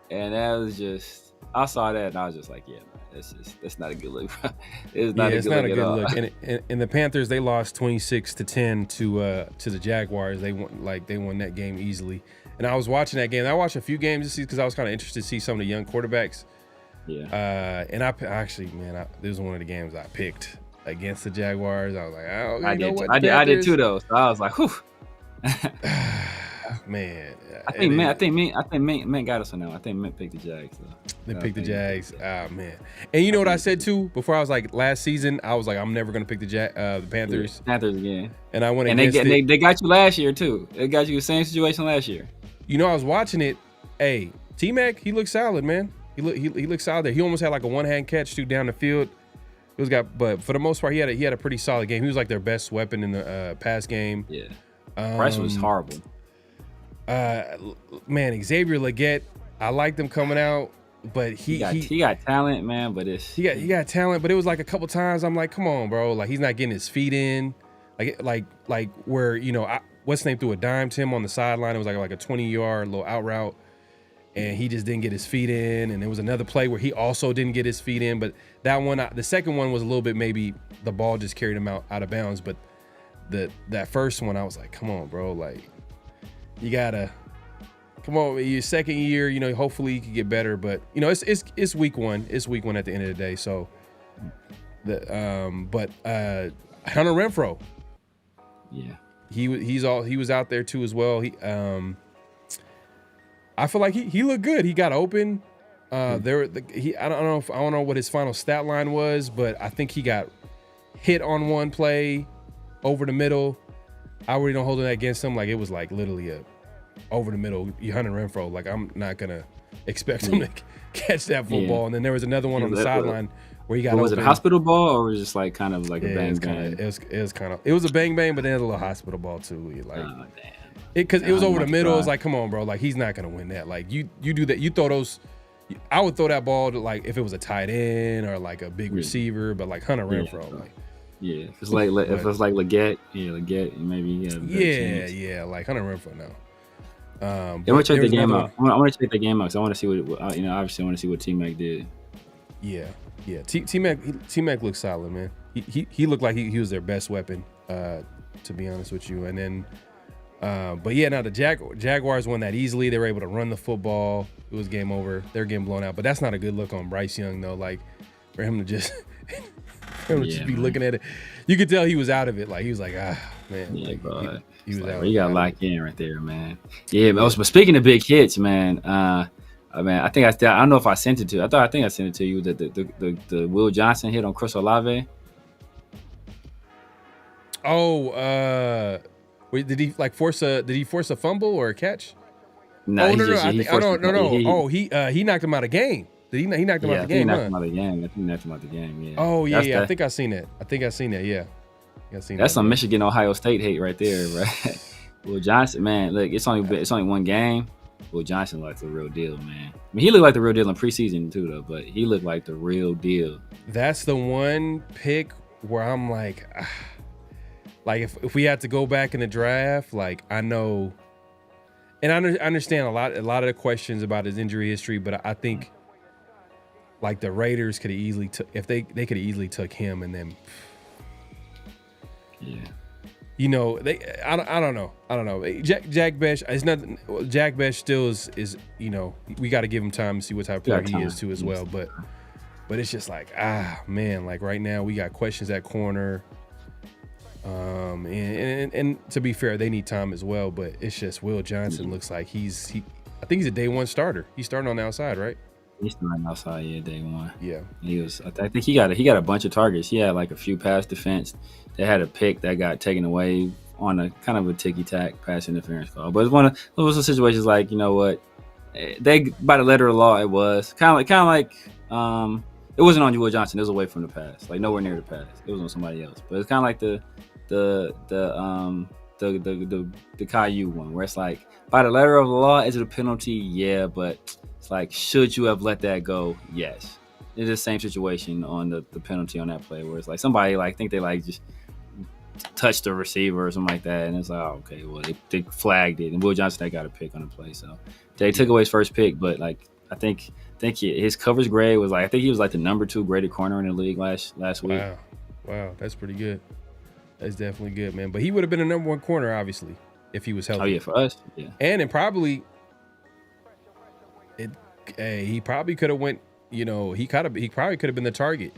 And that was just, I saw that and I was just like, yeah, man, that's not a good look. It's not a good look. And the Panthers, they lost 26-10 to the Jaguars. They won that game easily. And I was watching that game. I watched a few games this season because I was kind of interested to see some of the young quarterbacks. Yeah. And I actually, man, this was one of the games I picked against the Jaguars. I was like, I did too though. So I was like, whew. Man, I think Mint got us on that. I think Mint picked the Jags. They picked the Jags. Oh man! And you know what I said too before? I was like, last season, I was like, I'm never gonna pick the Panthers. Yeah, Panthers again. And I went and against it. They got you last year too. They got you the same situation last year. I was watching it. Hey, T-Mac, he looked solid, man. He looked solid there. He almost had like a one-hand catch down the field. But for the most part, he had a pretty solid game. He was like their best weapon in the pass game. Yeah. Bryce was horrible. Man, Xavier Legette, I liked him coming out, but he got talent, man. But he got talent, but it was like a couple times I'm like, come on, bro, like he's not getting his feet in, like where what's his name threw a dime to him on the sideline. It was like a 20-yard little out route, and he just didn't get his feet in. And there was another play where he also didn't get his feet in, but that one, the second one was a little bit maybe the ball just carried him out of bounds, but that first one I was like, come on, bro, like. You gotta come on. Your second year, hopefully you can get better. But it's week one. It's week one at the end of the day. So but Hunter Renfrow, yeah, he was out there too as well. I feel like he looked good. He got open. I don't know what his final stat line was, but I think he got hit on one play over the middle. I really don't hold that against him. Like, it was like literally a over the middle Hunter Renfrow. Like, I'm not gonna expect him to catch that football. And then there was another one on the sideline where he got. Was it a hospital ball or was it just like kind of like a bang bang? It was a bang bang, but then a little hospital ball too. Like, oh, damn. Because it was over the middle. It's like, come on, bro. Like, he's not gonna win that. Like, you do that. You throw those. I would throw that ball to, like, if it was a tight end or like a big receiver, but like Hunter Renfrow, like. Yeah, if it's like Legette, maybe. Like Hunter Renfrow now. I'm gonna check the game out. I want to check the game out because I want to see what obviously I want to see what T-Mac did. Yeah. T-Mac looked solid, man. He looked like he was their best weapon, to be honest with you. And then, but yeah, now the Jaguars won that easily. They were able to run the football. It was game over. They're getting blown out, but that's not a good look on Bryce Young though. Like, for him to just. Be looking at it. You could tell he was out of it. Like, he was like, man. Yeah, like, bro. He was out. You got locked in right there, man. Yeah, but speaking of big hits, man. Man, I don't know if I sent it to. I think I sent it to you. The Will Johnson hit on Chris Olave. Oh, did he force a fumble or a catch? No, no. He knocked him out of game. He knocked him out the game. He knocked him out of the game. I think he knocked him out the game. Yeah. Oh yeah. I think I seen that. Yeah. That's some Michigan Ohio State hate right there, right? Will Johnson, man. Look, it's only one game, Will Johnson looked like the real deal, man. I mean, he looked like the real deal in preseason too, though. But he looked like the real deal. That's the one pick where I'm like, like if we had to go back in the draft, like I know, and I understand a lot of the questions about his injury history, but I think like the Raiders could have easily they could have easily took him, and then yeah. You know, I don't know. Jack Bech, it's nothing. Jack Bech still is you know, we got to give him time to see what type of player he is too as well. But it's just like, man, like right now we got questions at corner. And to be fair, they need time as well. But it's just Will Johnson looks like I think he's a day one starter. He's starting on the outside, right? He's starting outside, yeah, day one. Yeah, he was. I think he got a bunch of targets. He had like a few pass defense. They had a pick that got taken away on a kind of a ticky-tack pass interference call. But it was some situations like, you know what, they by the letter of the law, it was kind of like it wasn't on Will Johnson. It was away from the pass, like nowhere near the pass. It was on somebody else. But it's kind of like the Caillou one, where it's like by the letter of the law, is it a penalty? Yeah, but it's like, should you have let that go? Yes. It's the same situation on the penalty on that play, where it's like somebody like think they like just touched the receiver or something like that, and it's like, oh, okay, well they flagged it, and Will Johnson they got a pick on the play, so they took away his first pick. But like I think his coverage grade was like, I think he was like the number 2 graded corner in the league last week. Wow, that's pretty good. That's definitely good, man. But he would have been a number 1 corner, obviously, if he was healthy. Oh yeah, for us, yeah. And he probably could have went. You know, he probably could have been the target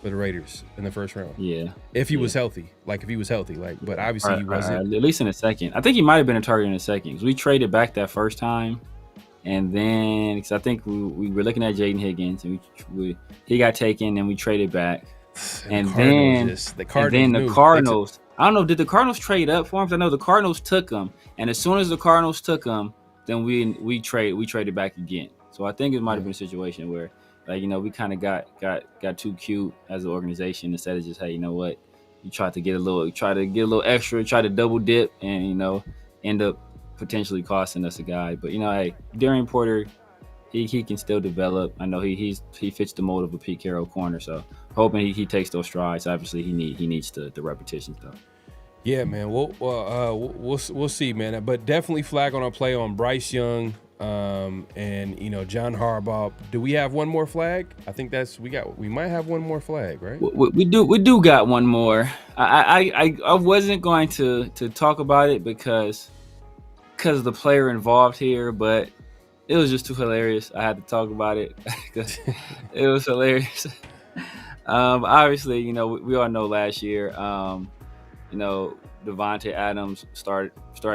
for the Raiders in the first round. Yeah, if he was healthy, but obviously he wasn't. At least in the second, I think he might have been a target in the second, because we traded back that first time, and then because I think we were looking at Jaden Higgins, and he got taken, and we traded back, and then the Cardinals. I don't know, did the Cardinals trade up for him? Because I know the Cardinals took him, and as soon as the Cardinals took him, then we traded back again. So I think it might have been a situation where, like, you know, we kind of got too cute as an organization, instead of just, hey, you know what, you try to get a little extra, try to double dip, and, you know, end up potentially costing us a guy. But, you know, hey, Darian Porter, he can still develop. I know he fits the mold of a Pete Carroll corner, so hoping he takes those strides. Obviously, he needs the repetitions though. Yeah, man. We'll see, man. But definitely flag on our play on Bryce Young. And you know, John Harbaugh. Do we have one more flag? I think we might have one more flag, right? We do got one more. I wasn't going to talk about it because of the player involved here, but it was just too hilarious. I had to talk about it because it was hilarious. Obviously, you know, we all know last year, you know, Davante Adams started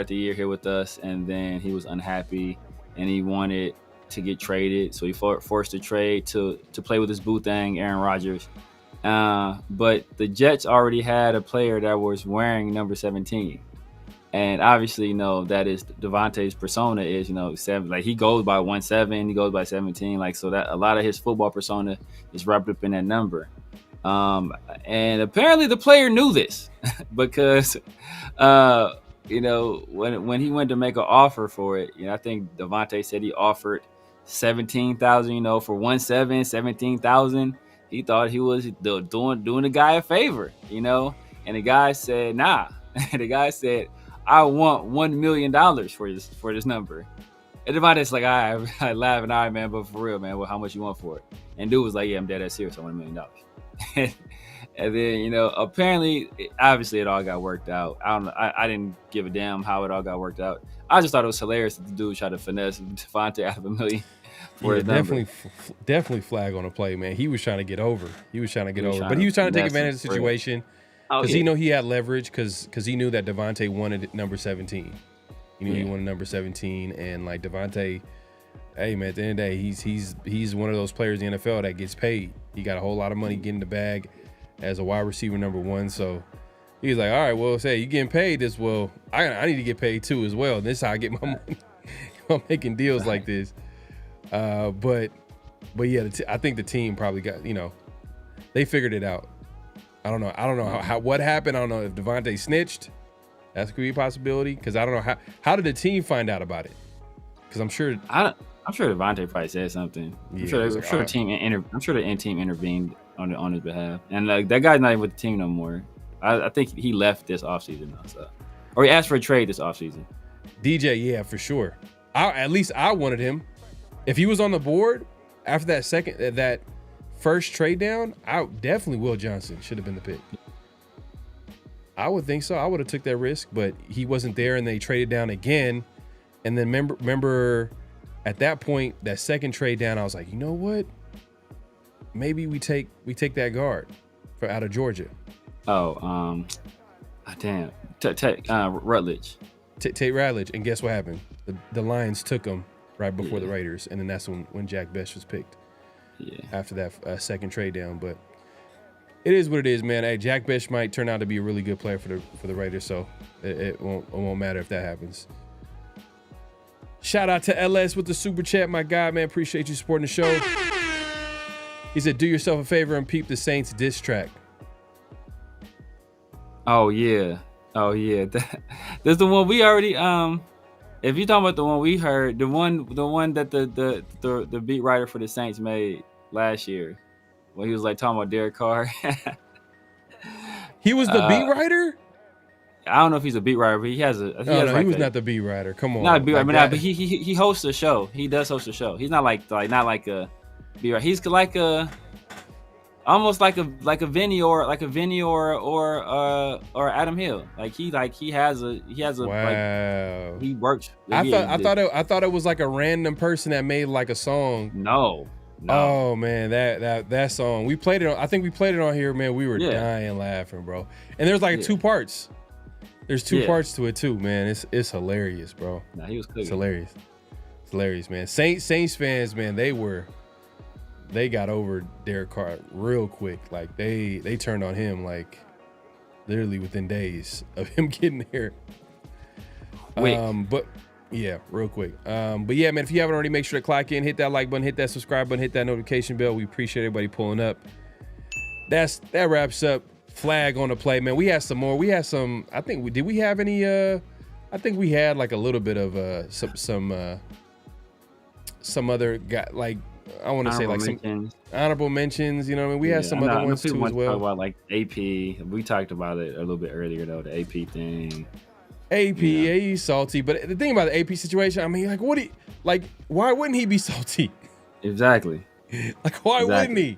the year here with us, and then he was unhappy and he wanted to get traded, so he forced a trade to play with his boo thing, Aaron Rodgers. But the Jets already had a player that was wearing number 17, and obviously, you know, that is Davante's persona is, you know, 7. Like, he goes by 17, he goes by 17, like, so that a lot of his football persona is wrapped up in that number. And apparently the player knew this because, you know, when he went to make an offer for it, you know, I think Davante said he offered $17,000, you know, for 17,000. He thought he was doing the guy a favor, you know, and the guy said, nah. The guy said, I want $1 million for this number. And Davante's like, I laugh and all right, man, but for real, man, well, how much you want for it? And dude was like, yeah, I'm dead ass serious. I want $1 million. And then, you know, apparently, obviously, it all got worked out. I don't know. I didn't give a damn how it all got worked out. I just thought it was hilarious that the dude tried to finesse Davante out of $1 million for his number. Definitely flag on a play, man. He was trying to get over. But he was trying to take advantage of the situation because he knew he had leverage because he knew that Davante wanted number 17. He knew he wanted number 17, and like Davante, hey man, at the end of the day, he's one of those players in the NFL that gets paid. He got a whole lot of money getting the bag as a wide receiver number 1. So he's like, all right, well, say you getting paid this, well, I need to get paid too as well. This is how I get my money. I'm making deals like this. But yeah, I think the team probably got, you know, they figured it out. I don't know how what happened. I don't know if Davante snitched. That could be a possibility because I don't know how did the team find out about it? Because I'm sure Devontae probably said something. I'm sure the team intervened on his behalf. And that guy's not even with the team no more. I think he left this offseason though. So, or he asked for a trade this offseason. DJ, yeah, for sure. At least I wanted him. If he was on the board after that first trade down, definitely Will Johnson should have been the pick. I would think so. I would have took that risk, but he wasn't there, and they traded down again. And then remember at that point, that second trade down, I was like, you know what? Maybe we take that guard out of Georgia. Oh, damn, Rutledge. Tate Ratledge, and guess what happened? The Lions took him right before the Raiders, and then that's when Jack Bech was picked. Yeah. After that second trade down, but it is what it is, man. Hey, Jack Bech might turn out to be a really good player for the Raiders, so it won't matter if that happens. Shout out to LS with the super chat, my guy, man. Appreciate you supporting the show. He said, "Do yourself a favor and peep the Saints diss track." Oh yeah. There's the one we already if you're talking about the one we heard, the one that the beat writer for the Saints made last year when he was like talking about Derek Carr. He was the beat writer? I don't know if he's a beat writer, but he has a he was not the beat writer. Come on. Not a beat writer, but he hosts a show. He does host a show. He's not like a beat writer. He's like a almost like a Vinny or Adam Hill. He has a wow. Like, he works. I thought it was like a random person that made like a song. No. Oh man, that song. We played it on, I think we played it on here, man. We were dying laughing, bro. And there's like 2 parts. There's 2 parts to it too, man. It's hilarious, bro. Nah, he was cooking. It's hilarious. It's hilarious, man. Saints fans, man, they got over Derek Carr real quick. Like they turned on him like literally within days of him getting there. But yeah, real quick. But yeah, man, if you haven't already, make sure to clock in, hit that like button, hit that subscribe button, hit that notification bell. We appreciate everybody pulling up. That wraps up Flag on the Play, man. We had some more. We had some. I think we have any? I think we had like a little bit of some other guy, like I want to say like some honorable mentions. You know what I mean? We had some other ones too as well. Talk about like AP. We talked about it a little bit earlier though. The AP thing. AP, he's salty. But the thing about the AP situation, I mean, like, why wouldn't he be salty? Exactly. Like, why wouldn't he?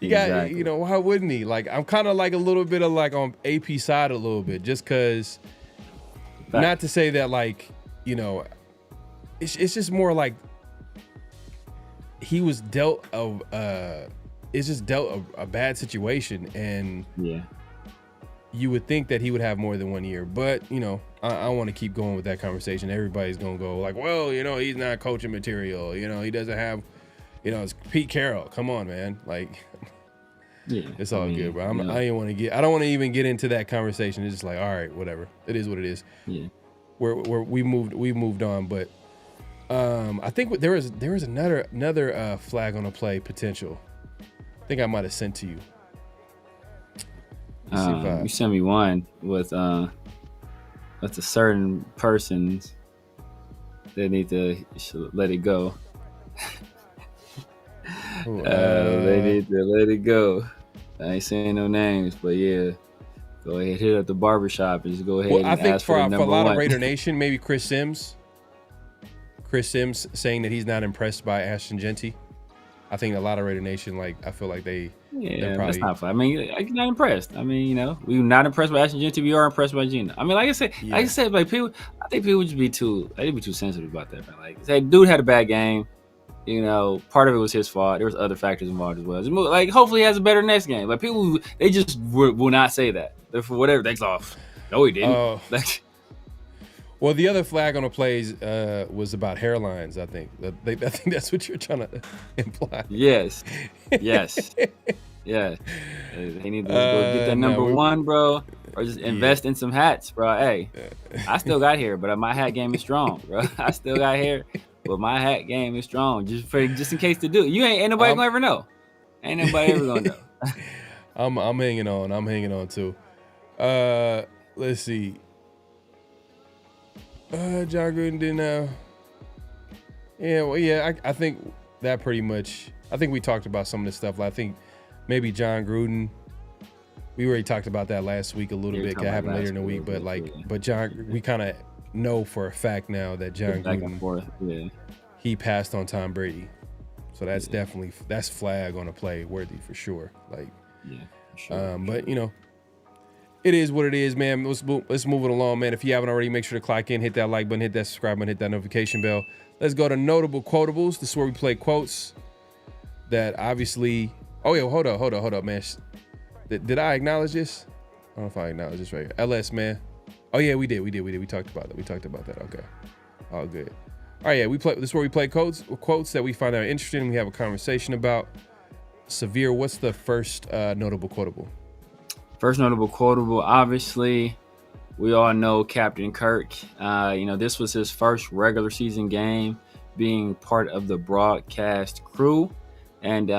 Why wouldn't he? Like, I'm kind of like a little bit of like on AP side a little bit, just because. Not to say that like, it's just more like he was dealt a bad situation, and you would think that he would have more than 1 year, but I want to keep going with that conversation. Everybody's gonna go like, well, he's not coaching material. He doesn't have, it's Pete Carroll. Come on, man. Like, it's all good, bro. I don't want to even get into that conversation. It's just like, all right, whatever. It is what it is. Yeah. We moved on, but I think there was another Flag on the Play potential. I think I might have sent to you. You sent me one with a certain persons that need to let it go. They need to let it go. I ain't saying no names, but yeah, go ahead, hit up the barbershop and just go ahead. I think for a lot of Raider Nation, maybe Chris Sims saying that he's not impressed by Ashton Jeanty. I think a lot of Raider Nation, like, I feel like they're probably, that's not fun. I mean, I'm not impressed. I mean, we're not impressed by Ashton Jeanty. We are impressed by Geno. I mean, like I said, like people, I think people would just be too sensitive about that. Man. Like, say, dude had a bad game. Part of it was his fault. There was other factors involved as well. Like, hopefully he has a better next game. Like, people, they just will not say that. They're for whatever. They off. No, he didn't. Well, the other Flag on the Plays was about hairlines, I think. I think that's what you're trying to imply. Yes. Yeah. They need to go get that number 1, bro. Or just invest in some hats, bro. Hey, I still got hair, but my hat game is strong, bro. I still got hair, but my hat game is strong. Just in case to do it. Ain't nobody gonna ever know. Ain't nobody ever gonna know. I'm hanging on. I'm hanging on too. Let's see. John Gruden didn't Yeah, well, yeah, I think that pretty much. I think we talked about some of this stuff. I think maybe John Gruden. We already talked about that last week a little bit. That happened later in the week, but but John, we kind of know for a fact now that John Gruden, he passed on Tom Brady, so that's definitely flag on a play worthy for sure. Like, for sure. But you know, it is what it is, man. Let's move it along, man. If you haven't already, make sure to clock in, hit that like button, hit that subscribe button, hit that notification bell. Let's go to notable quotables. This is where we play quotes that obviously. Oh yeah, hold up, man. Did I acknowledge this? I don't know if I acknowledged this right here. LS, man. Oh yeah, we did. We talked about that. Okay, all good. All right, yeah, this is where we play quotes that we find out interesting. We have a conversation about. Severe, what's the first notable quotable? First notable quotable, obviously, we all know Captain Kirk. This was his first regular season game being part of the broadcast crew. And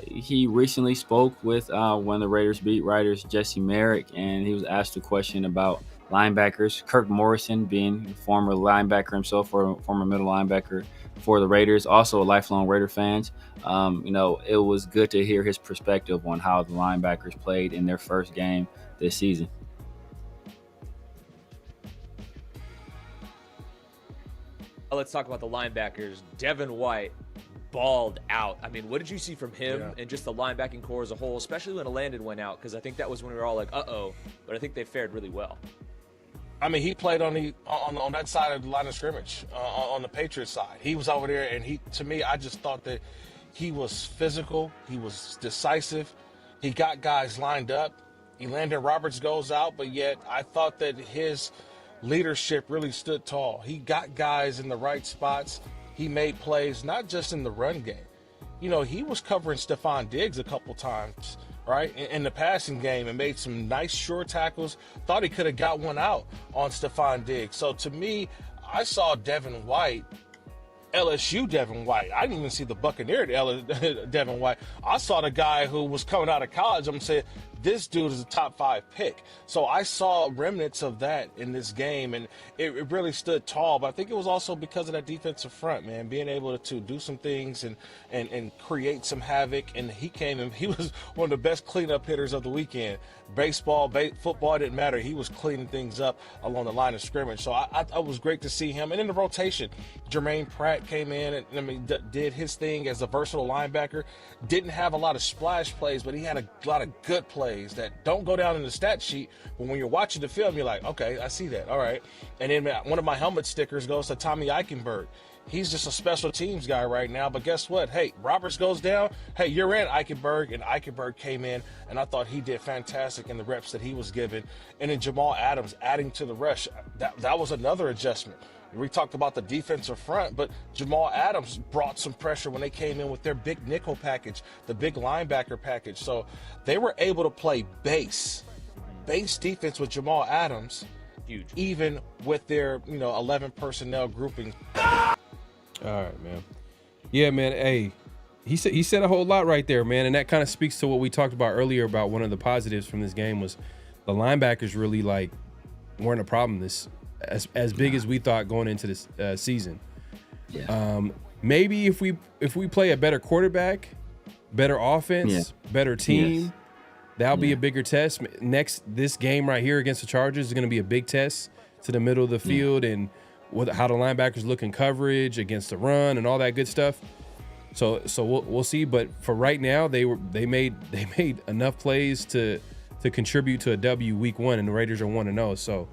he recently spoke with one of the Raiders beat writers, Jesse Merrick, and he was asked a question about linebackers. Kirk Morrison, being a former linebacker himself, or a former middle linebacker for the Raiders, also a lifelong Raider fan. It was good to hear his perspective on how the linebackers played in their first game this season. Let's talk about the linebackers. Devin White balled out. I mean, what did you see from him and just the linebacking core as a whole, especially when Landon went out? Because I think that was when we were all like, uh-oh. But I think they fared really well. I mean, he played on that side of the line of scrimmage, on the Patriots side. He was over there, and to me, I just thought that he was physical. He was decisive. He got guys lined up. Landon Roberts goes out, but yet I thought that his leadership really stood tall. He got guys in the right spots. He made plays, not just in the run game. He was covering Stephon Diggs a couple times, right, in the passing game, and made some nice sure tackles. Thought he could have got one out on Stephon Diggs. So to me, I saw Devin White, LSU Devin White. I didn't even see the Buccaneer Devin White. I saw the guy who was coming out of college. I'm saying, this dude is a top 5 pick. So I saw remnants of that in this game, and it really stood tall. But I think it was also because of that defensive front, man, being able to do some things and create some havoc. And he came and he was one of the best cleanup hitters of the weekend. Baseball, football, didn't matter. He was cleaning things up along the line of scrimmage. So I was great to see him. And in the rotation, Jermaine Pratt came in and did his thing as a versatile linebacker. Didn't have a lot of splash plays, but he had a lot of good plays that don't go down in the stat sheet, but when you're watching the film, you're like, okay, I see that. All right. And then one of my helmet stickers goes to Tommy Eichenberg. He's just a special teams guy right now, but guess what? Hey, Roberts goes down. Hey, you're in, Eichenberg. And Eichenberg came in, and I thought he did fantastic in the reps that he was given. And then Jamal Adams adding to the rush. That was another adjustment. We talked about the defensive front, but Jamal Adams brought some pressure when they came in with their big nickel package, the big linebacker package. So they were able to play base defense with Jamal Adams, huge, even with their 11 personnel grouping. All right, man. Yeah, man. Hey, he said a whole lot right there, man, and that kind of speaks to what we talked about earlier about one of the positives from this game was the linebackers really weren't a problem as big as we thought going into this season. Yeah. Maybe if we play a better quarterback, better offense, better team, that'll be a bigger test. This game right here against the Chargers is going to be a big test to the middle of the field and how the linebackers look in coverage against the run and all that good stuff. So we'll see. But for right now, they made enough plays to contribute to a W week 1, and the Raiders are 1-0. So.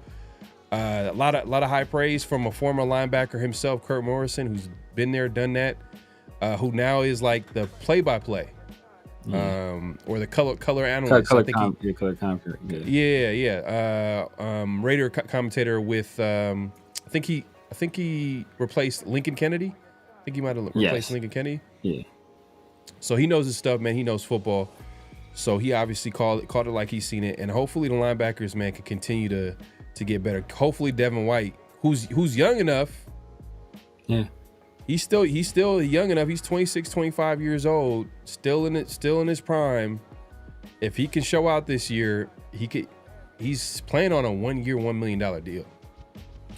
A lot of high praise from a former linebacker himself, Kirk Morrison, who's been there, done that, who now is like the play-by-play, or the color analyst. Color commentator. Raider commentator with I think he replaced Lincoln Kennedy. I think he might have replaced Lincoln Kennedy. Yeah. So he knows his stuff, man. He knows football. So he obviously called it like he's seen it, and hopefully the linebackers, man, can continue to get better. Hopefully Devin White, who's young enough. Yeah. He's still young enough. He's 26, 25 years old, still in his prime. If he can show out this year, he's playing on a 1-year, $1 million deal.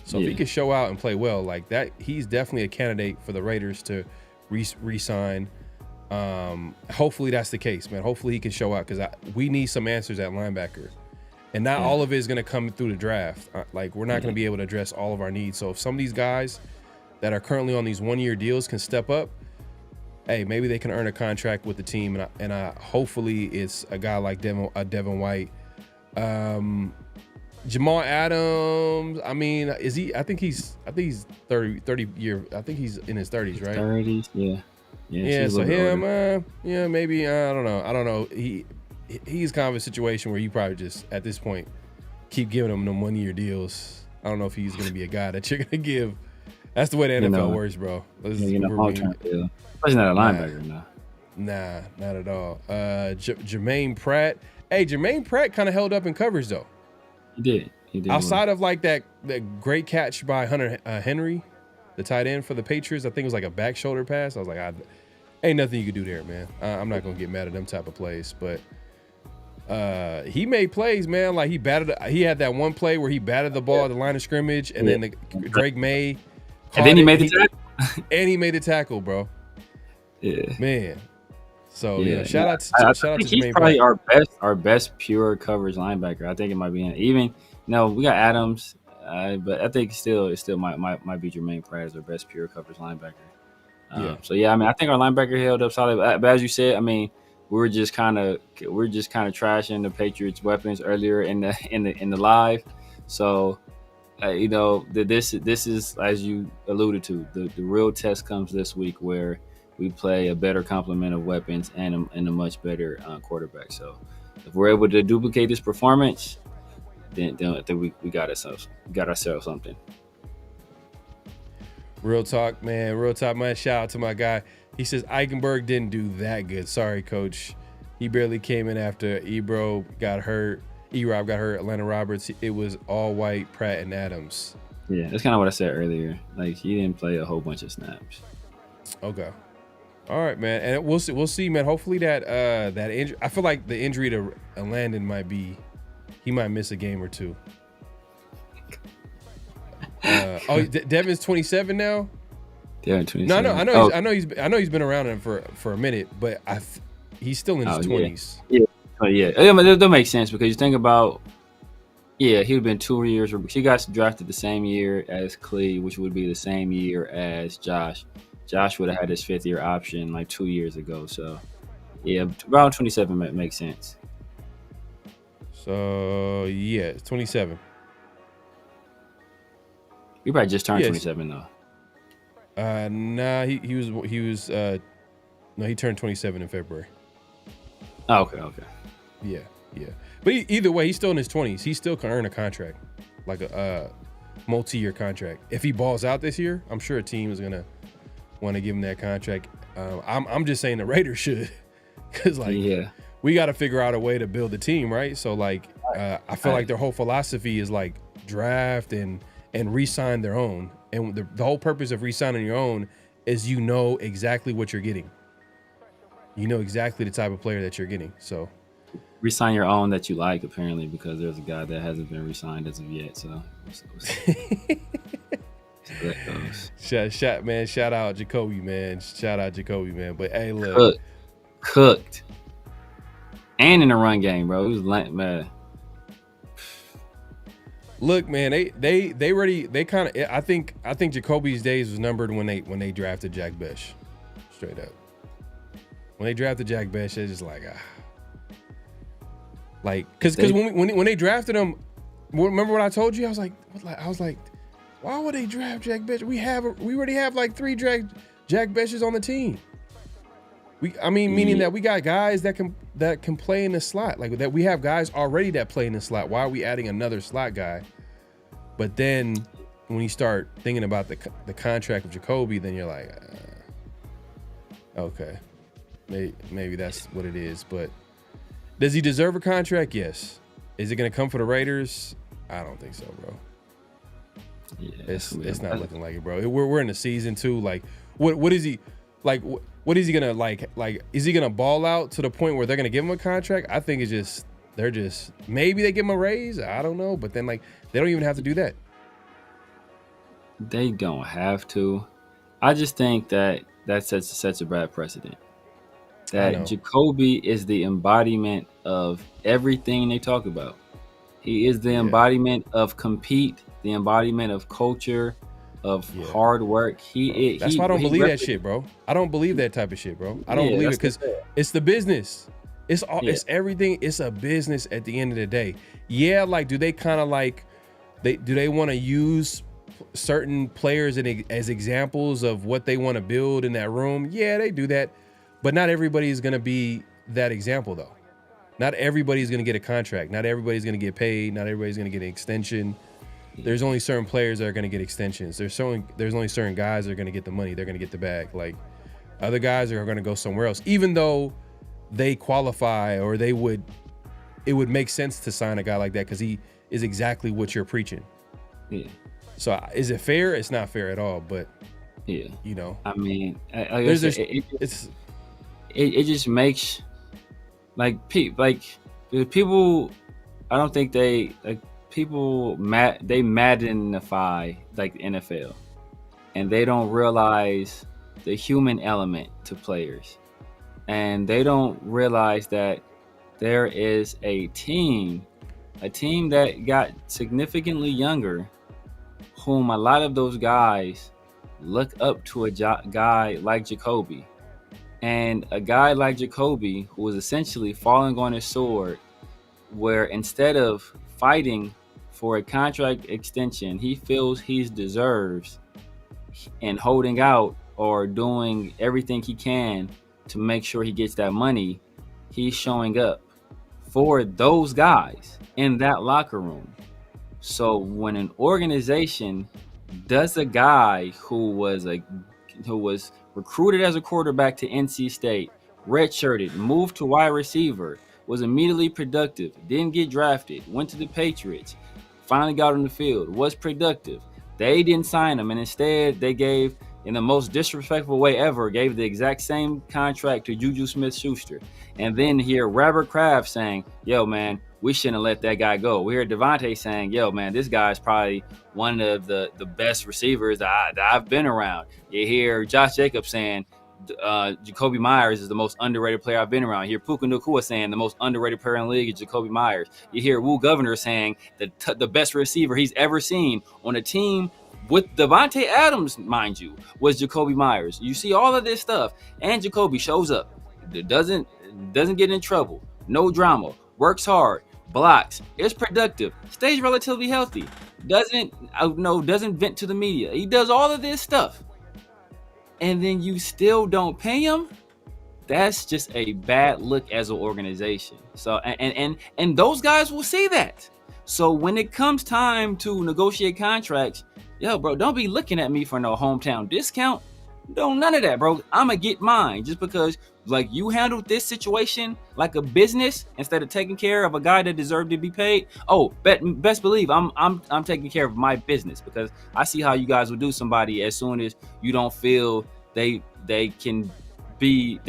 So if he can show out and play well like that, he's definitely a candidate for the Raiders to re-sign. Hopefully that's the case, man. Hopefully he can show out because we need some answers at linebacker. And not all of it is going to come through the draft. Like, we're not going to be able to address all of our needs. So if some of these guys that are currently on these one-year deals can step up, hey, maybe they can earn a contract with the team. And hopefully it's a guy like Devin White. Jamal Adams, I mean, is he? I think he's 30 year. I think he's in his 30s, right? 30s, yeah. Yeah, so him, maybe I don't know. He's kind of a situation where you probably just at this point keep giving him them 1 year deals. I don't know if he's going to be a guy that you're going to give. That's the way the NFL works, bro. Long-term deal. Especially not a linebacker, Nah, not at all. Jermaine Pratt. Hey, Jermaine Pratt kind of held up in coverage though. He did. Outside of like that great catch by Hunter Henry, the tight end for the Patriots, I think it was like a back shoulder pass. I was like, ain't nothing you could do there, man. I'm not gonna get mad at them type of plays, but he made plays, man. Like he had that one play where he batted the ball at the line of scrimmage, and then Drake May, and then he made the tackle. And he made the tackle, bro. Yeah, man. So shout out to he's probably our best pure coverage linebacker. I think it might be even. We got Adams, but I think it still might be Jermaine Pratt as our best pure coverage linebacker. So I mean, I think our linebacker held up solid. But as you said, I mean, we're just kind of trashing the Patriots' weapons earlier in the live. So this is, as you alluded to, the real test comes this week where we play a better complement of weapons and a much better quarterback. So if we're able to duplicate this performance, then I think we got ourselves something. Real talk, man. Shout out to my guy. He says Eichenberg didn't do that good. Sorry, coach. He barely came in after Ebro got hurt. E-Rob got hurt. Atlanta Roberts. It was all white, Pratt and Adams. Yeah, that's kind of what I said earlier. Like, he didn't play a whole bunch of snaps. Okay. All right, man. And we'll see, man. Hopefully that injury. I feel like the injury to Landon he might miss a game or two. Devin's 27 now. Yeah, 27. No, I know he's been around for a minute, but he's still in his 20s. Yeah, that makes sense because you think about, he'd have been 2 years. He got drafted the same year as Clee, which would be the same year as Josh. Josh would have had his 5th-year option like 2 years ago. So, around 27 makes sense. So, 27. He probably just turned 27 though. Nah, he was no, he turned 27 in February. Oh, okay. Yeah. But either way, he's still in his 20s. He still can earn a contract, like a multi-year contract. If he balls out this year, I'm sure a team is gonna want to give him that contract. I'm just saying the Raiders should, because we got to figure out a way to build a team, right? So I feel like their whole philosophy is like draft and re-sign their own. And the whole purpose of re-signing your own is exactly what you're getting. You know exactly the type of player that you're getting. So re-sign your own that you like, apparently, because there's a guy that hasn't been re-signed as of yet. So that goes. Shout out Jakobi, man. But hey, look, cooked, and in the run game, bro. It was man. Look, man, they kind of. I think Jacoby's days was numbered when they drafted Jack Besh, straight up. When they drafted Jack Besh, it's just because when they drafted him, remember what I told you? I was like, why would they draft Jack Besh? We already have like 3 Jack Beshes on the team. Meaning that we got guys that can play in the slot, like that. We have guys already that play in the slot. Why are we adding another slot guy? But then when you start thinking about the contract of Jakobi, then you're like, okay, maybe that's what it is. But does he deserve a contract? Yes. Is it going to come for the Raiders? I don't think so, bro. Yeah, it's not looking like it, bro. We're in the season too. Like, what is he like? What is he gonna like? Is he gonna ball out to the point where they're gonna give him a contract? I think maybe they give him a raise. I don't know, but then they don't even have to do that. They don't have to. I just think that sets a bad precedent. That Jakobi is the embodiment of everything they talk about. He is the embodiment of compete, the embodiment of culture, of hard work. That's why I don't believe that shit, bro. I don't believe that type of shit, bro. I don't believe it because it's the business. It's all, it's everything. It's a business at the end of the day. Yeah, like, do they kind of like, do they want to use certain players as examples of what they want to build in that room? Yeah, they do that. But not everybody is going to be that example, though. Not everybody's going to get a contract. Not everybody's going to get paid. Not everybody's going to get an extension. There's only certain players that are going to get extensions. There's only certain guys that are going to get the money. They're going to get the bag. Like, other guys are going to go somewhere else, even though they qualify or it would make sense to sign a guy like that because he is exactly what you're preaching. Yeah. So is it fair? It's not fair at all. But yeah, you know, I mean, it just makes people. I don't think they maddenify like the NFL, and they don't realize the human element to players, and they don't realize that there is a team that got significantly younger, whom a lot of those guys look up to a guy like Jakobi. And a guy like Jakobi, who was essentially falling on his sword, where instead of fighting for a contract extension he feels he deserves and holding out or doing everything he can to make sure he gets that money, he's showing up for those guys in that locker room. So when an organization does a guy who was recruited as a quarterback to NC State, redshirted, moved to wide receiver, was immediately productive, didn't get drafted, went to the Patriots, finally got on the field, was productive. They didn't sign him, and instead they gave, in the most disrespectful way ever, gave the exact same contract to Juju Smith-Schuster. And then hear Robert Kraft saying, yo, man, we shouldn't have let that guy go. We hear Devontae saying, yo, man, this guy is probably one of the best receivers that I've been around. You hear Josh Jacobs saying, Jakobi Meyers is the most underrated player I've been around. You hear Puka Nacua saying the most underrated player in the league is Jakobi Meyers. You hear Will Governor saying the best receiver he's ever seen on a team with Devontae Adams, mind you, was Jakobi Meyers. You see all of this stuff, and Jakobi shows up, doesn't get in trouble, no drama, works hard, blocks, is productive, stays relatively healthy, doesn't vent to the media. He does all of this stuff, and then you still don't pay him. That's just a bad look as an organization. So and those guys will see that. So when it comes time to negotiate contracts, yo, bro, don't be looking at me for no hometown discount. No, none of that, bro. I'ma get mine just because, like, you handled this situation like a business instead of taking care of a guy that deserved to be paid. Oh, best believe I'm taking care of my business, because I see how you guys will do somebody as soon as you don't feel they can be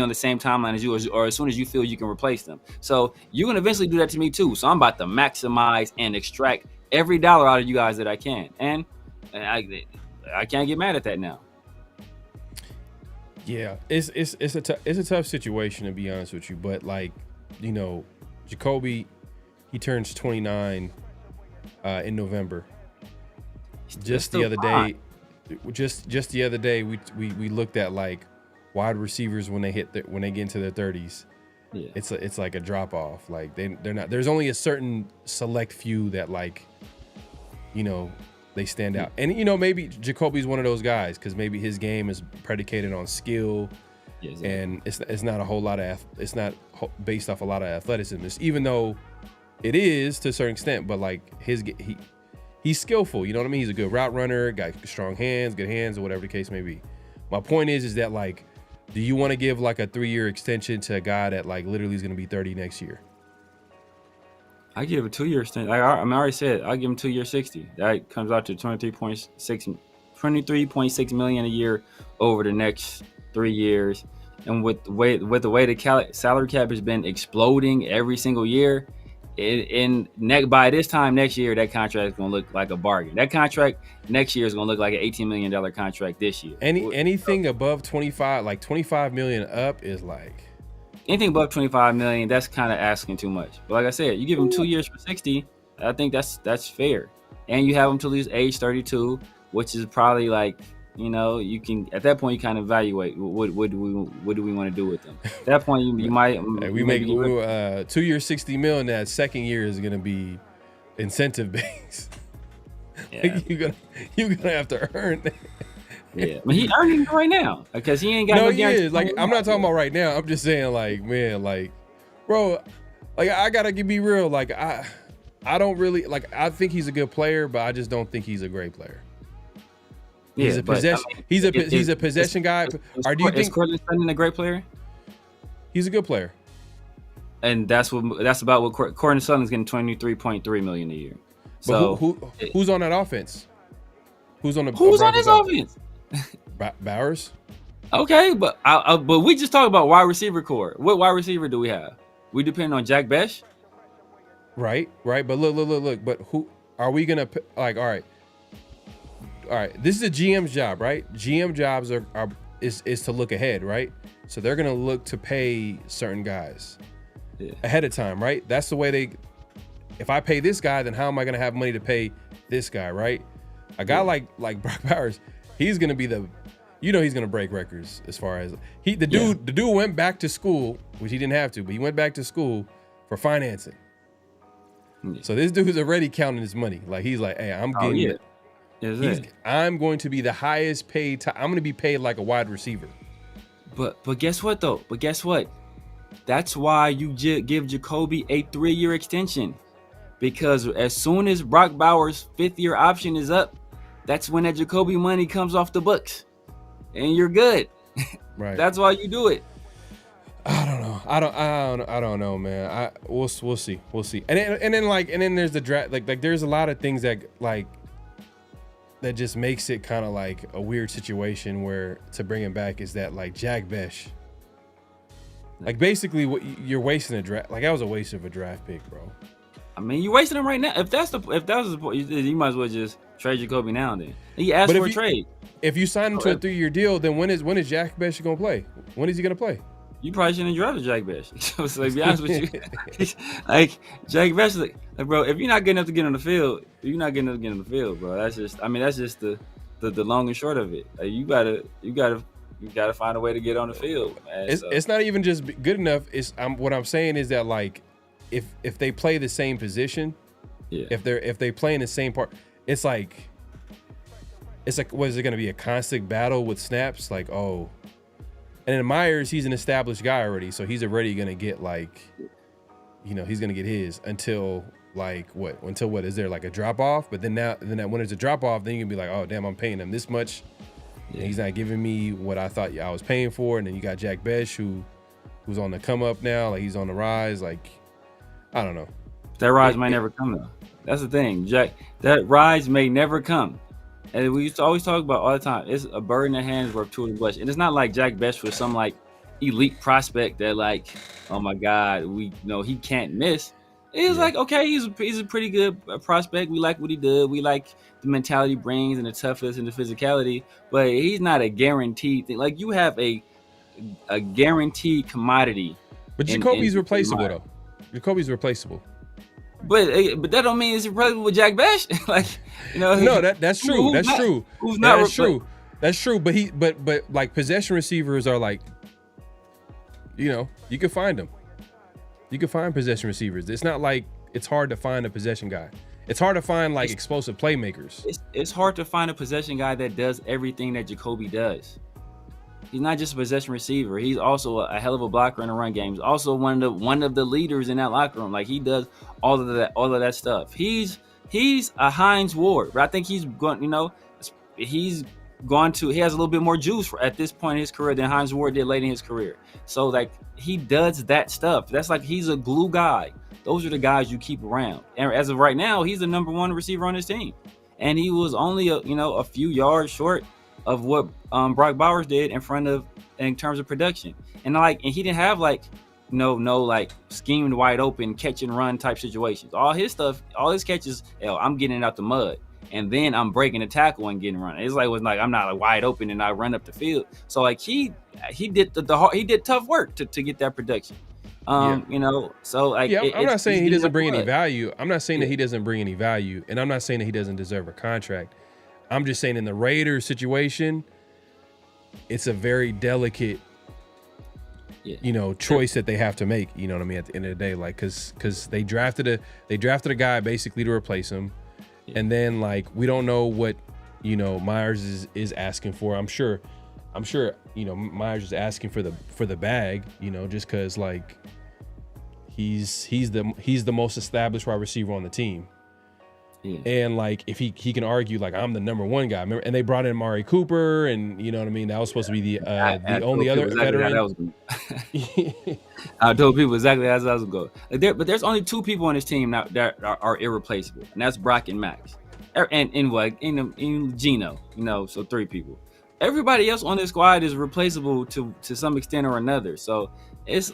on the same timeline as you, or as soon as you feel you can replace them. So you're gonna eventually do that to me too. So I'm about to maximize and extract every dollar out of you guys that I can, and I can't get mad at that now. Yeah, it's a tough situation, to be honest with you. But, like, you know, Jakobi, he turns 29 in November. Just the other day, we looked at, like, wide receivers when they get into their 30s. Yeah. It's like a drop off. Like, they're not. There's only a certain select few that, like, you know, they stand out. And, you know, maybe Jacoby's one of those guys because maybe his game is predicated on skill, and it's not a whole lot of it's not based off a lot of athleticism. Even though it is to a certain extent, but, like, he's skillful. You know what I mean? He's a good route runner, got strong hands, good hands, or whatever the case may be. My point is that, like, do you want to give, like, a 3-year extension to a guy that, like, literally is going to be 30 next year? I give a 2-year extension. I already said I give him 2 years, 60. That comes out to 23.6 million a year over the next 3 years. And with the way the salary cap has been exploding every single year, by this time next year, that contract is going to look like a bargain. That contract next year is going to look like an $18 million contract this year. Anything above 25, like 25 million up is like anything above 25 million. That's kind of asking too much. But like I said, you give him 2 years for 60. I think that's fair. And you have him till he's age 32, which is probably like, you can at that point you kind of evaluate what do we want to do with them. At that point you might we make 2 years 60 million. That second year is gonna be incentive based. Yeah. You're gonna have to earn that. Yeah, but he's earning it right now because he ain't got no he is. Like I'm not talking about right now. I'm just saying, like, man, like, bro, like I gotta be real. Like I don't really like. I think he's a good player, but I just don't think he's a great player. He's a possession. He's a possession guy. Or do you think Courtland Sutton a great player? He's a good player, and that's about what Courtland Sutton's getting $23.3 million a year. So who's on that offense? Who's on his offense? Bowers. Okay, but we just talked about wide receiver core. What wide receiver do we have? We depend on Jack Besh. Right. But look. But who are we gonna like? All right. This is a GM's job, right? GM jobs is to look ahead, right? So they're gonna look to pay certain guys ahead of time, right? That's the way if I pay this guy, then how am I gonna have money to pay this guy, right? A guy like Brock Bowers, he's gonna be he's gonna break records as far as the dude went back to school, which he didn't have to, but he went back to school for financing. Yeah. So this dude's already counting his money. Like he's like, hey, I'm getting it. I'm going to be the highest paid. I'm going to be paid like a wide receiver. But guess what though? That's why you give Jakobi a 3-year extension, because as soon as Brock Bowers' 5th-year option is up, that's when that Jakobi money comes off the books, and you're good. Right. That's why you do it. I don't know. I don't know, man. We'll see. And then there's the draft. Like there's a lot of things that just makes it kind of like a weird situation where to bring him back is that like Jack Besh. Like basically what you're wasting a draft. Like that was a waste of a draft pick, bro. I mean, you're wasting him right now. If that was the point, you might as well just trade Jakobi now and then. He asked for a trade. If you sign him to a 3-year deal, then when is Jack Besh gonna play? When is he gonna play? You probably shouldn't have drafted Jack Besh. So to be honest with you, like Jack Besh, like bro, if you're not good enough to get on the field, you're not good enough to get on the field, bro. That's just the long and short of it. Like, you gotta find a way to get on the field, man. It's not even just good enough. What I'm saying is that like if they play the same position, if they play in the same part, it's like what is it gonna be, a constant battle with snaps? Like, oh. And then Meyers, he's an established guy already, so he's already gonna get like, he's gonna get his until what is there like a drop off? But then when there's a drop off, then you can be like, oh damn, I'm paying him this much. Yeah. He's not giving me what I thought I was paying for. And then you got Jack Besh who's on the come up now, like he's on the rise. Like I don't know. That rise might never come though. That's the thing, Jack. That rise may never come. And we used to always talk about all the time, it's a bird in the hand is worth 2 in the bush. And it's not like Jack Besh was some like elite prospect that like, oh my God, he can't miss. It was like, okay, he's a pretty good prospect. We like what he did. We like the mentality he brings and the toughness and the physicality, but he's not a guaranteed thing. Like you have a guaranteed commodity. But Jacoby's replaceable though. Jacoby's replaceable. But that don't mean it's replaceable with Jack Besh. No, that's true. That's true. Who's not that's true. That's true. But like possession receivers are like, you can find them. You can find possession receivers. It's not like it's hard to find a possession guy. It's hard to find like explosive playmakers. It's hard to find a possession guy that does everything that Jakobi does. He's not just a possession receiver. He's also a hell of a blocker in the run game. He's also one of the leaders in that locker room. Like he does all of that stuff. He's a Hines Ward, but I think he's going. He has a little bit more juice at this point in his career than Hines Ward did late in his career. So like he does that stuff. That's like he's a glue guy. Those are the guys you keep around. And as of right now, he's the number 1 receiver on his team, and he was only a few yards short of what Brock Bowers did in terms of production. And he didn't have like no like schemed wide open catch and run type situations. All his stuff, all his catches, I'm getting it out the mud, and then I'm breaking the tackle and getting run. It's like I'm not like wide open and I run up the field. So like he did he did tough work to get that production. You know, so like I'm not saying he doesn't bring any value. I'm not saying that he doesn't bring any value, and I'm not saying that he doesn't deserve a contract. I'm just saying in the Raiders situation, it's a very delicate, choice that they have to make. You know what I mean? At the end of the day, like, because they drafted a guy basically to replace him, and then like we don't know what Meyers is asking for. I'm sure Meyers is asking for the bag. Just because like he's the most established wide receiver on the team. Yeah. And like if he can argue like I'm the number one guy, remember, and they brought in Amari Cooper, and you know what I mean, that was supposed to be the only other veteran. I told people exactly as I was going. But there's only two people on this team now that are irreplaceable, and that's Brock and Max, and Geno. So three people. Everybody else on this squad is replaceable to some extent or another. So it's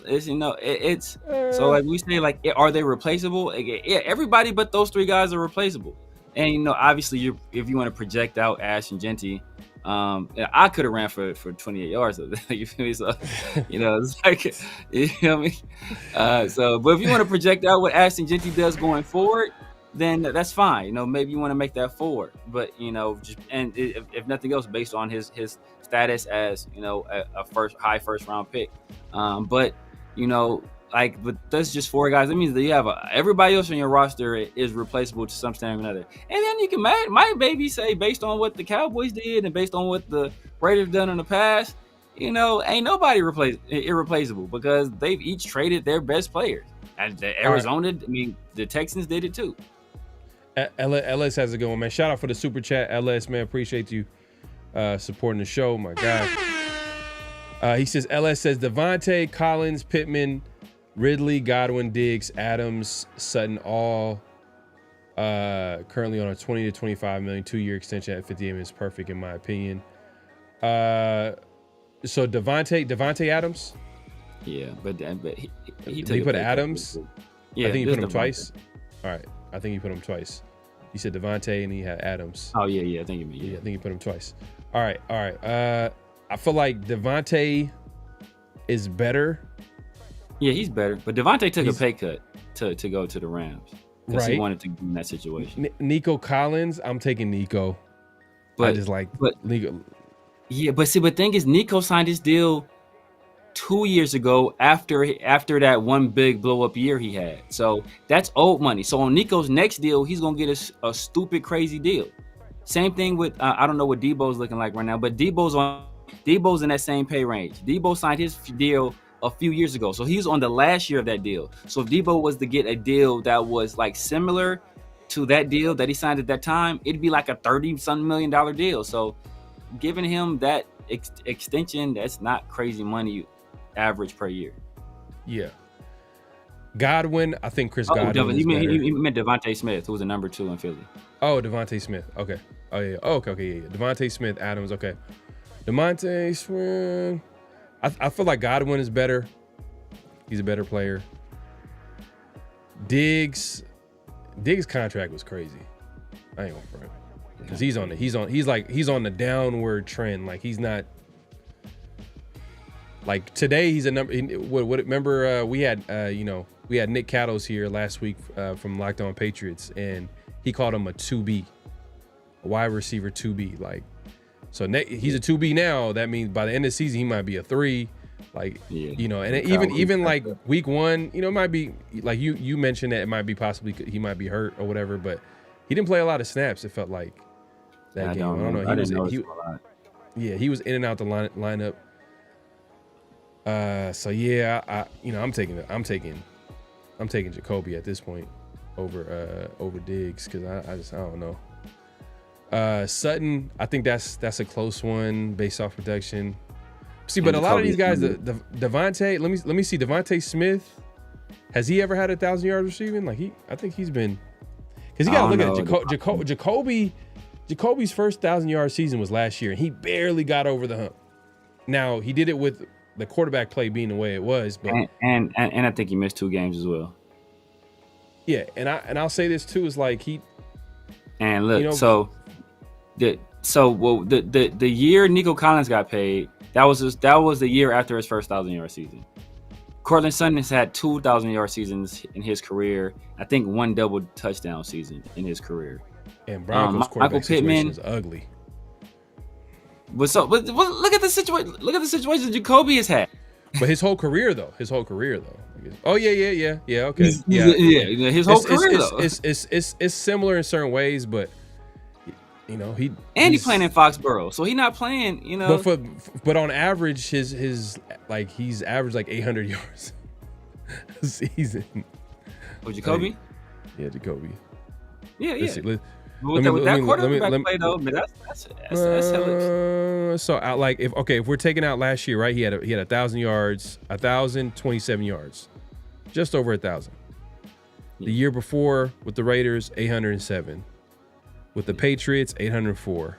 so like we say, like, are they replaceable? Yeah, everybody but those three guys are replaceable. And obviously, if you want to project out Ashton Jeanty, I could have ran for 28 yards of that. You feel me? So it's like, you know what I mean. But if you want to project out what Ashton Jeanty does going forward, then that's fine. Maybe you want to make that forward, but if nothing else, based on his status as a high first round pick. But that's just four guys. That means that you have everybody else on your roster is replaceable to some standard or another. And then you can might maybe say, based on what the Cowboys did and based on what the Raiders done in the past, ain't nobody irreplaceable, because they've each traded their best players. And Arizona, the Texans did it too. LS has a good one, man. Shout out for the super chat, LS, man. Appreciate you supporting the show, my guy. He says, LS says Devontae, Collins, Pittman, Ridley, Godwin, Diggs, Adams, Sutton, all currently on a 20 to 25 million 2-year extension at 58 is perfect in my opinion. So Devontae Adams. Yeah, but he put Adams. Yeah, I think he put him Devontae twice. All right. I think he put him twice. He said Devontae and he had Adams. Oh, yeah. I think you mean. Yeah, I think he put him twice. All right. I feel like Devontae is better. Yeah, he's better. But Devontae took a pay cut to go to the Rams. Because he wanted to be in that situation. Nico Collins, I'm taking Nico. But I just like Nico. Yeah, but the thing is, Nico signed his deal 2 years ago after that one big blow up year he had. So that's old money. So on Nico's next deal, he's gonna get a stupid crazy deal. Same thing with I don't know what Debo's looking like right now, but Debo's in that same pay range. Debo signed his deal a few years ago, so he's on the last year of that deal. So if Debo was to get a deal that was like similar to that deal that he signed at that time, it'd be like a $30-something million deal. So giving him that extension, that's not crazy money average per year. Yeah. Godwin, I think Chris Godwin. He meant Devontae Smith, who was a number 2 in Philly. Oh, Devontae Smith. Okay. Oh yeah. Oh, okay. Yeah. Devontae Smith, Adams. Okay. Devontae Smith. I feel like Godwin is better. He's a better player. Diggs' contract was crazy. I ain't gonna front, because he's on the downward trend. Like, he's not. Like, today he's a number. Remember we had Nick Cattles here last week from Locked On Patriots, and he called him a 2B, a wide receiver 2B. Like, so he's a 2B now. That means by the end of the season he might be a 3. Like, and even like week 1, it might be like you mentioned that it might be possibly he might be hurt or whatever, but he didn't play a lot of snaps. It felt like that game. I don't know. He was in and out the lineup. So yeah, I'm taking Jakobi at this point over Diggs, because I don't know. Sutton, I think that's a close one based off production. See, but a lot of these guys, Devontae, let me see, Devontae Smith, has he ever had 1,000 yards receiving? Like, I think he's been, because you got to look at Jakobi. Jacoby's first 1,000 yard season was last year, and he barely got over the hump. Now he did it with the quarterback play being the way it was. But and I think he missed 2 games as well. Yeah, and I'll say this too is like he. And look, the year Nico Collins got paid, that was the year after his first 1,000-yard season. Cortland Sutton has had 2 1,000-yard seasons in his career. I think 1 double touchdown season in his career. And Broncos quarterback situation is ugly. But look at the situation. Look at the situation Jakobi has had. But his whole career though. Oh yeah. Okay. Yeah. His whole career though. It's similar in certain ways, but he's playing in Foxborough, so he's not playing. But on average, he's averaged like 800 yards a season. Oh, Jakobi? Yeah, Jakobi. Yeah. With that quarterback play though, but that's hella. So if we're taking out last year, right? He had 1,000 yards, 1,027 yards, just over 1,000. The year before with the Raiders, 807. With the Patriots, 804.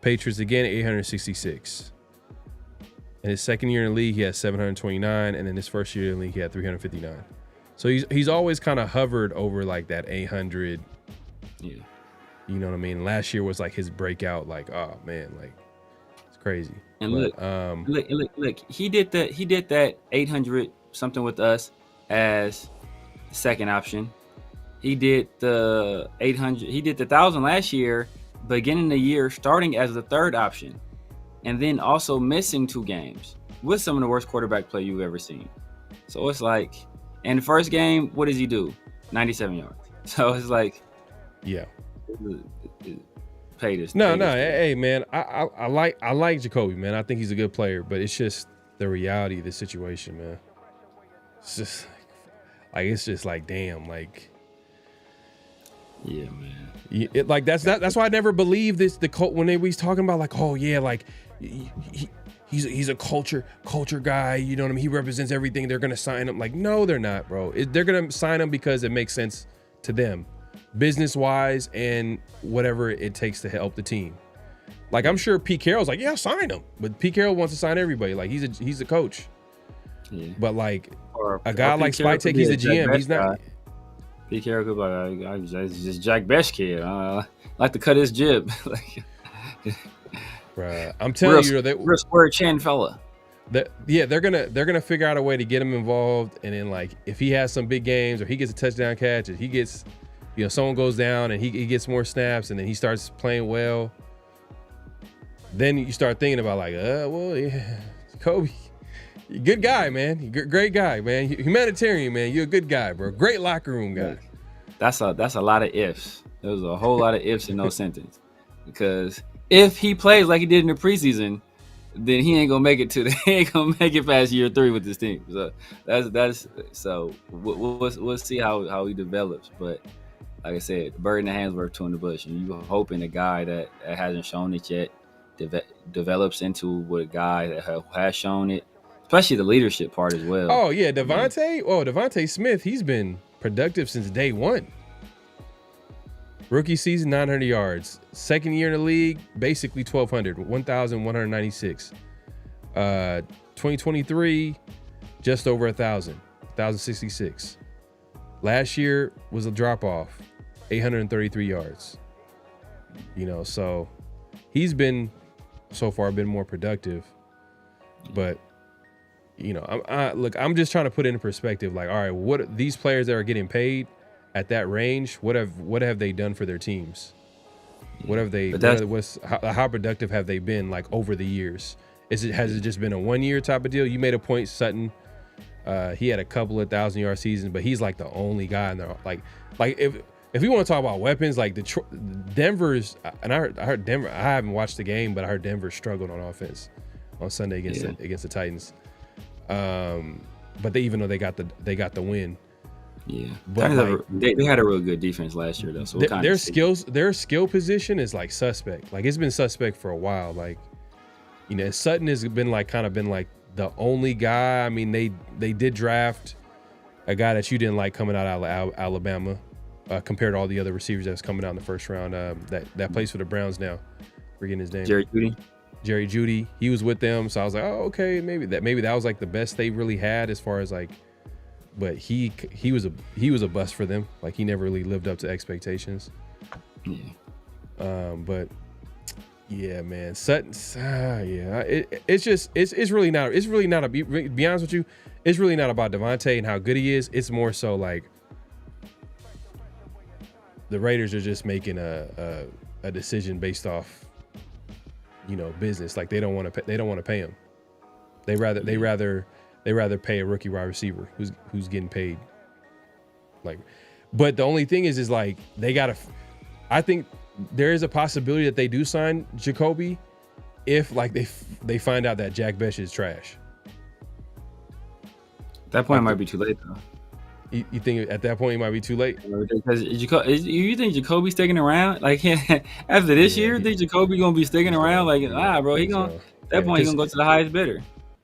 Patriots again, 866. In his second year in the league, he had 729, and then his first year in the league, he had 359. So he's always kind of hovered over like that 800. Yeah. You know what I mean? Last year was like his breakout, like, oh man, like it's crazy. And look, he did that 800 something with us as the second option. He did the 800, he did the 1,000 last year, beginning the year starting as the third option, and then also missing 2 games with some of the worst quarterback play you've ever seen. So it's like, in the first game, what does he do? 97 yards. So it's like, yeah. Pay this. Hey man, I like Jakobi, man. I think he's a good player, but it's just the reality of the situation, man. It's just like damn, like. Yeah, man. That's why I never believed this. When they was talking about like, oh yeah, like he's a culture guy. You know what I mean? He represents everything. They're gonna sign him. Like, no, they're not, bro. They're gonna sign him because it makes sense to them, business wise, and whatever it takes to help the team. Like, I'm sure Pete Carroll's like, yeah, sign him, but Pete Carroll wants to sign everybody. Like, he's a coach. Yeah. But like a guy like Spytek, he's a GM. He's not. Pete Carroll could be like, I just Jack Best kid. I like to cut his jib. Bruh, I'm telling you, real square chin fella. They're gonna figure out a way to get him involved, and then like if he has some big games or he gets a touchdown catch, or he gets, someone goes down and he gets more snaps, and then he starts playing well. Then you start thinking about like, well, yeah, Kobe. Good guy, man. Great guy, man. Humanitarian, man. You're a good guy, bro. Great locker room guy. That's a lot of ifs. There was a whole lot of ifs in no sentence. Because if he plays like he did in the preseason, then he ain't gonna make it past year 3 with this team. So that's so we'll see how he develops. But like I said, the bird in the hand's worth 2 in the bush, and you're hoping a guy that hasn't shown it yet develops into a guy that has shown it. Especially the leadership part as well. Oh, yeah. Devontae Smith, he's been productive since day 1. Rookie season, 900 yards. Second year in the league, basically 1,200, 1,196. 2023, just over 1,000, 1,066. Last year was a drop-off, 833 yards. So he's been, so far, been more productive. But I'm just trying to put it in perspective. Like, all right, what these players that are getting paid at that range, what have they done for their teams? What have they? How productive have they been like over the years? Has it just been a 1 year type of deal? You made a point, Sutton. He had a couple of 1,000-yard seasons, but he's like the only guy in there. Like if we want to talk about weapons, like Denver's, and I heard Denver. I haven't watched the game, but I heard Denver struggled on offense on Sunday against the Titans. But they got the win. Yeah, but they had a real good defense last year though. So their skill position is like suspect. Like it's been suspect for a while. Like Sutton has been like the only guy. I mean they did draft a guy that you didn't like coming out of Alabama compared to all the other receivers that's coming out in the first round. That plays for the Browns now. Forgetting his name. Jerry Jeudy. Jerry Jeudy, he was with them. So I was like, oh, okay, maybe that was like the best they really had as far as like, but he was a bust for them. Like he never really lived up to expectations. Yeah. But yeah, man, Sutton's it's really not be honest with you, it's really not about Devontae and how good he is. It's more so like the Raiders are just making a decision based off, business. Like they don't want to pay him. They rather pay a rookie wide receiver who's getting paid. Like, but the only thing is like I think there is a possibility that they do sign Jakobi if like they find out that Jack Besh is trash. At that point, it might be too late though. You think at that point it might be too late? Because you think Jakobi's sticking around? Like after this year, think Jakobi gonna be sticking around? Like bro, at that point he's gonna go to the highest bidder.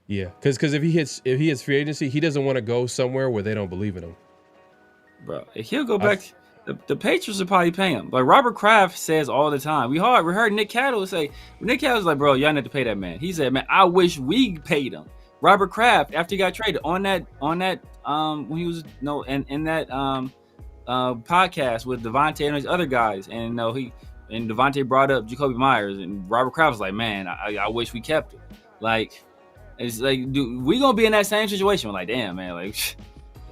Yeah, because if he hits free agency, he doesn't want to go somewhere where they don't believe in him. Bro, if he'll go back. The Patriots will probably pay him. Like Robert Kraft says all the time. We heard Nick Cattles say. Nick Cattles like, bro, y'all need to pay that man. He said, man, I wish we paid him. Robert Kraft, after he got traded on that when he was in that podcast with Devontae and his other guys, and Devontae brought up Jakobi Meyers, and Robert Kraft was like, man, I wish we kept him. Like it's like, dude, we gonna be in that same situation. We're like, damn, man, like.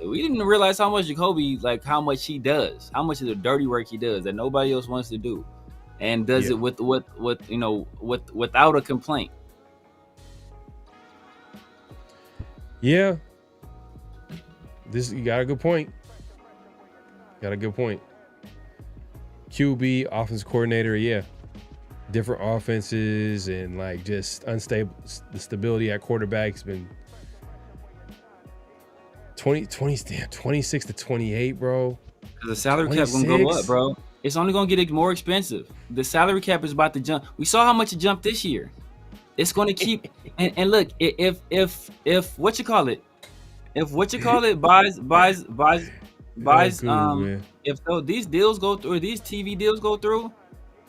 We didn't realize how much Jakobi, like how much he does, how much of the dirty work he does that nobody else wants to do, and does it without a complaint. Yeah, you got a good point. QB, offense coordinator, yeah, different offenses and like just unstable. The stability at quarterback has been. 26 to 28, bro. The salary cap gonna go up, bro. It's only gonna get more expensive. The salary cap is about to jump. We saw how much it jumped this year. It's gonna keep. and look, if what you call it buys. If these deals go through, or these TV deals go through,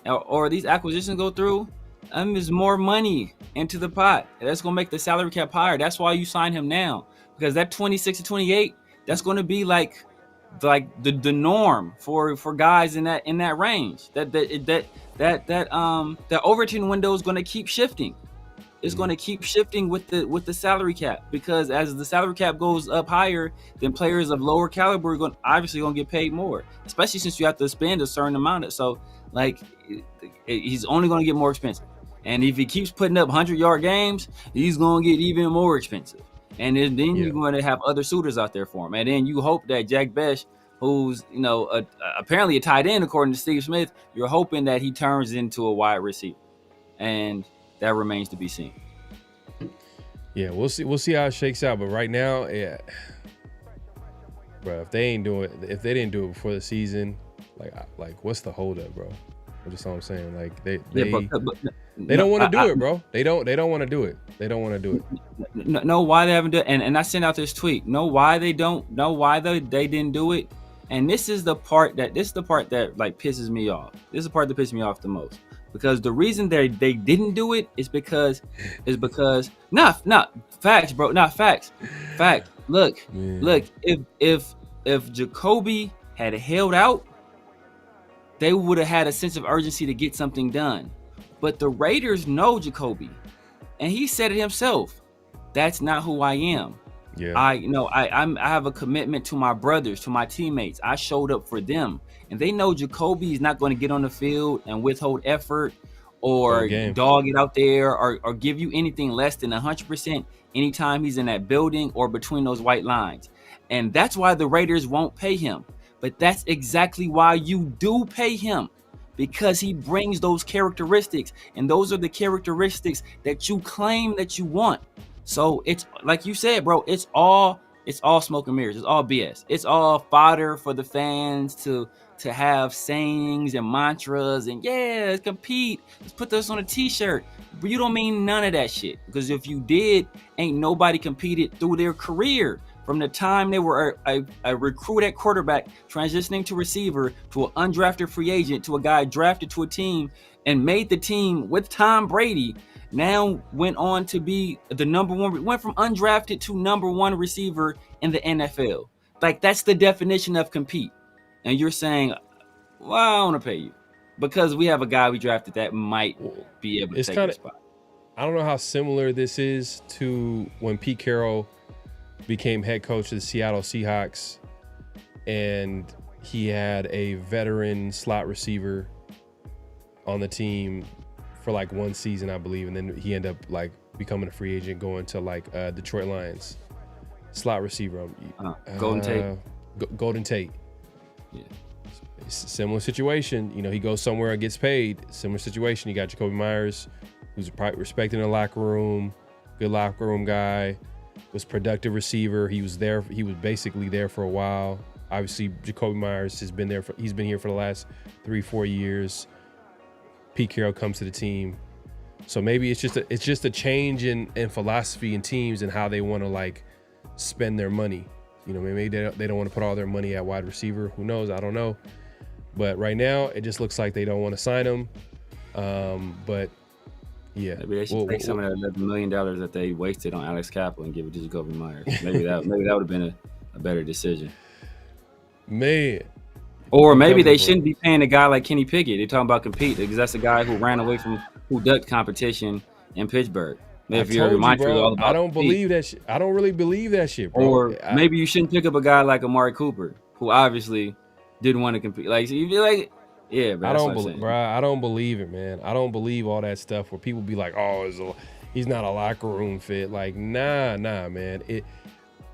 or these acquisitions go through, there's more money into the pot. That's gonna make the salary cap higher. That's why you sign him now. Because that 26 to 28, that's going to be like the norm for guys in that range. That overtime window is going to keep shifting. It's going to keep shifting with the salary cap, because as the salary cap goes up higher, then players of lower caliber are obviously going to get paid more, especially since you have to spend a certain amount. So like he's only going to get more expensive, and if he keeps putting up 100-yard games, he's going to get even more expensive. And then you're going to have other suitors out there for him. And then you hope that Jack Besh, who's, apparently a tight end, according to Steve Smith, you're hoping that he turns into a wide receiver. And that remains to be seen. Yeah, we'll see how it shakes out. But right now, bro, if they didn't do it before the season, like what's the holdup, bro? That's all I'm saying. Like they don't want to do it, bro. They don't want to do it. They don't want to do it. No, why they haven't done it. And I sent out this tweet. Know why they don't. Know why they didn't do it. And this is the part that like pisses me off. This is the part that pisses me off the most. Because the reason they didn't do it is because not facts, bro. Not facts. Fact. Look. If Jakobi had held out, they would have had a sense of urgency to get something done. But the Raiders know Jakobi, and he said it himself. That's not who I am. Yeah. I have a commitment to my brothers, to my teammates. I showed up for them, and they know Jakobi is not going to get on the field and withhold effort or dog it out there or give you anything less than 100% anytime he's in that building or between those white lines. And that's why the Raiders won't pay him. But that's exactly why you do pay him, because he brings those characteristics, and those are the characteristics that you claim that you want. So it's like you said, bro, it's all smoke and mirrors. It's all BS. It's all fodder for the fans to have sayings and mantras and let's compete. Let's put this on a t-shirt. But you don't mean none of that shit, because if you did, ain't nobody competed through their career. From the time they were a recruit at quarterback, transitioning to receiver, to an undrafted free agent, to a guy drafted to a team and made the team with Tom Brady, now went on to be the number one, went from undrafted to number one receiver in the NFL. Like, that's the definition of compete. And you're saying, well, I want to pay you because we have a guy we drafted that might be able to take your spot. I don't know how similar this is to when Pete Carroll became head coach of the Seattle Seahawks and he had a veteran slot receiver on the team for like one season, I believe, and then he ended up like becoming a free agent, going to like Detroit Lions. Slot receiver. Golden Tate. Golden Tate. Yeah. Similar situation. You know, he goes somewhere and gets paid. Similar situation. You got Jakobi Meyers, who's respected in the locker room, good locker room guy, was productive receiver. He was there. He was basically there for a while. Obviously, Jakobi Meyers has been there. He's been here for the last 3-4 years. Pete Carroll comes to the team, so maybe it's just a change in philosophy in teams and how they want to like spend their money. You know, maybe they don't want to put all their money at wide receiver. Who knows? I don't know. But right now, it just looks like they don't want to sign him. But yeah, maybe they should take some of that $11 million that they wasted on Alex Cappa and give it to Jakobi Meyers. Maybe that would have been a better decision. Man. Or maybe they shouldn't be paying a guy like Kenny Pickett. They're talking about compete because that's a guy who ran away from who ducked competition in Pittsburgh. If you I don't believe that shit. I don't really believe that shit, bro. Or maybe you shouldn't pick up a guy like Amari Cooper, who obviously didn't want to compete. Like, so you feel like, yeah, bro. I don't believe it, man. I don't believe all that stuff where people be like, oh, he's not a locker room fit. Like, nah, man.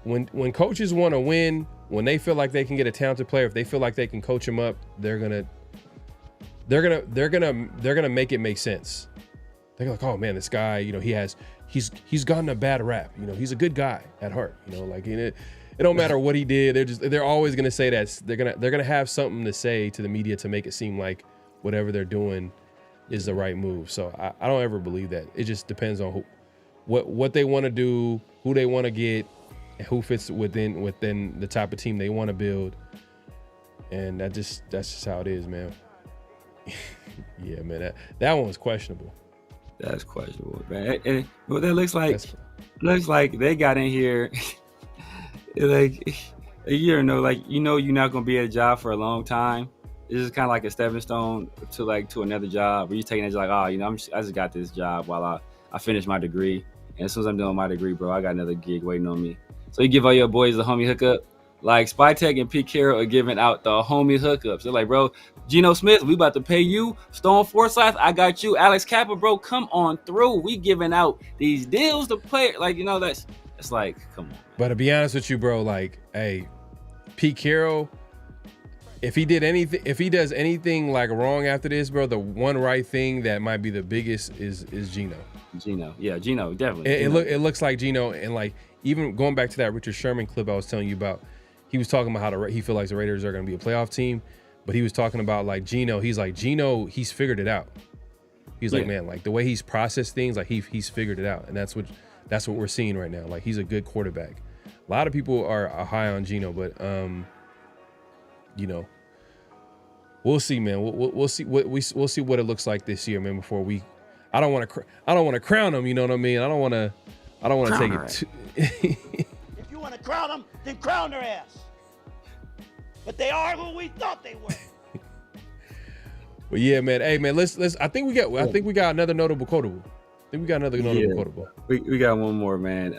When coaches want to win, when they feel like they can get a talented player, if they feel like they can coach him up, they're gonna make it make sense. They're like, oh man, this guy, you know, he's gotten a bad rap. You know, he's a good guy at heart. You know, like it don't matter what he did. They're always gonna say that. They're gonna have something to say to the media to make it seem like whatever they're doing is the right move. So I don't ever believe that. It just depends on what they want to do, who they want to get, and who fits within the type of team they want to build. And that's just how it is, man. Yeah, man. That one's questionable. That's questionable, man. And what that looks like they got in here like a year ago, like, you know, you're not gonna be at a job for a long time. It's just kind of like a stepping stone to another job. Where you taking it like, oh, you know, I just got this job while I finish my degree, and as soon as I'm doing my degree, bro, I got another gig waiting on me. So you give all your boys the homie hookup. Like Spytek and Pete Carroll are giving out the homie hookups. They're like, bro, Geno Smith, we about to pay you. Stone Forsythe, I got you. Alex Cappa, bro, come on through. We giving out these deals to players. Like, you know, that's like, come on. But to be honest with you, bro, like, hey, Pete Carroll, if he does anything like wrong after this, bro, the one right thing that might be the biggest is Geno. Yeah, Geno, definitely. It looks like Geno, and like even going back to that Richard Sherman clip I was telling you about, he was talking about how he feel like the Raiders are going to be a playoff team, but he was talking about like Geno. He's like, Geno, he's figured it out. He's like, man, like the way he's processed things, like he's figured it out, and that's what we're seeing right now. Like, he's a good quarterback. A lot of people are high on Geno, but you know, we'll see, man. We'll see we'll see what it looks like this year, man. Before I don't want to crown him. You know what I mean? I don't want to take it too. If you want to crown them, then crown their ass. But they are who we thought they were. But yeah, man. Hey, man. Let's. I think we got another notable quotable. We got quotable. We got one more, man.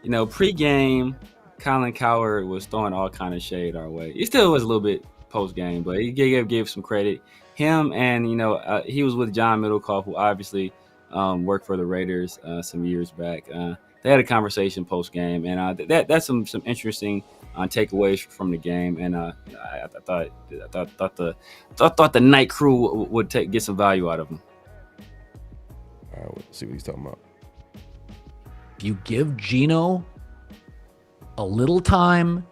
You know, pregame, Colin Cowherd was throwing all kind of shade our way. He still was a little bit post game, but he gave some credit. Him and, you know, he was with John Middlecoff, who obviously worked for the Raiders some years back. They had a conversation post game, and that's some interesting takeaways from the game. And I thought the night crew would get some value out of him. All right, let's see what he's talking about. If you give Geno a little time,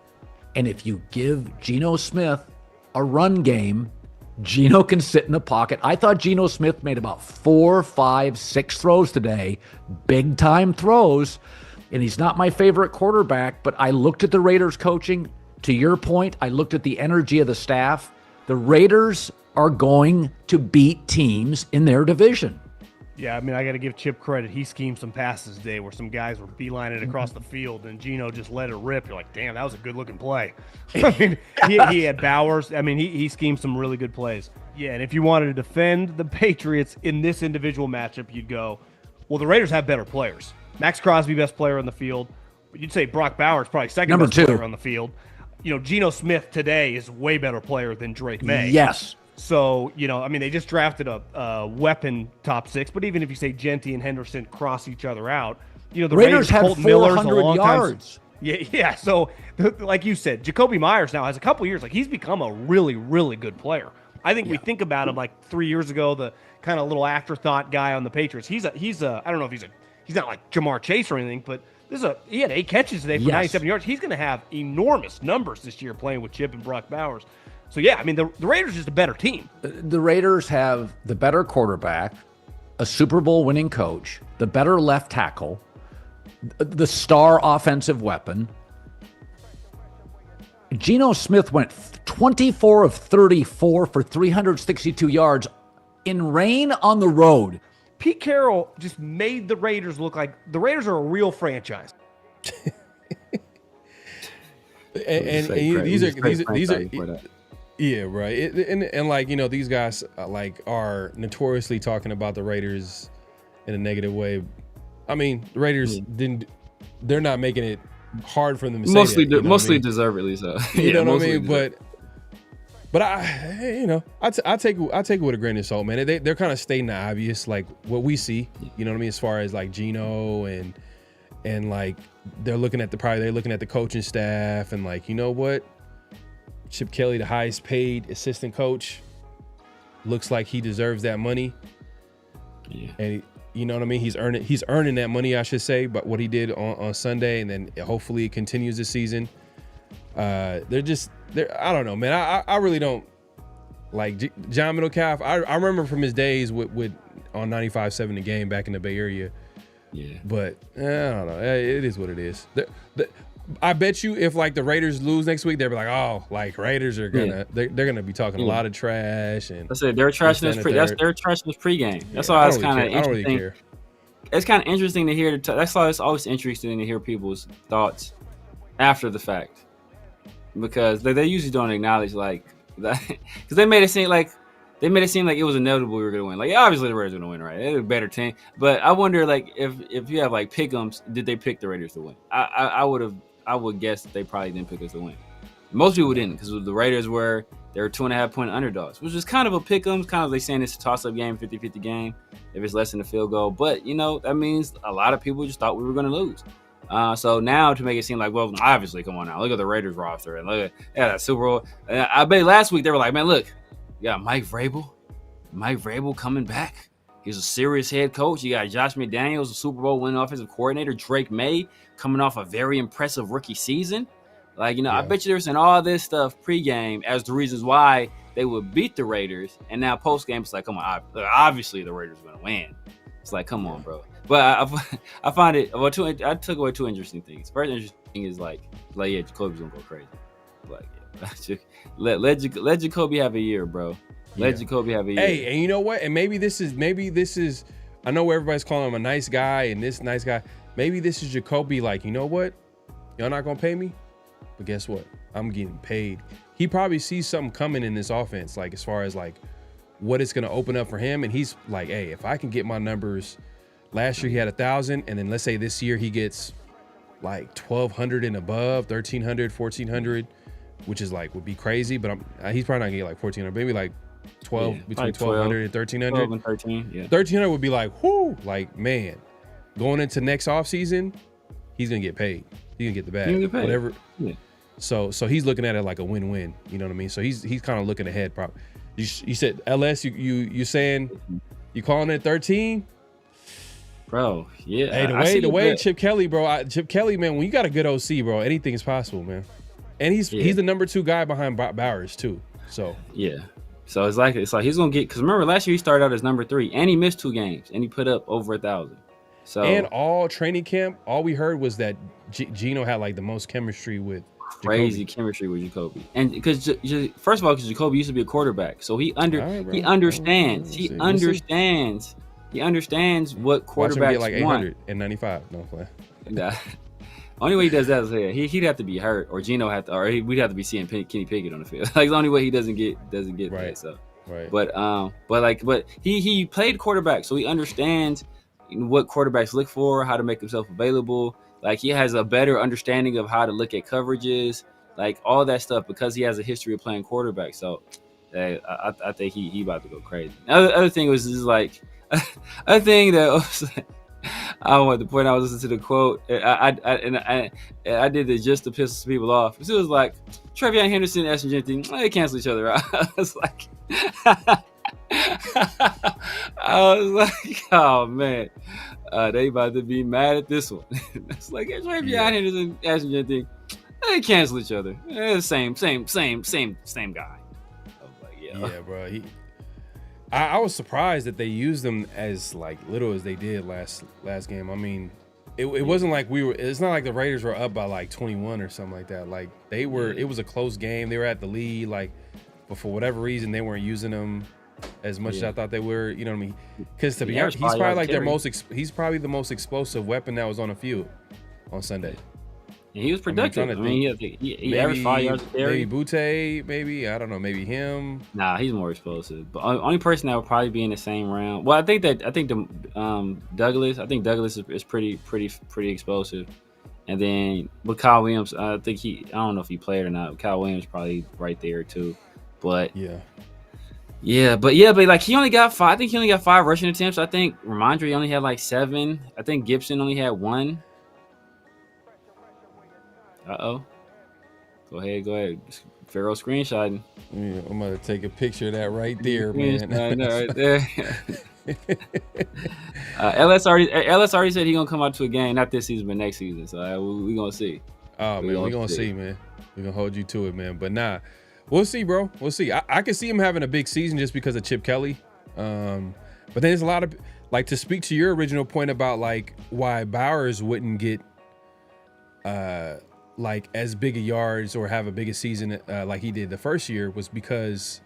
and if you give Geno Smith a run game, Geno can sit in the pocket. I thought Geno Smith made about 4, 5, 6 throws today, big time throws, and he's not my favorite quarterback, but I looked at the Raiders coaching. To your point, I looked at the energy of the staff. The Raiders are going to beat teams in their division. Yeah, I mean, I got to give Chip credit. He schemed some passes today where some guys were beelining across the field, and Geno just let it rip. You're like, damn, that was a good-looking play. I mean, he had Bowers. I mean, he schemed some really good plays. Yeah, and if you wanted to defend the Patriots in this individual matchup, you'd go, well, the Raiders have better players. Max Crosby, best player on the field. But you'd say Brock Bowers, probably second best player on the field. Geno Smith today is a way better player than Drake May. Yes. So, I mean, they just drafted a weapon top 6, but even if you say Jeanty and Henderson cross each other out, the Raiders had Colton 400 yards. Yeah. So, like you said, Jakobi Meyers now has a couple years. Like, he's become a really, really good player. I think we think about him like 3 years ago, the kind of little afterthought guy on the Patriots. He's a I don't know if he's not like Jamar Chase or anything, but he had 8 catches today for 97 yards. He's going to have enormous numbers this year playing with Chip and Brock Bowers. So, yeah, I mean, the Raiders are just a better team. The Raiders have the better quarterback, a Super Bowl winning coach, the better left tackle, the star offensive weapon. Geno Smith went 24 of 34 for 362 yards in rain on the road. Pete Carroll just made the Raiders look like the Raiders are a real franchise. and these are yeah, right. And like, these guys like are notoriously talking about the Raiders in a negative way. I mean, the Raiders they're not making it hard for them to say that, mostly deservedly so. You know what I mean? But I take it with a grain of salt, man. They're kind of stating the obvious, like what we see. You know what I mean? As far as like Geno and like they're looking at the coaching staff and like, you know what? Chip Kelly, the highest paid assistant coach, looks like he deserves that money. Yeah. And you know what I mean? He's earning that money, I should say, but what he did on Sunday, and then hopefully it continues this season. I don't know, man. I really don't like John Middlecalf. I remember from his days with on 95.7 The Game back in the Bay Area. Yeah. But I don't know. It is what it is. I bet you if like the Raiders lose next week, they'll be like, oh, like Raiders are gonna they're gonna be talking a lot of trash and I said they're trashing this they're trashing this pregame. That's why it's kind of interesting. I don't really care. It's kind of interesting to hear. That's why it's always interesting to hear people's thoughts after the fact, because they usually don't acknowledge like that because they made it seem like it was inevitable we were gonna win. Like obviously the Raiders are gonna win, right? They're a better team, but I wonder like if you have like pick'ems, did they pick the Raiders to win? I would guess that they probably didn't pick us to win. Most people didn't because the Raiders were 2.5 point underdogs, which is kind of a pick'em, kind of like saying it's a toss-up game, 50-50 game if it's less than a field goal. But, that means a lot of people just thought we were going to lose. So now to make it seem like, well, obviously, come on now. Look at the Raiders roster and look at that Super Bowl. I bet last week they were like, man, look, you got Mike Vrabel coming back. He's a serious head coach. You got Josh McDaniels, a Super Bowl winning offensive coordinator. Drake May coming off a very impressive rookie season. Like, I bet you they're saying all this stuff pregame as the reasons why they would beat the Raiders. And now postgame, it's like, come on, obviously the Raiders are going to win. It's like, come on, bro. But I find it, I took away 2 interesting things. First interesting thing is like yeah, Jacoby's going to go crazy. Like, let Jakobi have a year, bro. Let Jakobi have a year. Hey, and you know what? And maybe this is. I know everybody's calling him a nice guy and this nice guy. Maybe this is Jakobi. Like, you know what? Y'all not gonna pay me, but guess what? I'm getting paid. He probably sees something coming in this offense, like as far as like what it's gonna open up for him. And he's like, hey, if I can get my numbers. Last year he had 1,000, and then let's say this year he gets like 1,200 and above, 1,300, 1,400, which is like would be crazy. But he's probably not gonna get like 1,400, maybe like 12 between 1,200 and 1,300. 12 and 13, yeah. 1,300 would be like, whoo, like man, going into next offseason, he's gonna get paid. He's gonna get the bag, whatever. Yeah. So he's looking at it like a win-win. You know what I mean? So he's kind of looking ahead. Probably. You said LS. You saying you calling it 13? Bro, yeah. Hey, the way Chip Kelly, bro. Chip Kelly, man. When you got a good OC, bro, anything is possible, man. And he's the number 2 guy behind Bowers too. So yeah. So it's like he's gonna get, because remember last year he started out as number 3 and he missed 2 games and he put up over 1,000. So and all training camp, all we heard was that Geno had like the most chemistry with crazy chemistry with Jakobi, and because first of all, because Jakobi used to be a quarterback, so he understands. He understands He understands what quarterbacks Watch him get like 800 want. and 95. No play. Nah. Only way he does that is he'd have to be hurt, or Geno we'd have to be seeing Kenny Pickett on the field. Like the only way he doesn't get right. that. So, right. But he played quarterback, so he understands what quarterbacks look for, how to make himself available. Like he has a better understanding of how to look at coverages, like all that stuff, because he has a history of playing quarterback. So, I think he about to go crazy. Other thing was just like, a thing that was. I want to point out, I was listening to the quote. I did it just to piss some people off. It was like Trevion Henderson, Ashton Jeanty, they cancel each other out. I was like, oh man, they about to be mad at this one. It's like Trevion Henderson, Ashton Jeanty, they cancel each other. Same guy. I was like, yeah, bro. I was surprised that they used him as like little as they did last game. I mean, it wasn't like it's not like the Raiders were up by like 21 or something like that. Like they were, it was a close game. They were at the lead, like, but for whatever reason, they weren't using him as much as I thought they were. You know what I mean? Because to be honest, he's probably like he's probably the most explosive weapon that was on the field on Sunday. And he was productive. He averaged 5 yards a carry. Maybe Butte, maybe, I don't know, maybe him. Nah, he's more explosive. But only person that would probably be in the same round. Well, I think Douglas. I think Douglas is pretty explosive. And then with Kyle Williams, I don't know if he played or not. But Kyle Williams probably right there too. But but like he only got 5. I think he only got 5 rushing attempts. I think Ramondre only had like 7. I think Gibson only had 1. Go ahead. Pharaoh screenshotting. Yeah, I'm gonna take a picture of that right there, man. Right there. LS already said he's gonna come out to a game, not this season, but next season. So we gonna see. Oh man, we gonna see, man. We gonna hold you to it, man. But nah, we'll see, bro. We'll see. I can see him having a big season just because of Chip Kelly. But then there's a lot of, like, to speak to your original point about like why Bowers wouldn't get like as big a yards or have a bigger season like he did the first year, was because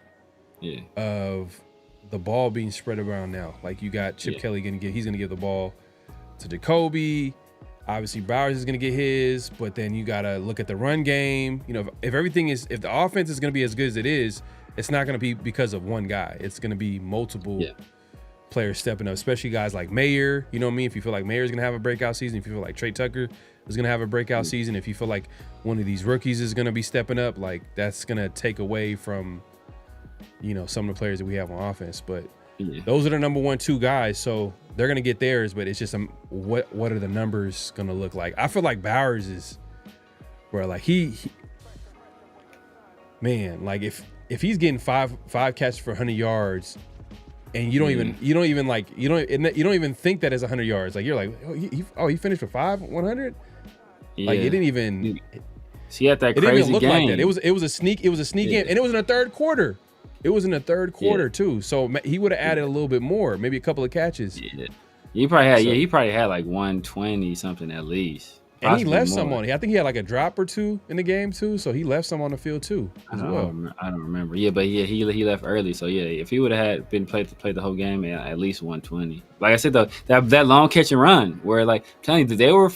of the ball being spread around now. Like you got Chip Kelly he's gonna give the ball to Jakobi. Obviously Bowers is gonna get his, but then you gotta look at the run game. You know, if the offense is gonna be as good as it is, it's not gonna be because of one guy. It's gonna be multiple players stepping up, especially guys like Mayer. You know what I mean? If you feel like Mayer's gonna have a breakout season, if you feel like Trey Tucker is gonna have a breakout season, if you feel like one of these rookies is gonna be stepping up, like that's gonna take away from, you know, some of the players that we have on offense. But those are the number 1, 2 guys, so they're gonna get theirs. But it's just what are the numbers gonna look like? I feel like Bowers is, where like he man, like if he's getting five catches for 100 yards. And you don't even think that as 100 yards. Like you're like, he finished with 100. Like it didn't even. See, at that it crazy didn't even look game. like that. It was a sneak game, and it was in the third quarter. It was in the third quarter too. So he would have added a little bit more, maybe a couple of catches. Yeah. He probably had like 120 something at least. And he left some on it. I think he had like a drop or 2 in the game too, so he left some on the field too as well. I don't remember. Yeah, but he left early, so if he would have been played the whole game, at least 120. Like I said though, that long catch and run, where like I'm telling you, they were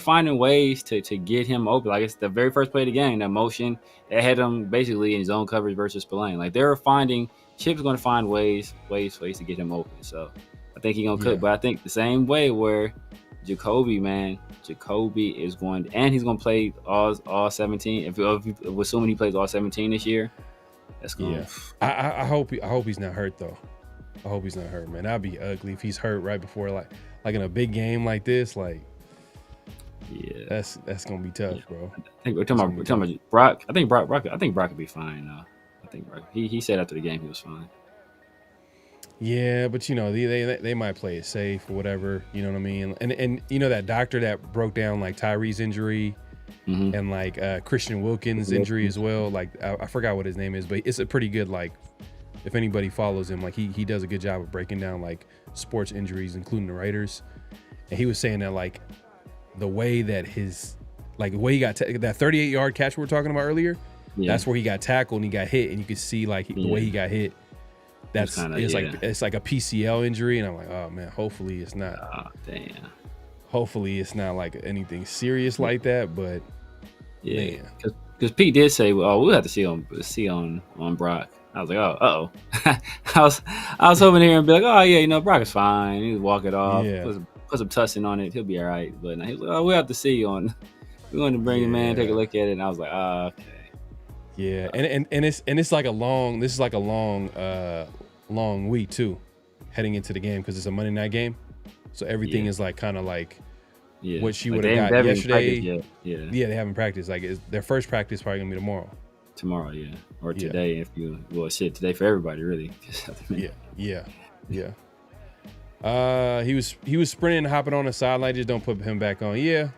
finding ways to get him open. Like it's the very first play of the game, that motion that had him basically in zone coverage versus Spillane. Like they were finding, Chip's going to find ways to get him open. So I think he's gonna cook. But I think the same way where Jakobi is going, and he's going to play all 17. If assuming he plays all 17 this year, that's going. Yeah, I hope he's not hurt though. I hope he's not hurt, man. That'd be ugly if he's hurt right before like in a big game like this. Like, that's gonna be tough, bro. I think we're talking about Brock. I think Brock could be fine. I think Brock. He said after the game he was fine. Yeah, but you know, they might play it safe or whatever, you know what I mean? And you know that doctor that broke down like Tyree's injury and like Christian Wilkins' injury as well. Like I forgot what his name is, but it's a pretty good, like, if anybody follows him, like he does a good job of breaking down like sports injuries, including the Raiders. And he was saying that like the way that the way he got that 38-yard catch we were talking about earlier, that's where he got tackled and he got hit, and you could see like the way he got hit it's like a PCL injury, and I'm like, oh man, hopefully it's not. Oh, damn. Hopefully it's not like anything serious like that, but yeah, because Pete did say, "Oh, we'll have to see on Brock." I was like, "Oh, I was hoping to hear him be like, "Oh yeah, Brock is fine. He walk it off, put some tussin on it, he'll be all right." But he was like, "Oh, we'll have to see on. We wanted to bring him in, take a look at it." And I was like, "Oh, okay." Yeah, and it's like a long long week too, heading into the game because it's a Monday night game, so everything is like kind of like what she would have got yesterday. Yeah, they haven't practiced. Like their first practice probably gonna be tomorrow. Tomorrow, yeah, or today if you today for everybody really. Yeah. He was sprinting and hopping on the sideline. Just don't put him back on. Yeah.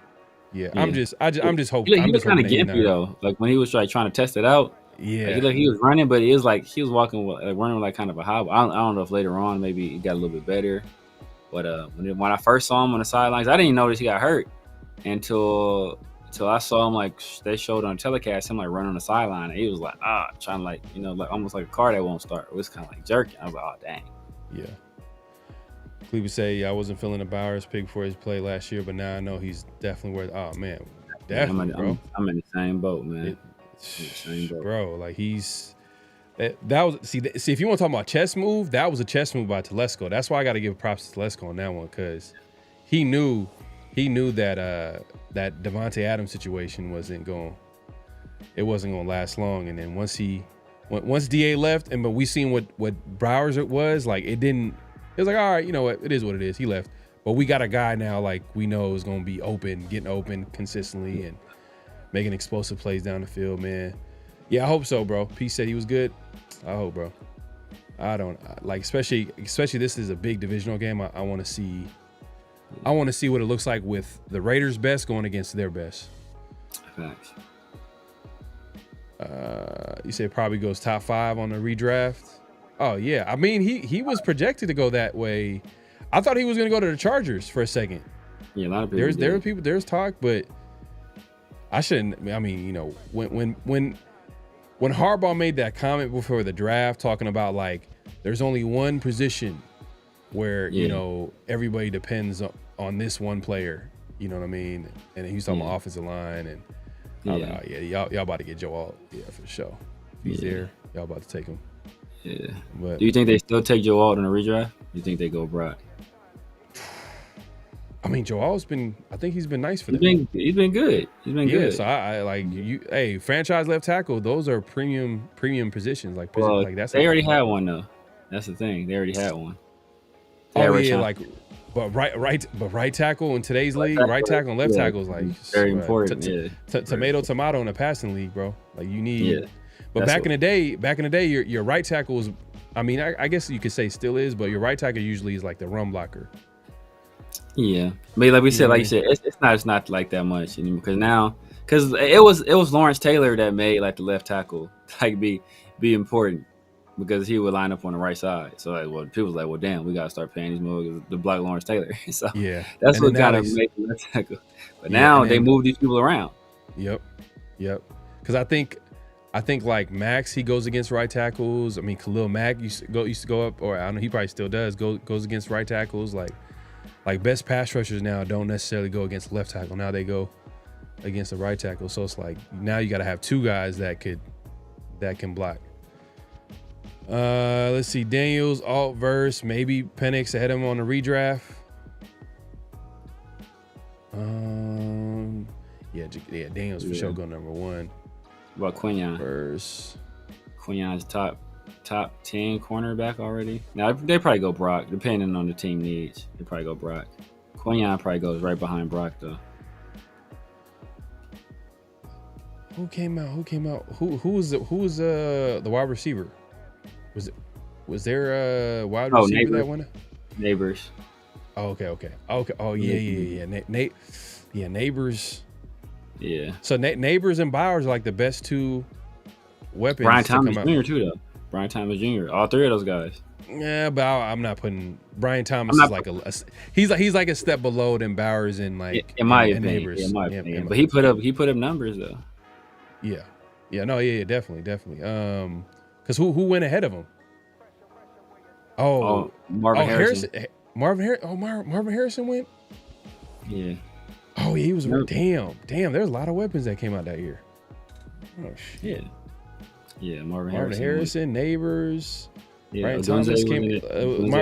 I'm just hoping. He was kind of gimpy though. Like when he was trying to test it out. Yeah. Like, he was running, but it was like he was walking, running like kind of a hobble. I don't know if later on maybe he got a little bit better. But when I first saw him on the sidelines, I didn't even notice he got hurt until I saw him, like they showed on telecast him like running on the sideline, and he was like trying to like almost like a car that won't start. It was kind of like jerking. I was like, oh dang. Yeah. Cleve would say, I wasn't feeling the Bowers pick for his play last year, but now I know he's definitely worth. Oh man, definitely, bro. I'm in the same boat, man. Bro, like that was see if you want to talk about chess move, that was a chess move by Telesco. That's why I got to give props to Telesco on that one, because he knew that that Devontae Adams situation wasn't going to last long. And then once DA left, but we seen what Bowers it was like, it was like, all right, you know what, it is what it is. He left, but we got a guy now like we know is going to be getting open consistently and making explosive plays down the field, man. Yeah, I hope so, bro. Pete said he was good. I hope, bro. I don't like, especially this is a big divisional game. I want to see what it looks like with the Raiders' best going against their best. Thanks. You say probably goes top 5 on the redraft. Oh yeah, I mean he was projected to go that way. I thought he was going to go to the Chargers for a second. Yeah, a lot of people. There's talk, but I shouldn't. I mean, when Harbaugh made that comment before the draft, talking about like there's only one position where everybody depends on this one player. You know what I mean? And he's talking about offensive line, and I was like, y'all about to get Joe Alt, for sure. If he's there, y'all about to take him. Yeah. But, do you think they still take Joe Alt in a redraft? Do you think they go Brock? I mean, Joe Alt's I think he's been nice for them. He's been good. He's been good. So I like you. Hey, franchise left tackle. Those are premium positions. Like that's. They already had one though. That's the thing. They already had one. But right tackle in today's league, right tackle and left tackle is like very important. Tomato in a passing league, bro. Like you need. Yeah. But back in the day, your right tackle was. I mean, I guess you could say still is, but your right tackle usually is like the run blocker. Yeah, but like we said, like you said, it's not like that much anymore because it was Lawrence Taylor that made like the left tackle like be important because he would line up on the right side. So people was like, well, damn, we gotta start paying these more to block Lawrence Taylor. So that's what kind of made the left tackle. But now they move these people around. Yep. Because I think like Max, he goes against right tackles. I mean, Khalil Mack used to go up, or I don't know, he probably still does. Goes against right tackles like best pass rushers now don't necessarily go against the left tackle. Now they go against the right tackle. So it's like now you got to have two guys that can block. Let's see. Daniels, alt verse, maybe Penix ahead of him on the redraft. Yeah, Daniels for sure go number 1. What about Quinyon? Verse. Quinyon's top 10 cornerback already. Now they probably go Brock, depending on the team needs. They probably go Brock. Quinyon probably goes right behind Brock though. Who came out? Who was the wide receiver? Was there a wide receiver that went? Neighbors. Oh, okay. Oh yeah. Neighbors. Yeah. So Neighbors and Bowers are like the best 2 weapons. Brian Thomas Jr. too though. Brian Thomas Jr. All 3 of those guys. Yeah, but I'm not putting Brian Thomas is like he's like a step below than Bowers and like in my opinion. Neighbors. Yeah, in my opinion. But he put up numbers though. Yeah, definitely. Because who went ahead of him? Marvin Harrison. Marvin Harrison went. Yeah. Oh, he was. Damn. There's a lot of weapons that came out that year. Oh shit. Yeah. Marvin Harrison, Neighbors. Yeah, Brian Thomas came.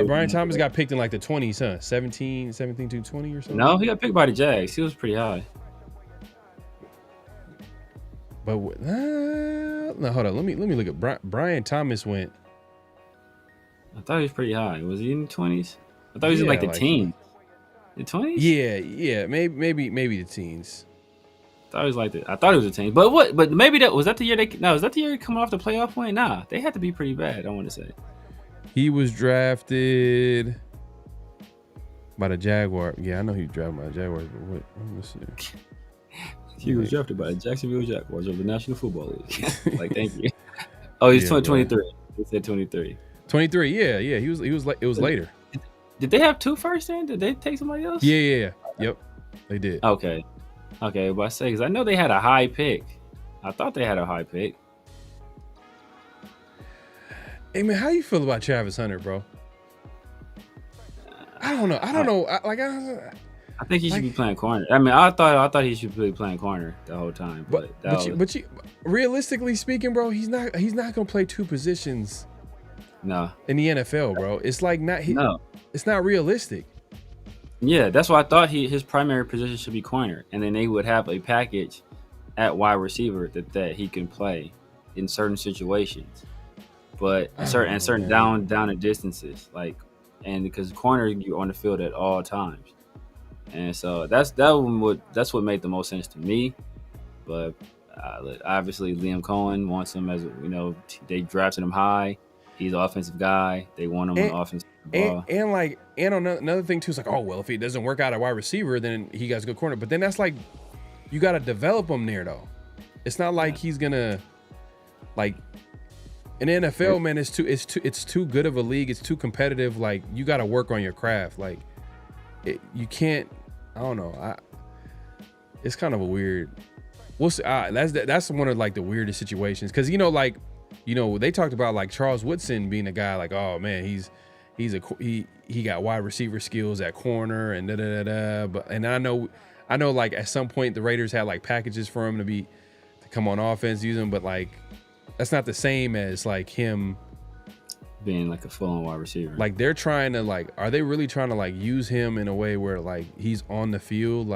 Brian Thomas got picked in like the 20s, huh? 17 to 20 or something. No, he got picked by the Jags. He was pretty high. But no, hold on. Let me look at Brian Thomas went. I thought he was pretty high. Was he in the 20s? I thought he was in like the teens. The 20s? Yeah. Maybe the teens. I thought it was a teens. But what? But maybe was that the year was that the year coming off the playoff point? Nah, they had to be pretty bad. I want to say. He was drafted by the Jaguars. Yeah, I know he was drafted by the Jaguars. But what? Let's see. He was drafted by the Jacksonville Jaguars of the National Football League. Like, thank you. Oh, he's 23. He said 23. 23. Yeah. He was. It was later. Did they have 2 first then? Did they take somebody else? Yeah. Yep. They did. Okay. But I say because I know they had a high pick. I thought they had a high pick. Hey man, how you feel about Travis Hunter, bro? I don't know. I think he should be playing corner. I mean, I thought he should be playing corner the whole time. But realistically speaking, bro, he's not gonna play 2 positions. No. In the NFL, bro, it's like it's not realistic. Yeah, that's why I thought his primary position should be corner, and then they would have a package at wide receiver that he can play in certain situations. But certain down and distances, and because corner you're on the field at all times, and so that's what made the most sense to me. But obviously Liam Cohen wants him as they drafted him high. He's an offensive guy. They want him on offensive ball. And another thing too is if he doesn't work out at wide receiver, then he got a good corner. But then that's you got to develop him there though. It's not like he's gonna in the NFL, man, it's too good of a league. It's too competitive. You got to work on your craft. You can't. I don't know. It's kind of a weird. We'll see. That's one of the weirdest situations because they talked about Charles Woodson being a guy oh man he got wide receiver skills at corner and But I know at some point the Raiders had packages for him to come on offense, use him, but that's not the same as him being a full-on wide receiver. They're trying to are they really trying to use him in a way where he's on the field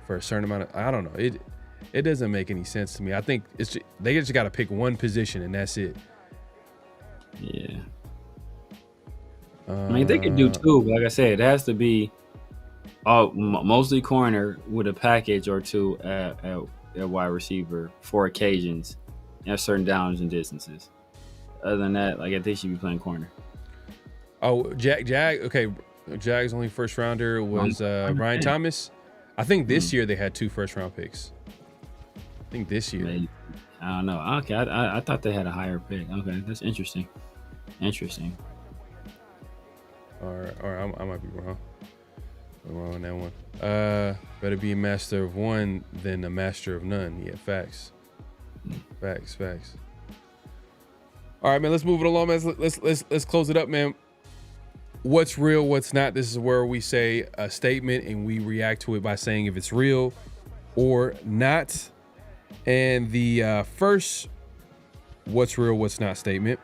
for a certain amount of, I don't know. It doesn't make any sense to me. I think they just got to pick one position and that's it. Yeah. I mean, they could do 2, but like I said, it has to be mostly corner with a package or 2 at wide receiver for occasions. Have certain downs and distances. Other than that, I think he should be playing corner. Oh, okay. Jag's only first rounder was Brian Thomas. I think this year they had 2 first-round picks. I think this year. Maybe. I don't know. Okay, I thought they had a higher pick. Okay, that's interesting. Or I might be wrong. I'm wrong on that one. Better be a master of one than a master of none. Yeah, facts. Facts. All right, man. Let's move it along, man. Let's close it up, man. What's real? What's not? This is where we say a statement and we react to it by saying if it's real or not. And the first what's real, what's not statement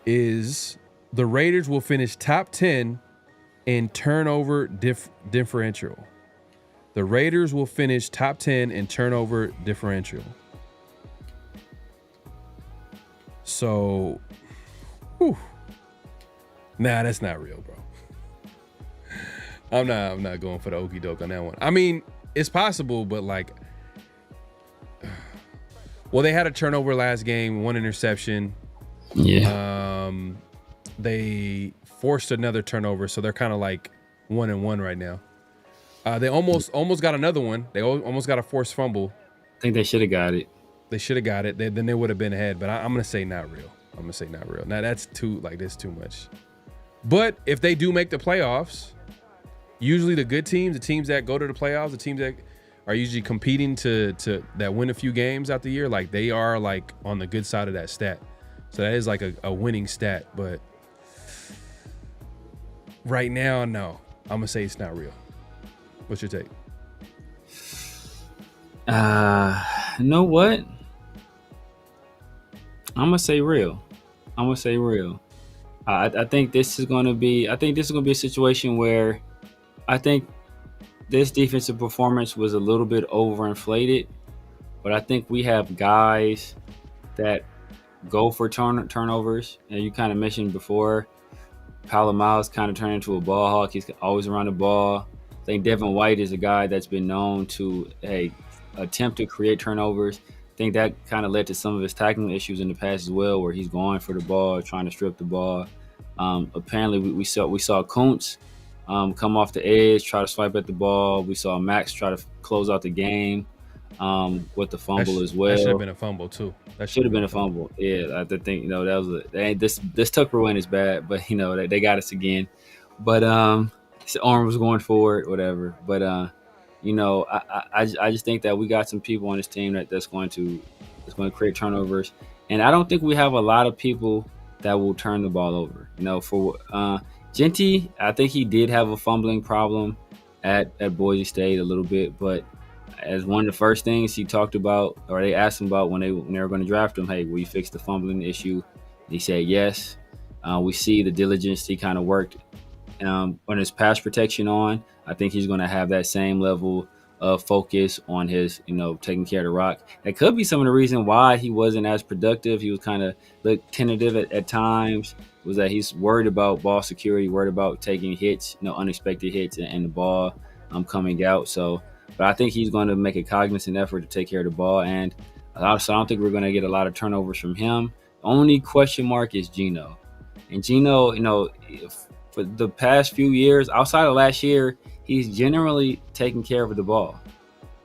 is the Raiders will finish top 10 in turnover differential. The Raiders will finish top 10 in turnover differential. So, nah, that's not real, bro. I'm not going for the okie doke on that one. I mean, it's possible, but well, they had a turnover last game, 1 interception. Yeah. They forced another turnover, so they're kind of 1-1 right now. They almost got another one. They almost got a forced fumble. I think they should have got it. Then they would have been ahead. But I'm gonna say not real. Now that's too much. But if they do make the playoffs, usually the good teams, the teams that go to the playoffs, the teams that are usually competing to that win a few games out the year, they are on the good side of that stat. So that is a winning stat. But right now, no. I'm gonna say it's not real. What's your take? You know what? I'm gonna say real. I think this is gonna be a situation where I think this defensive performance was a little bit overinflated, but I think we have guys that go for turnovers, and you kind of mentioned before, Miles kind of turned into a ball hawk. He's always around the ball. I think Devin White is a guy that's been known to attempt to create turnovers. I think that kind of led to some of his tackling issues in the past as well, where he's going for the ball, trying to strip the ball. Apparently, we saw Kuntz come off the edge, try to swipe at the ball. We saw Max try to close out the game with the fumble as well. That should have been a fumble too. That should have been a fumble. Yeah, I think that was this Tucker win is bad, but they got us again. But his arm was going forward, whatever. But I just think that we got some people on this team that's going to create turnovers, and I don't think we have a lot of people that will turn the ball over. For Jeanty, I think he did have a fumbling problem at Boise State a little bit, but as one of the first things he talked about, or they asked him about when they were going to draft him, hey, will you fix the fumbling issue? And he said yes. We see the diligence he kind of worked on his pass protection on. I think he's going to have that same level of focus on his, taking care of the rock. That could be some of the reason why he wasn't as productive. He was kind of tentative at times, was that he's worried about ball security, worried about taking hits, unexpected hits and the ball coming out. But I think he's going to make a cognizant effort to take care of the ball. And also, I don't think we're going to get a lot of turnovers from him. The only question mark is Geno. And Geno, for the past few years, outside of last year, he's generally taking care of the ball.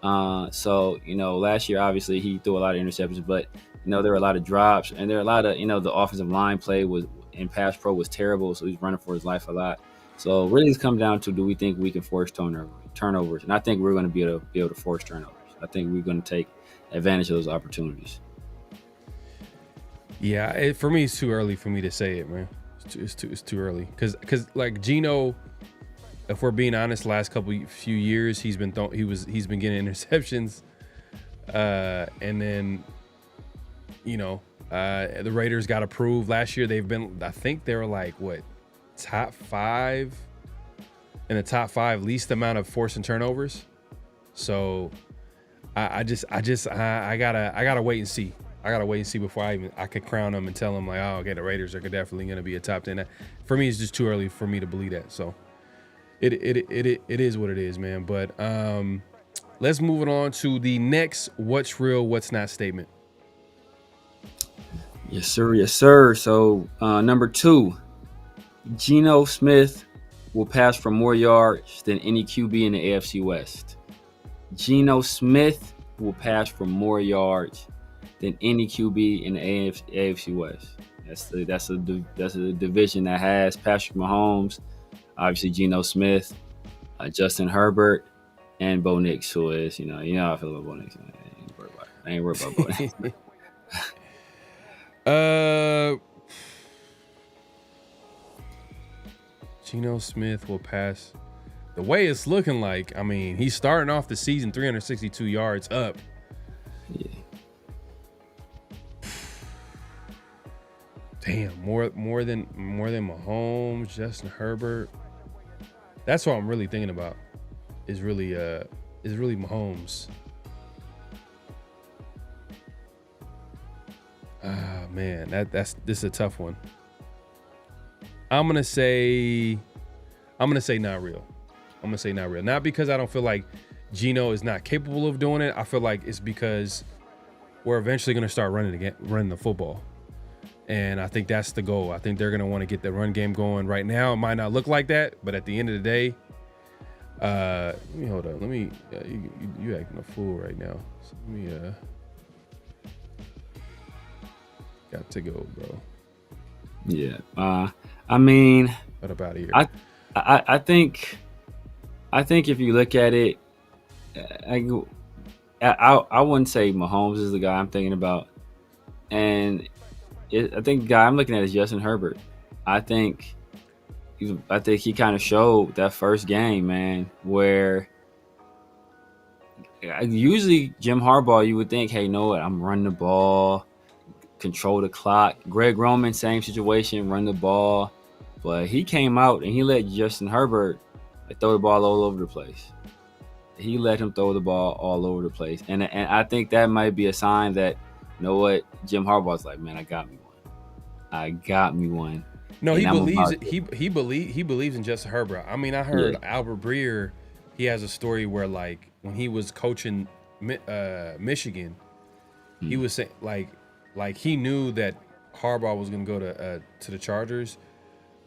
Last year, obviously, he threw a lot of interceptions, but, there were a lot of drops. And there are a lot of, the offensive line play in pass pro was terrible, so he's running for his life a lot. So really it's come down to, do we think we can force turnovers? And I think we're going to be able to force turnovers. I think we're going to take advantage of those opportunities. Yeah, for me, it's too early for me to say it, man. It's too early because like Geno, if we're being honest, last few years he's been getting interceptions, and then the Raiders got approved last year. They've been, I think they were like top 5 in the top 5 least amount of forcing turnovers. So I gotta wait and see. I gotta wait and see before I could crown them and tell them like, oh, okay, the Raiders are definitely gonna be a top 10. For me, it's just too early for me to believe that. So it is what it is, man. But let's move it on to the next what's real, what's not statement. Yes, sir. So number 2. Geno Smith will pass for more yards than any QB in the AFC West. Geno Smith will pass for more yards than any QB in the AFC West. That's a division that has Patrick Mahomes, obviously Geno Smith, Justin Herbert, and Bo Nix, who is, how I feel about Bo Nix. I ain't worried about Bo Nix. Geno Smith will pass. The way it's looking like, he's starting off the season 362 yards up. Yeah. Damn, more than Mahomes, Justin Herbert. That's what I'm really thinking about. Is really Mahomes. Ah, man, this is a tough one. I'm gonna say not real. Not because I don't feel like Geno is not capable of doing it. I feel like it's because we're eventually gonna start running the football. And I think that's the goal. I think they're going to want to get the run game going. Right now, it might not look like that, but at the end of the day, let me hold up. Let me, you acting a fool right now. So let me, got to go, bro. Yeah. What about here? I think if you look at it, I wouldn't say Mahomes is the guy I'm thinking about. And I think the guy I'm looking at is Justin Herbert. I think, I think he kind of showed that first game, man, where usually Jim Harbaugh, you would think, hey, you know what, I'm running the ball, control the clock. Greg Roman, same situation, run the ball. But he came out and he let Justin Herbert throw the ball all over the place. He let him throw the ball all over the place. And I think that might be a sign that, you know what, Jim Harbaugh's like, man, I got me one. No, he believes in Justin Herbert. I mean, I heard Albert Breer, he has a story where, like, when he was coaching Michigan, he was saying like he knew that Harbaugh was going to go to the Chargers,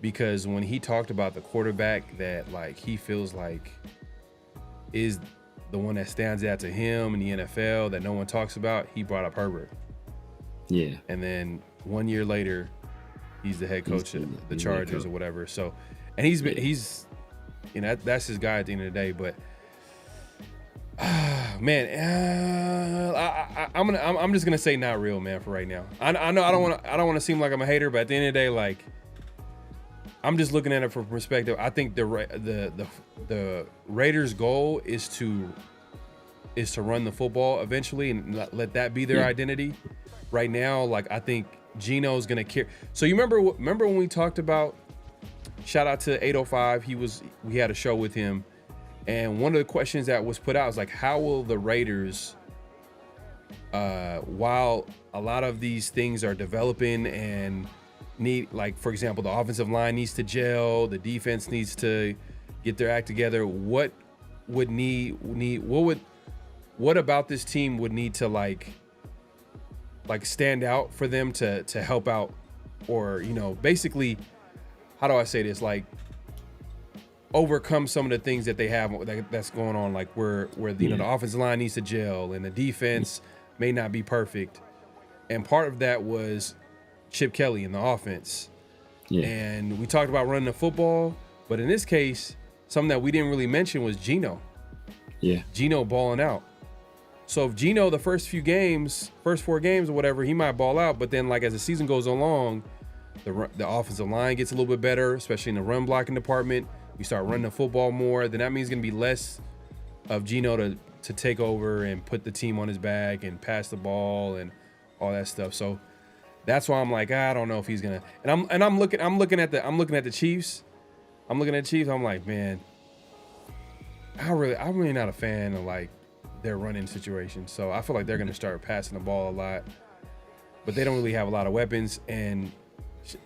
because when he talked about the quarterback that, like, he feels like is the one that stands out to him in the NFL that no one talks about, he brought up Herbert. Yeah. And then 1 year later, he's the head coach of the Chargers or whatever. So, and he's you know, that's his guy at the end of the day. But man, I'm just gonna say not real, man, for right now. I know I don't want to seem like I'm a hater, but at the end of the day, like, I'm just looking at it from perspective. I think the Raiders' goal is to run the football eventually and let that be their identity. Right now, like, I think Geno's gonna carry. So you remember when we talked about, shout out to 805, we had a show with him, and one of the questions that was put out was like, how will the Raiders, while a lot of these things are developing and need, like, for example, the offensive line needs to gel, the defense needs to get their act together, what about this team would need to like stand out for them to help out, or, you know, basically, how do I say this, like, overcome some of the things that they have that's going on, like where you know, the offensive line needs to gel and the defense may not be perfect, and part of that was Chip Kelly in the offense. And we talked about running the football, but in this case, something that we didn't really mention was Geno. Geno balling out. So if Geno, the first 4 games or whatever, he might ball out, but then, like, as the season goes along, the offensive line gets a little bit better, especially in the run blocking department. We start running the football more, then that means it's going to be less of Geno to take over and put the team on his back and pass the ball and all that stuff. So that's why I'm like, I don't know if he's gonna. And I'm looking at the Chiefs. I'm like, man, I'm really not a fan of, like, their running situation. So I feel like they're gonna start passing the ball a lot, but they don't really have a lot of weapons. And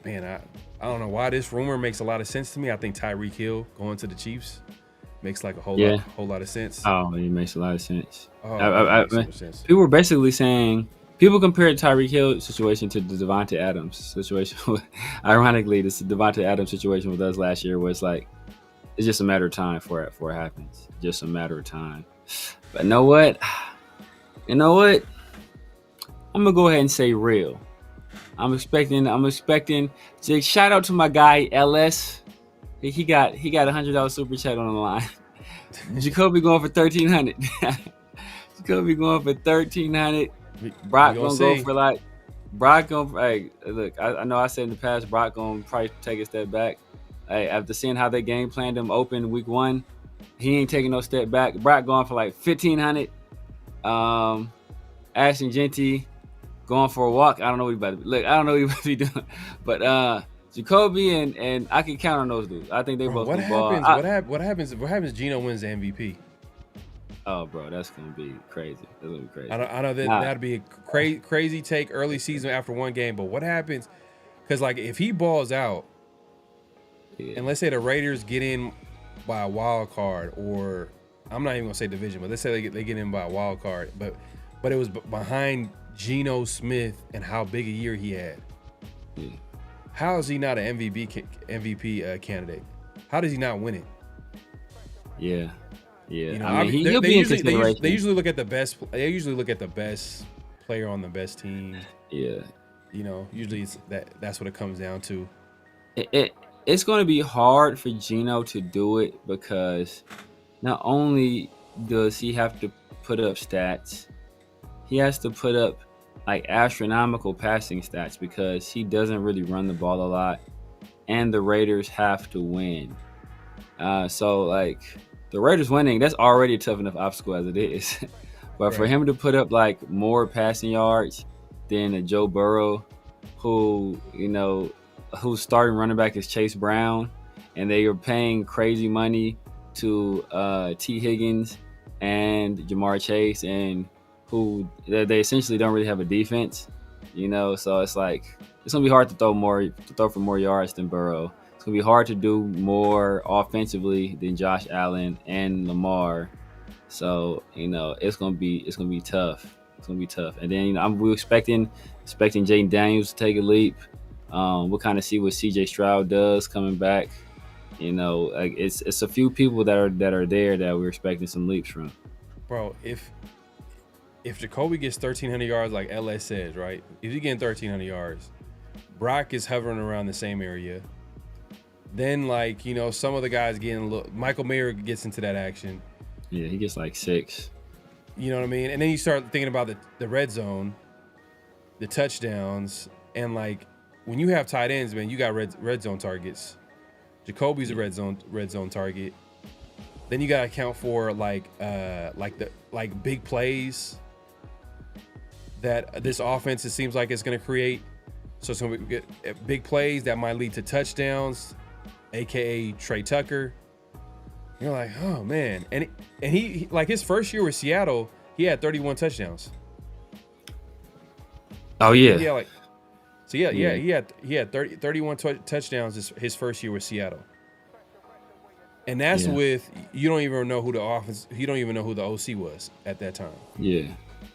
man, I don't know why this rumor makes a lot of sense to me. I think Tyreek Hill going to the Chiefs makes like a whole lot of sense. Oh, it makes a lot of sense. People were basically saying, people compared Tyreek Hill situation to the Devontae Adams situation. Ironically, this Devontae Adams situation with us last year was like, it's just a matter of time before it happens. Just a matter of time. But you know what? I'm gonna go ahead and say real. I'm expecting. Shout out to my guy LS. He got $100 super chat on the line. Jakobi going for $1,300. Jakobi going for $1,300. Brock gonna go for like. Brock gonna. Hey, look. I know I said in the past, Brock gonna probably take a step back. Hey, after seeing how they game planned him open week 1, he ain't taking no step back. Brock going for like $1,500. Ashton Jeanty going for a walk. I don't know what he about to look. I don't know what he about to be doing. But Jakobi and I can count on those dudes. I think they both. What happens? What happens? Geno wins the MVP. Oh, bro, that's gonna be crazy. That's gonna be crazy. I know that'd be a crazy take early season after one game. But what happens? Because, like, if he balls out, and let's say the Raiders get in by a wild card, or I'm not even gonna say division, but let's say they get in by a wild card, but it was behind Geno Smith and how big a year he had. How is he not an MVP candidate? How does he not win it? Yeah. You know, I mean, he'll be in consideration. They usually look at the best. They usually look at the best player on the best team. Yeah. You know, usually that's what it comes down to. It's going to be hard for Geno to do it, because not only does he have to put up stats, he has to put up like astronomical passing stats, because he doesn't really run the ball a lot. and the Raiders have to win. So like the Raiders winning, that's already a tough enough obstacle as it is. But for him to put up like more passing yards than a Joe Burrow, whose starting running back is Chase Brown, and they are paying crazy money to T. Higgins and Jamar Chase, and who they essentially don't really have a defense, So it's like it's gonna be hard to throw for more yards than Burrow. It's gonna be hard to do more offensively than Josh Allen and Lamar. So it's gonna be tough. It's gonna be tough. And then we're expecting Jaden Daniels to take a leap. We'll kind of see what C.J. Stroud does coming back. Like it's a few people that are there that we're expecting some leaps from. Bro, if Jakobi gets 1,300 yards, like LS says, right? If he's getting 1,300 yards, Brock is hovering around the same area. Then, some of the guys getting a little. Michael Mayer gets into that action. Yeah, he gets like 6. You know what I mean? And then you start thinking about the red zone, the touchdowns, and when you have tight ends, man, you got red zone targets. Jacoby's a red zone target. Then you got to account for big plays that this offense, it seems like it's going to create. So it's going to get big plays that might lead to touchdowns, aka Trey Tucker. You're like, oh man, and he his first year with Seattle, he had 31 touchdowns. Oh yeah. Yeah, he had 31 touchdowns his first year with Seattle. And that's with you don't even know who the offense. You don't even know who the OC was at that time. Yeah.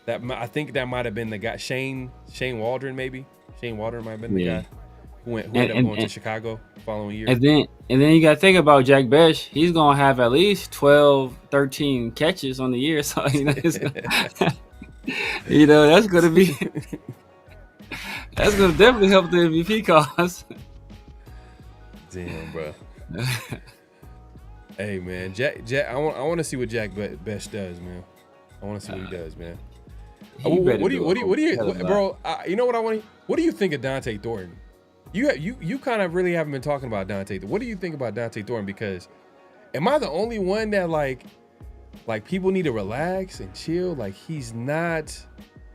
I think that might have been the guy Shane Waldron maybe. Shane Waldron might have been the guy who ended up going to Chicago the following year. And then you got to think about Jack Besh. He's going to have at least 12, 13 catches on the year. So that's going to be that's going to definitely help the MVP cause. Damn, bro. Hey man, Jack I want to see what Jack Besh does, man. I want to see what he does, man. What do you, bro? You know what I want? What do you think of Dante Thornton? You kind of really haven't been talking about Dante. What do you think about Dante Thornton? Because am I the only one that like people need to relax and chill? Like he's not.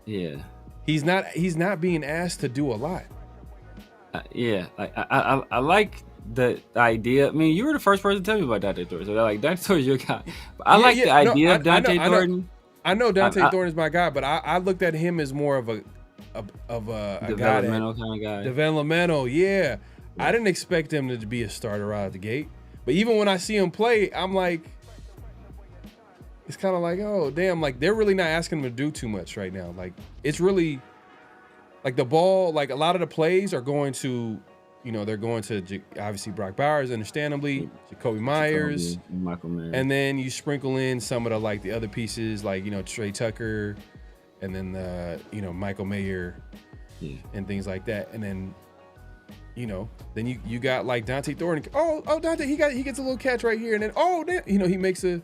Yeah. He's not being asked to do a lot. I like the idea. I mean, you were the first person to tell me about Dante Thornton, so they're like, Dante Thornton's your guy. But I like the idea of Dante Thornton. I know Dante Thornton is my guy, but I looked at him as more of a developmental kind of guy. Developmental, yeah. I didn't expect him to be a starter out of the gate. But even when I see him play, I'm like, it's kind of like, oh, damn, like they're really not asking him to do too much right now. Like it's really like the ball, like a lot of the plays are going to, they're going to obviously Brock Bowers, understandably, Jakobi Meyers, Michael Mayer. And then you sprinkle in some of the other pieces like, Trey Tucker and then, Michael Mayer and things like that. And then, then you got like Dante Thornton. Oh, Dante, he gets a little catch right here. And then, oh, damn, he makes a,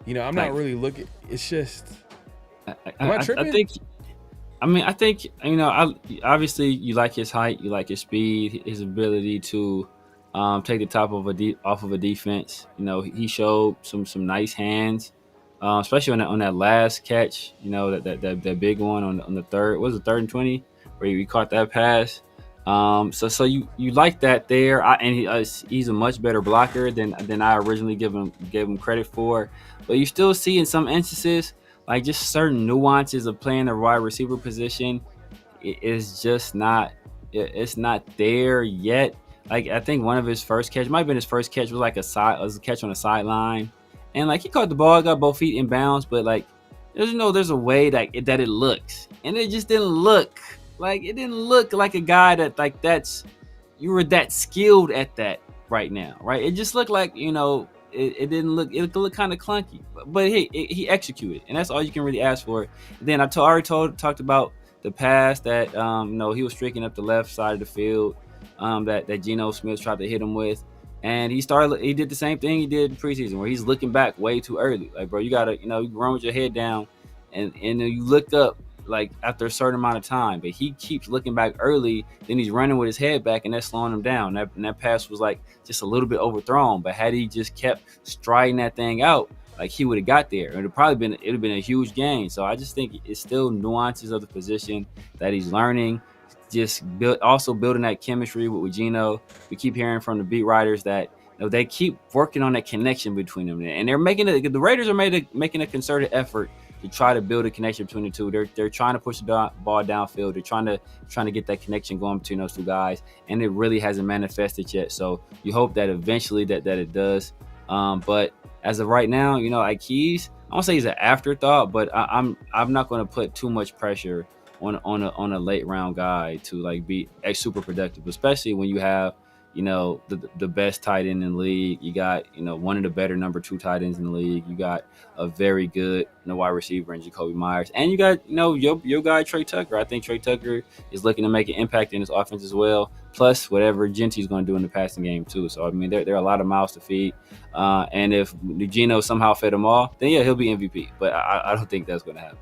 I'm not really looking. It's just, am I tripping? I think obviously you like his height, you like his speed, his ability to take the top of off of a defense. He showed some nice hands, especially on that last catch. That big one on the third. What was it, 3rd and 20, where he caught that pass. So you like that there, and he's a much better blocker than I originally gave him credit for. But you still see in some instances, like just certain nuances of playing the wide receiver position, it's just not there yet. Like I think one of his first catch, might have been his first catch, was like a catch on the sideline, and like he caught the ball, got both feet in bounds, but like there's a way that it looks, and it just didn't look like a guy that you were that skilled at that right now, right? It just looked like it didn't look. It looked kind of clunky, but hey, he executed, and that's all you can really ask for. Then I already talked about the pass that he was streaking up the left side of the field, that Geno Smith tried to hit him with, and he did the same thing he did in preseason, where he's looking back way too early. Like, bro, you gotta you run with your head down, and you look up like after a certain amount of time, but he keeps looking back early, then he's running with his head back, and that's slowing him down. That pass was like just a little bit overthrown, but had he just kept striding that thing out, like he would have got there. It'd have been a huge gain. So I just think it's still nuances of the position that he's learning. Just building that chemistry with Geno. We keep hearing from the beat writers that they keep working on that connection between them, and they're the Raiders are making a concerted effort to try to build a connection between the two. They're trying to push the ball downfield. They're trying to get that connection going between those two guys, and it really hasn't manifested yet. So you hope that eventually that it does. But as of right now, like Keys, I won't say he's an afterthought, but I'm not going to put too much pressure on a late round guy to like be super productive, especially when you have the best tight end in the league. You got one of the better number 2 tight ends in the league. You got a very good wide receiver in Jakobi Meyers, and you got your guy Trey Tucker. I think Trey Tucker is looking to make an impact in his offense as well. Plus whatever Jeanty's going to do in the passing game too. So I mean, there are a lot of mouths to feed. And if Geno somehow fed them all, then yeah, he'll be MVP. But I don't think that's going to happen.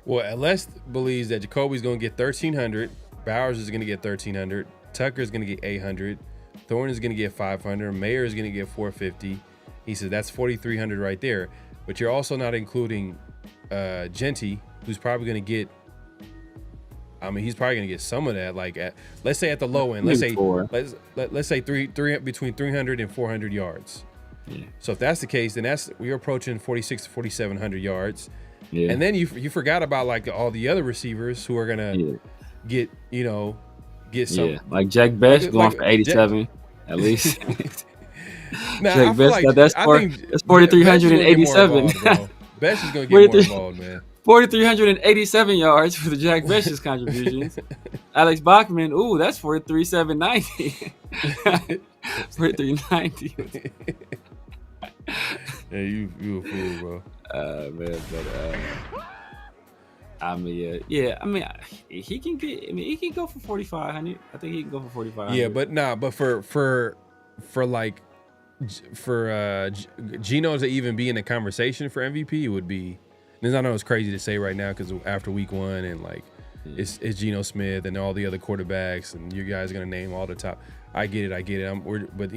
Well, Alest believes that Jakobi's going to get 1,300. Bowers is going to get 1,300. Tucker is going to get 800. Thornton is going to get 500. Mayer is going to get 450. He says that's 4,300 right there. But you're also not including Jeanty, who's probably going to get. I mean, he's probably going to get some of that. Like let's say at the low end, let's say between 300 and 400 yards. Yeah. So if that's the case, then we're approaching 4,600 to 4,700 yards. Yeah. And then you forgot about like all the other receivers who are gonna get some. Yeah, like Jack Best going for 87 at least. Nah, Jack Best, that's 4,387. Best is gonna get more involved, man. 4,387 yards for the Jack Best's contributions. Alex Bachman, that's 4,390. 4,390. Yeah, you a fool, bro. Man, but I mean, yeah. I mean, he can get. I mean, he can go for 4,500. I think he can go for 4,500. Yeah, but Geno to even be in the conversation for MVP, it would be. And I know it's crazy to say right now because after week 1 and like it's Geno Smith and all the other quarterbacks and you guys are gonna name all the top. I get it. But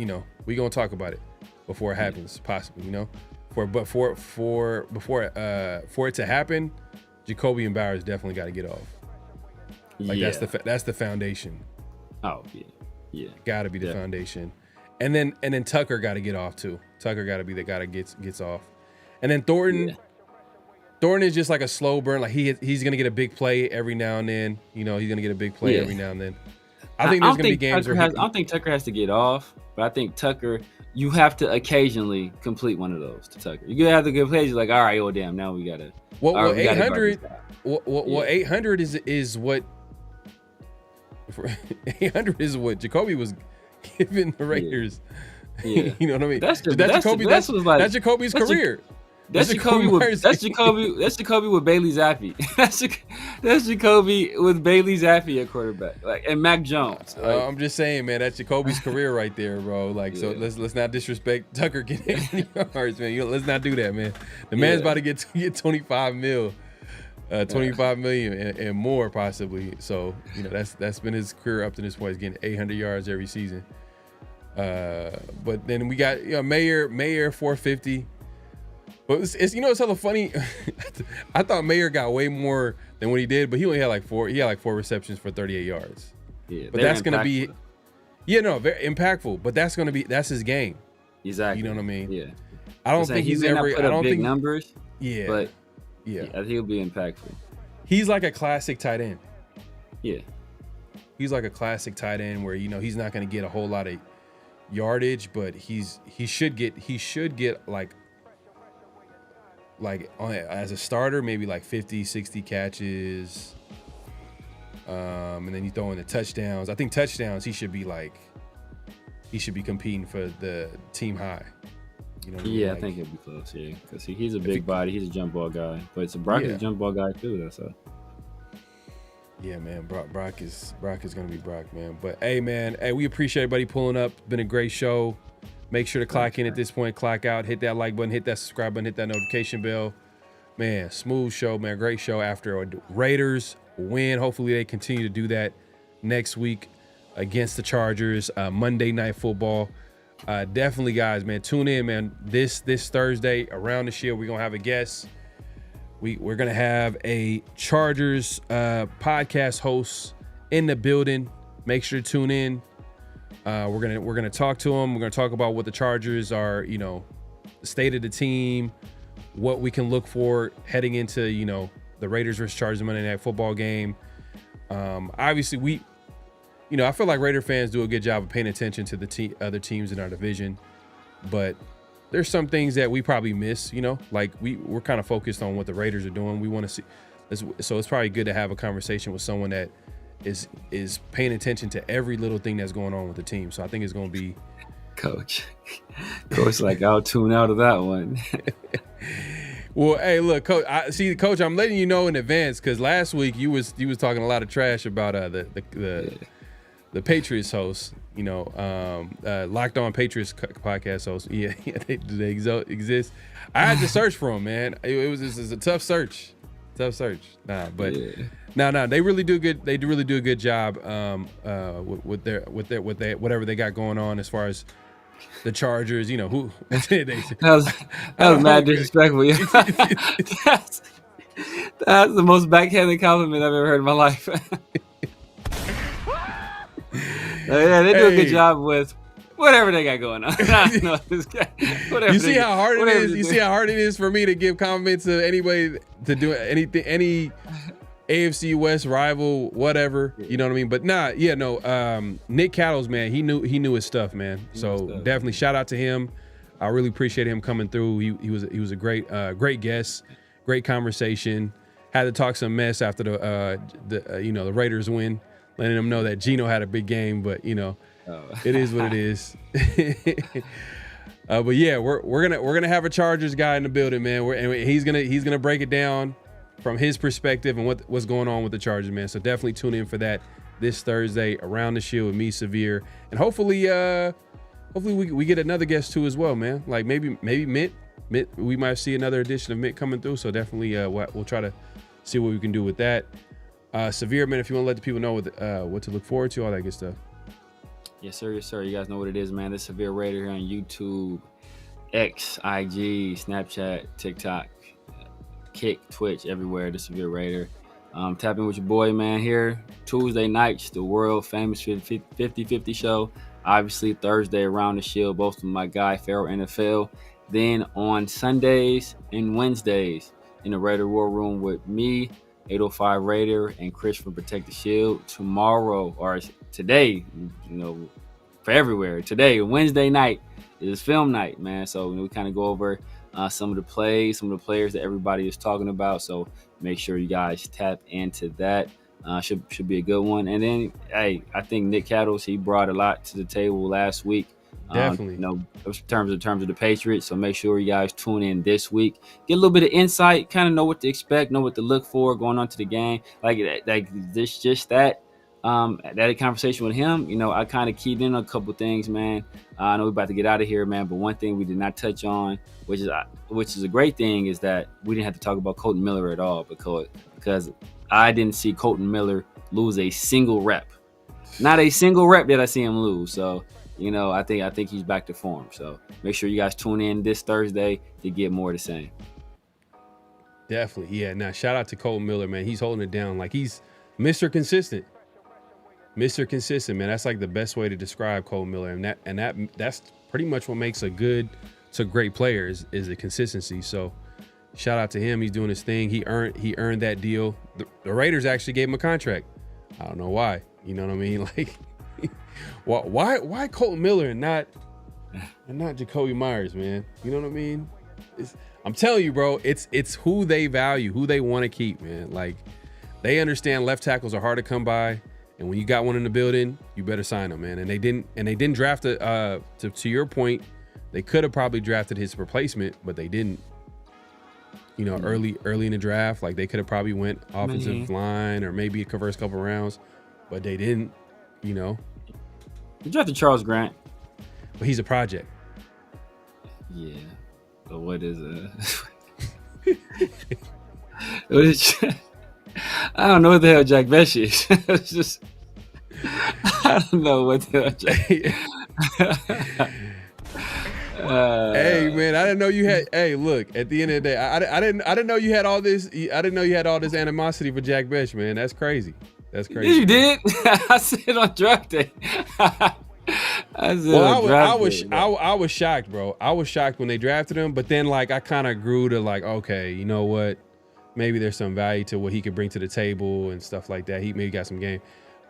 we gonna talk about it before it happens, possibly. For it to happen, Jakobi and Bowers definitely got to get off. Like that's the foundation. Oh yeah. Got to be the foundation, and then Tucker got to get off too. Tucker got to be the guy that gets off, and then Thornton. Yeah. Thornton is just like a slow burn. Like he's gonna get a big play every now and then. He's gonna get a big play every now and then. I think there's gonna be games I don't think Tucker has to get off, but I think Tucker. You have to occasionally complete one of those to Tucker. You have to get plays. You're like, all right, damn, now we gotta. Well, 800. Well, 800 is what. 800 is what Jakobi was giving the Raiders. Yeah. You know what I mean? That's Jakobi's career. That's Jakobi with Bailey Zappi. That's Jakobi with Bailey Zappi at quarterback, and Mac Jones. I'm just saying, man, that's Jakobi's career right there, bro. So let's not disrespect Tucker getting 80 yards, man. Let's not do that, man. The man's about to get 25 million and more possibly. So that's been his career up to this point. He's getting 800 yards every season. But then we got Mayer 450. But it's hella funny. I thought Mayer got way more than what he did, but he only had like 4. He had like 4 receptions for 38 yards. Yeah, but that's gonna be, very impactful. But that's his game. Exactly. You know what I mean? Yeah. I don't think he's ever. I don't think numbers. Yeah. But yeah, I think he'll be impactful. He's like a classic tight end. Yeah. He's like a classic tight end where he's not gonna get a whole lot of yardage, but he should get like as a starter, maybe like 50, 60 catches. And then you throw in the touchdowns. I think touchdowns, he should be competing for the team high. I think he'll be close, because he's a big body. He's a jump ball guy. But Brock is a jump ball guy too, that's all. Yeah, man, Brock is gonna be Brock, man. But hey, man, we appreciate everybody pulling up. It's been a great show. Make sure to clock in at this point, clock out, hit that like button, hit that subscribe button, hit that notification bell. Man, smooth show, man. Great show after a Raiders win. Hopefully they continue to do that next week against the Chargers. Monday Night Football. Definitely, guys, man, tune in, man. This Thursday around the shield, we're gonna have a guest. We're gonna have a Chargers podcast host in the building. Make sure to tune in. We're gonna talk to him. We're gonna talk about what the Chargers are, the state of the team, what we can look for heading into, the Raiders versus Chargers Monday Night Football game. Obviously, I feel like Raider fans do a good job of paying attention to the other teams in our division, but there's some things that we probably miss, like we're kind of focused on what the Raiders are doing. We want to see, so it's probably good to have a conversation with someone that is paying attention to every little thing that's going on with the team. So I think it's going to be Coach, like I'll tune out of that one. Well, hey, look, Coach. Coach, I'm letting you know in advance because last week you was talking a lot of trash about the Patriots host. Locked On Patriots podcast host. Yeah, they exist. I had to search for them, man. It was a tough search. They really do good. They do really do a good job with their whatever they got going on as far as the Chargers. Who that was mad disrespectful. That's the most backhanded compliment I've ever heard in my life. Yeah, they do a good job with whatever they got going on. You see how hard it is. You see how hard it is for me to give compliments to anybody to do anything, any AFC West rival, whatever. You know what I mean? But Nick Cattles, man, he knew his stuff, man. So definitely shout out to him. I really appreciate him coming through. He was a great guest, great conversation. Had to talk some mess after the Raiders win, letting them know that Geno had a big game, but it is what it is. But yeah, we're gonna have a Chargers guy in the building, man. And he's gonna break it down from his perspective and what's going on with the Chargers, man. So definitely tune in for that this Thursday around the shield with me, Severe, and hopefully we get another guest too as well, man. Like maybe Mint, we might see another edition of Mint coming through. So definitely we'll try to see what we can do with that. Severe, man, if you want to let the people know what to look forward to, all that good stuff. Yes, sir. Yes, sir. You guys know what it is, man. This Severe Raider here on YouTube, X, IG, Snapchat, TikTok, Kick, Twitch, everywhere. The Severe Raider. Tap in with your boy, man, here. Tuesday nights, the world famous 50-50 show. Obviously, Thursday around the shield, both with my guy, PharoahNFL. Then on Sundays and Wednesdays in the Raider War Room with me, 805 Raider, and Chris from Protect the Shield. Tomorrow, or today, for everywhere. Today, Wednesday night, is film night, man. So we kind of go over some of the plays, some of the players that everybody is talking about. So make sure you guys tap into that. Should be a good one. And then, hey, I think Nick Cattles, he brought a lot to the table last week. Definitely. In terms of the Patriots. So make sure you guys tune in this week. Get a little bit of insight, kind of know what to expect, know what to look for going on to the game. That conversation with him, I kind of keyed in a couple things, man. I know we're about to get out of here, man. But one thing we did not touch on, which is a great thing, is that we didn't have to talk about Colton Miller at all because I didn't see Colton Miller lose a single rep. Not a single rep did I see him lose. So, I think he's back to form. So make sure you guys tune in this Thursday to get more of the same. Definitely. Yeah. Now, shout out to Colton Miller, man. He's holding it down. Like, he's Mr. Consistent. Mr. Consistent, man. That's like the best way to describe Colton Miller. And that's pretty much what makes a good to great player is the consistency. So shout out to him. He's doing his thing. He earned that deal. The Raiders actually gave him a contract. I don't know why. You know what I mean? Like, why Colton Miller and not Jakobi Meyers, man? You know what I mean? I'm telling you, bro, it's who they value, who they want to keep, man. Like, they understand left tackles are hard to come by, and when you got one in the building, you better sign them, man. And they didn't draft it. To your point, they could have probably drafted his replacement, but they didn't. Early in the draft, like they could have probably went offensive line or maybe a first couple rounds, but they didn't. They drafted Charles Grant, but he's a project. Yeah, but what is I don't know what the hell Jack Best is. It's just I don't know what the hell Jack. Hey man, I didn't know you had. Hey, look. At the end of the day, I didn't know you had all this. I didn't know you had all this animosity for Jack Best, man. That's crazy. That's crazy. You did? I said on draft day. I was shocked, bro. I was shocked when they drafted him, but then like I kind of grew to like, okay, you know what? Maybe there's some value to what he could bring to the table and stuff like that. He maybe got some game,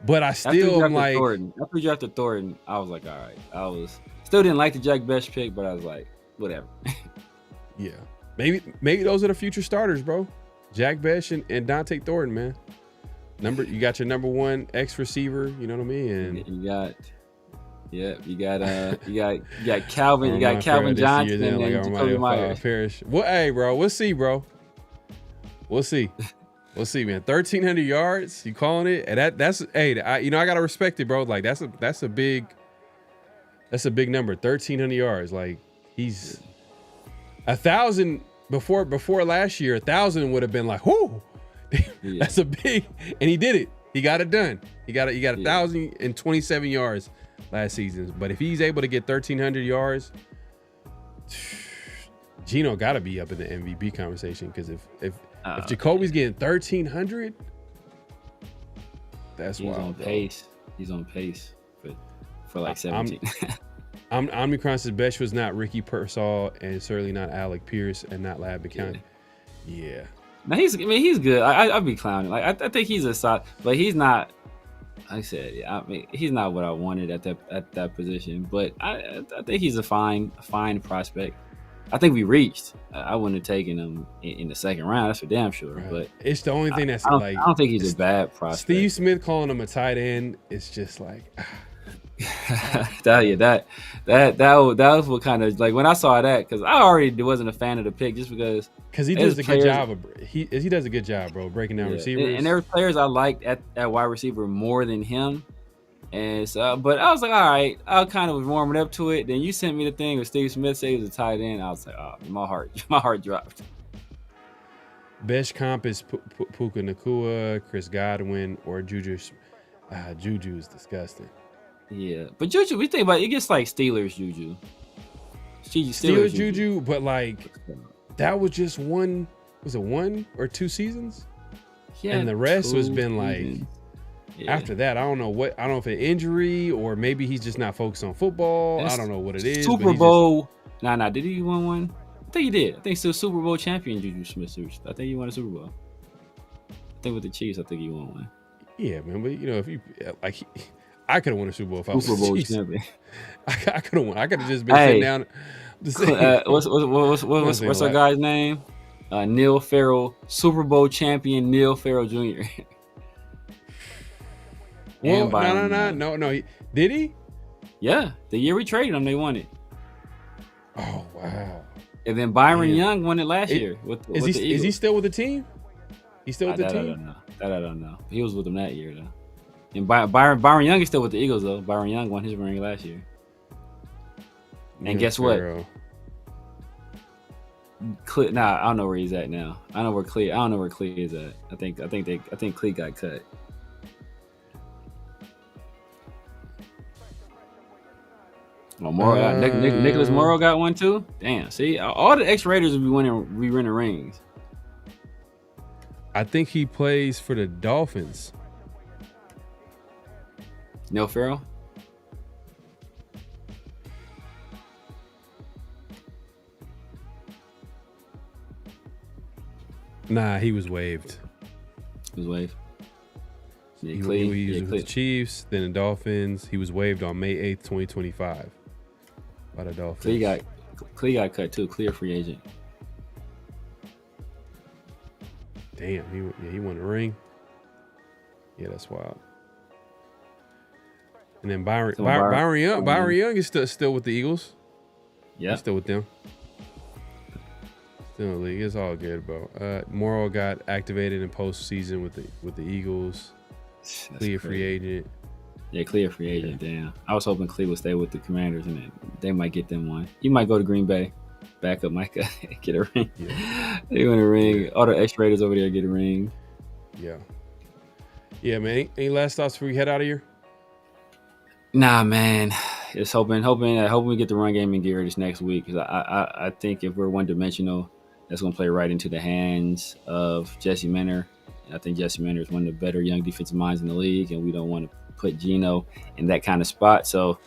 but I still am like. After you drafted Thornton, I was like, all right. I still didn't like the Jack Best pick, but I was like, whatever. Yeah, maybe those are the future starters, bro. Jack Best and Dante Thornton, man. You got your number one X receiver. You know what I mean? And you got Calvin. You got Calvin Johnson and Jakobi Meyers. Well, hey, bro, we'll see, bro. We'll see, man. 1,300 yards. You calling it? And that's I gotta respect it, bro. Like that's a big number. 1,300 yards. Like he's 1,000 before last year. 1,000 would have been like, whoo. Yeah. That's a big, and he did it. He got it done. He got 1,027 yards last season. But if he's able to get 1,300 yards, Geno got to be up in the MVP conversation. Because if Jakobi's getting 1,300, that's wild. He's on pace for like 17. Omnicron says Best was not Ricky Pearsall and certainly not Alec Pierce and not Lab McCown. Yeah. Now he's good. I'd be clowning. Like I think he's a solid, but he's not. Like I said, he's not what I wanted at that position. But I think he's a fine prospect. I think we reached. I wouldn't have taken him in the second round. That's for damn sure. Right. But it's the only thing that's I don't think he's a bad prospect. Steve Smith calling him a tight end is just like. that was what kind of like when I saw that, because I already wasn't a fan of the pick just because he does a good job he does a good job, bro, breaking down receivers. And there were players I liked at wide receiver more than him, and so but I was like, all right, I kind of was warming up to it. Then you sent me the thing with Steve Smith saying he was a tight end. I was like, oh, my heart dropped. Best comp is Puka Nacua, Chris Godwin, or Juju. Juju is disgusting. Yeah, but Juju, we think about it gets like Steelers Juju. Steelers Juju, but like that was just one. Was it 1 or 2 seasons? Yeah, and the rest has been like. Yeah. After that, I don't know if it's injury or maybe he's just not focused on football. I don't know what it is. Super Bowl. Nah. Did he win one? I think he did. I think still Super Bowl champion Juju Smith. I think he won a Super Bowl. I think with the Chiefs, I think he won one. Yeah, man. But if you like. I could have won a Super Bowl if I was Super Bowl champion. I could have won. I could have just been sitting down. What's our guy's name? Neil Farrell, Super Bowl champion Neil Farrell Jr. Well, no. Did he? Yeah, the year we traded him, they won it. Oh wow! And then Byron Young won it last year with the Eagles. Is he still with the team? He's still with the team? I don't know. He was with them that year though. And Byron Young is still with the Eagles, though. Byron Young won his ring last year. And guess what? I don't know where he's at now. I don't know where Clee is at. I think Clee got cut. Oh, Nicholas Morrow got one too. Damn. See, all the ex-Raiders will be winning rings. I think he plays for the Dolphins. Neil Farrell? Nah, he was waived. He was waived? Yeah, he was with the Chiefs, then the Dolphins. He was waived on May 8th, 2025 by the Dolphins. Clee got cut too. Clear free agent. Damn, he won the ring. Yeah, that's wild. And then Byron Young is still with the Eagles. Yeah, he's still with them. Still in the league. It's all good, bro. Morrow got activated in postseason with the Eagles. Clear free agent. Yeah, clear free agent. Damn. I was hoping Clee would stay with the Commanders and they might get them one. He might go to Green Bay. backup Micah get a ring. Yeah. They want a ring. All the X-Raiders over there get a ring. Yeah. Yeah, man. Any last thoughts before we head out of here? Nah, man. Just hoping we get the run game in gear this next week. Because I think if we're one-dimensional, that's going to play right into the hands of Jesse Minter. I think Jesse Minter is one of the better young defensive minds in the league, and we don't want to put Geno in that kind of spot. So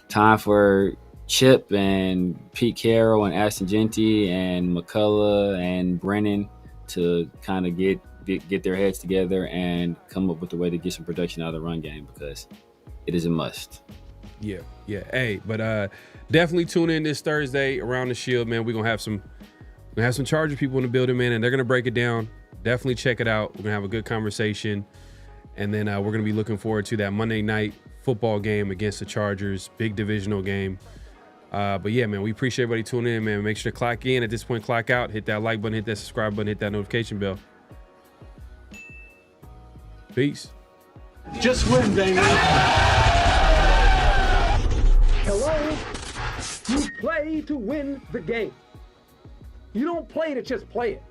time for Chip and Pete Carroll and Ashton Jeanty and McCullough and Brennan to kind of get their heads together and come up with a way to get some production out of the run game, because it is a must. Yeah. Hey, but definitely tune in this Thursday around the Shield, man. We're gonna have some Charger people in the building, man, and they're gonna break it down. Definitely check it out. We're gonna have a good conversation, and then we're gonna be looking forward to that Monday night football game against the Chargers, big divisional game. But yeah, man, we appreciate everybody tuning in, man. Make sure to clock in at this point, clock out, hit that like button, hit that subscribe button, hit that notification bell. Peace. Just win, baby. Hello? You play to win the game. You don't play to just play it.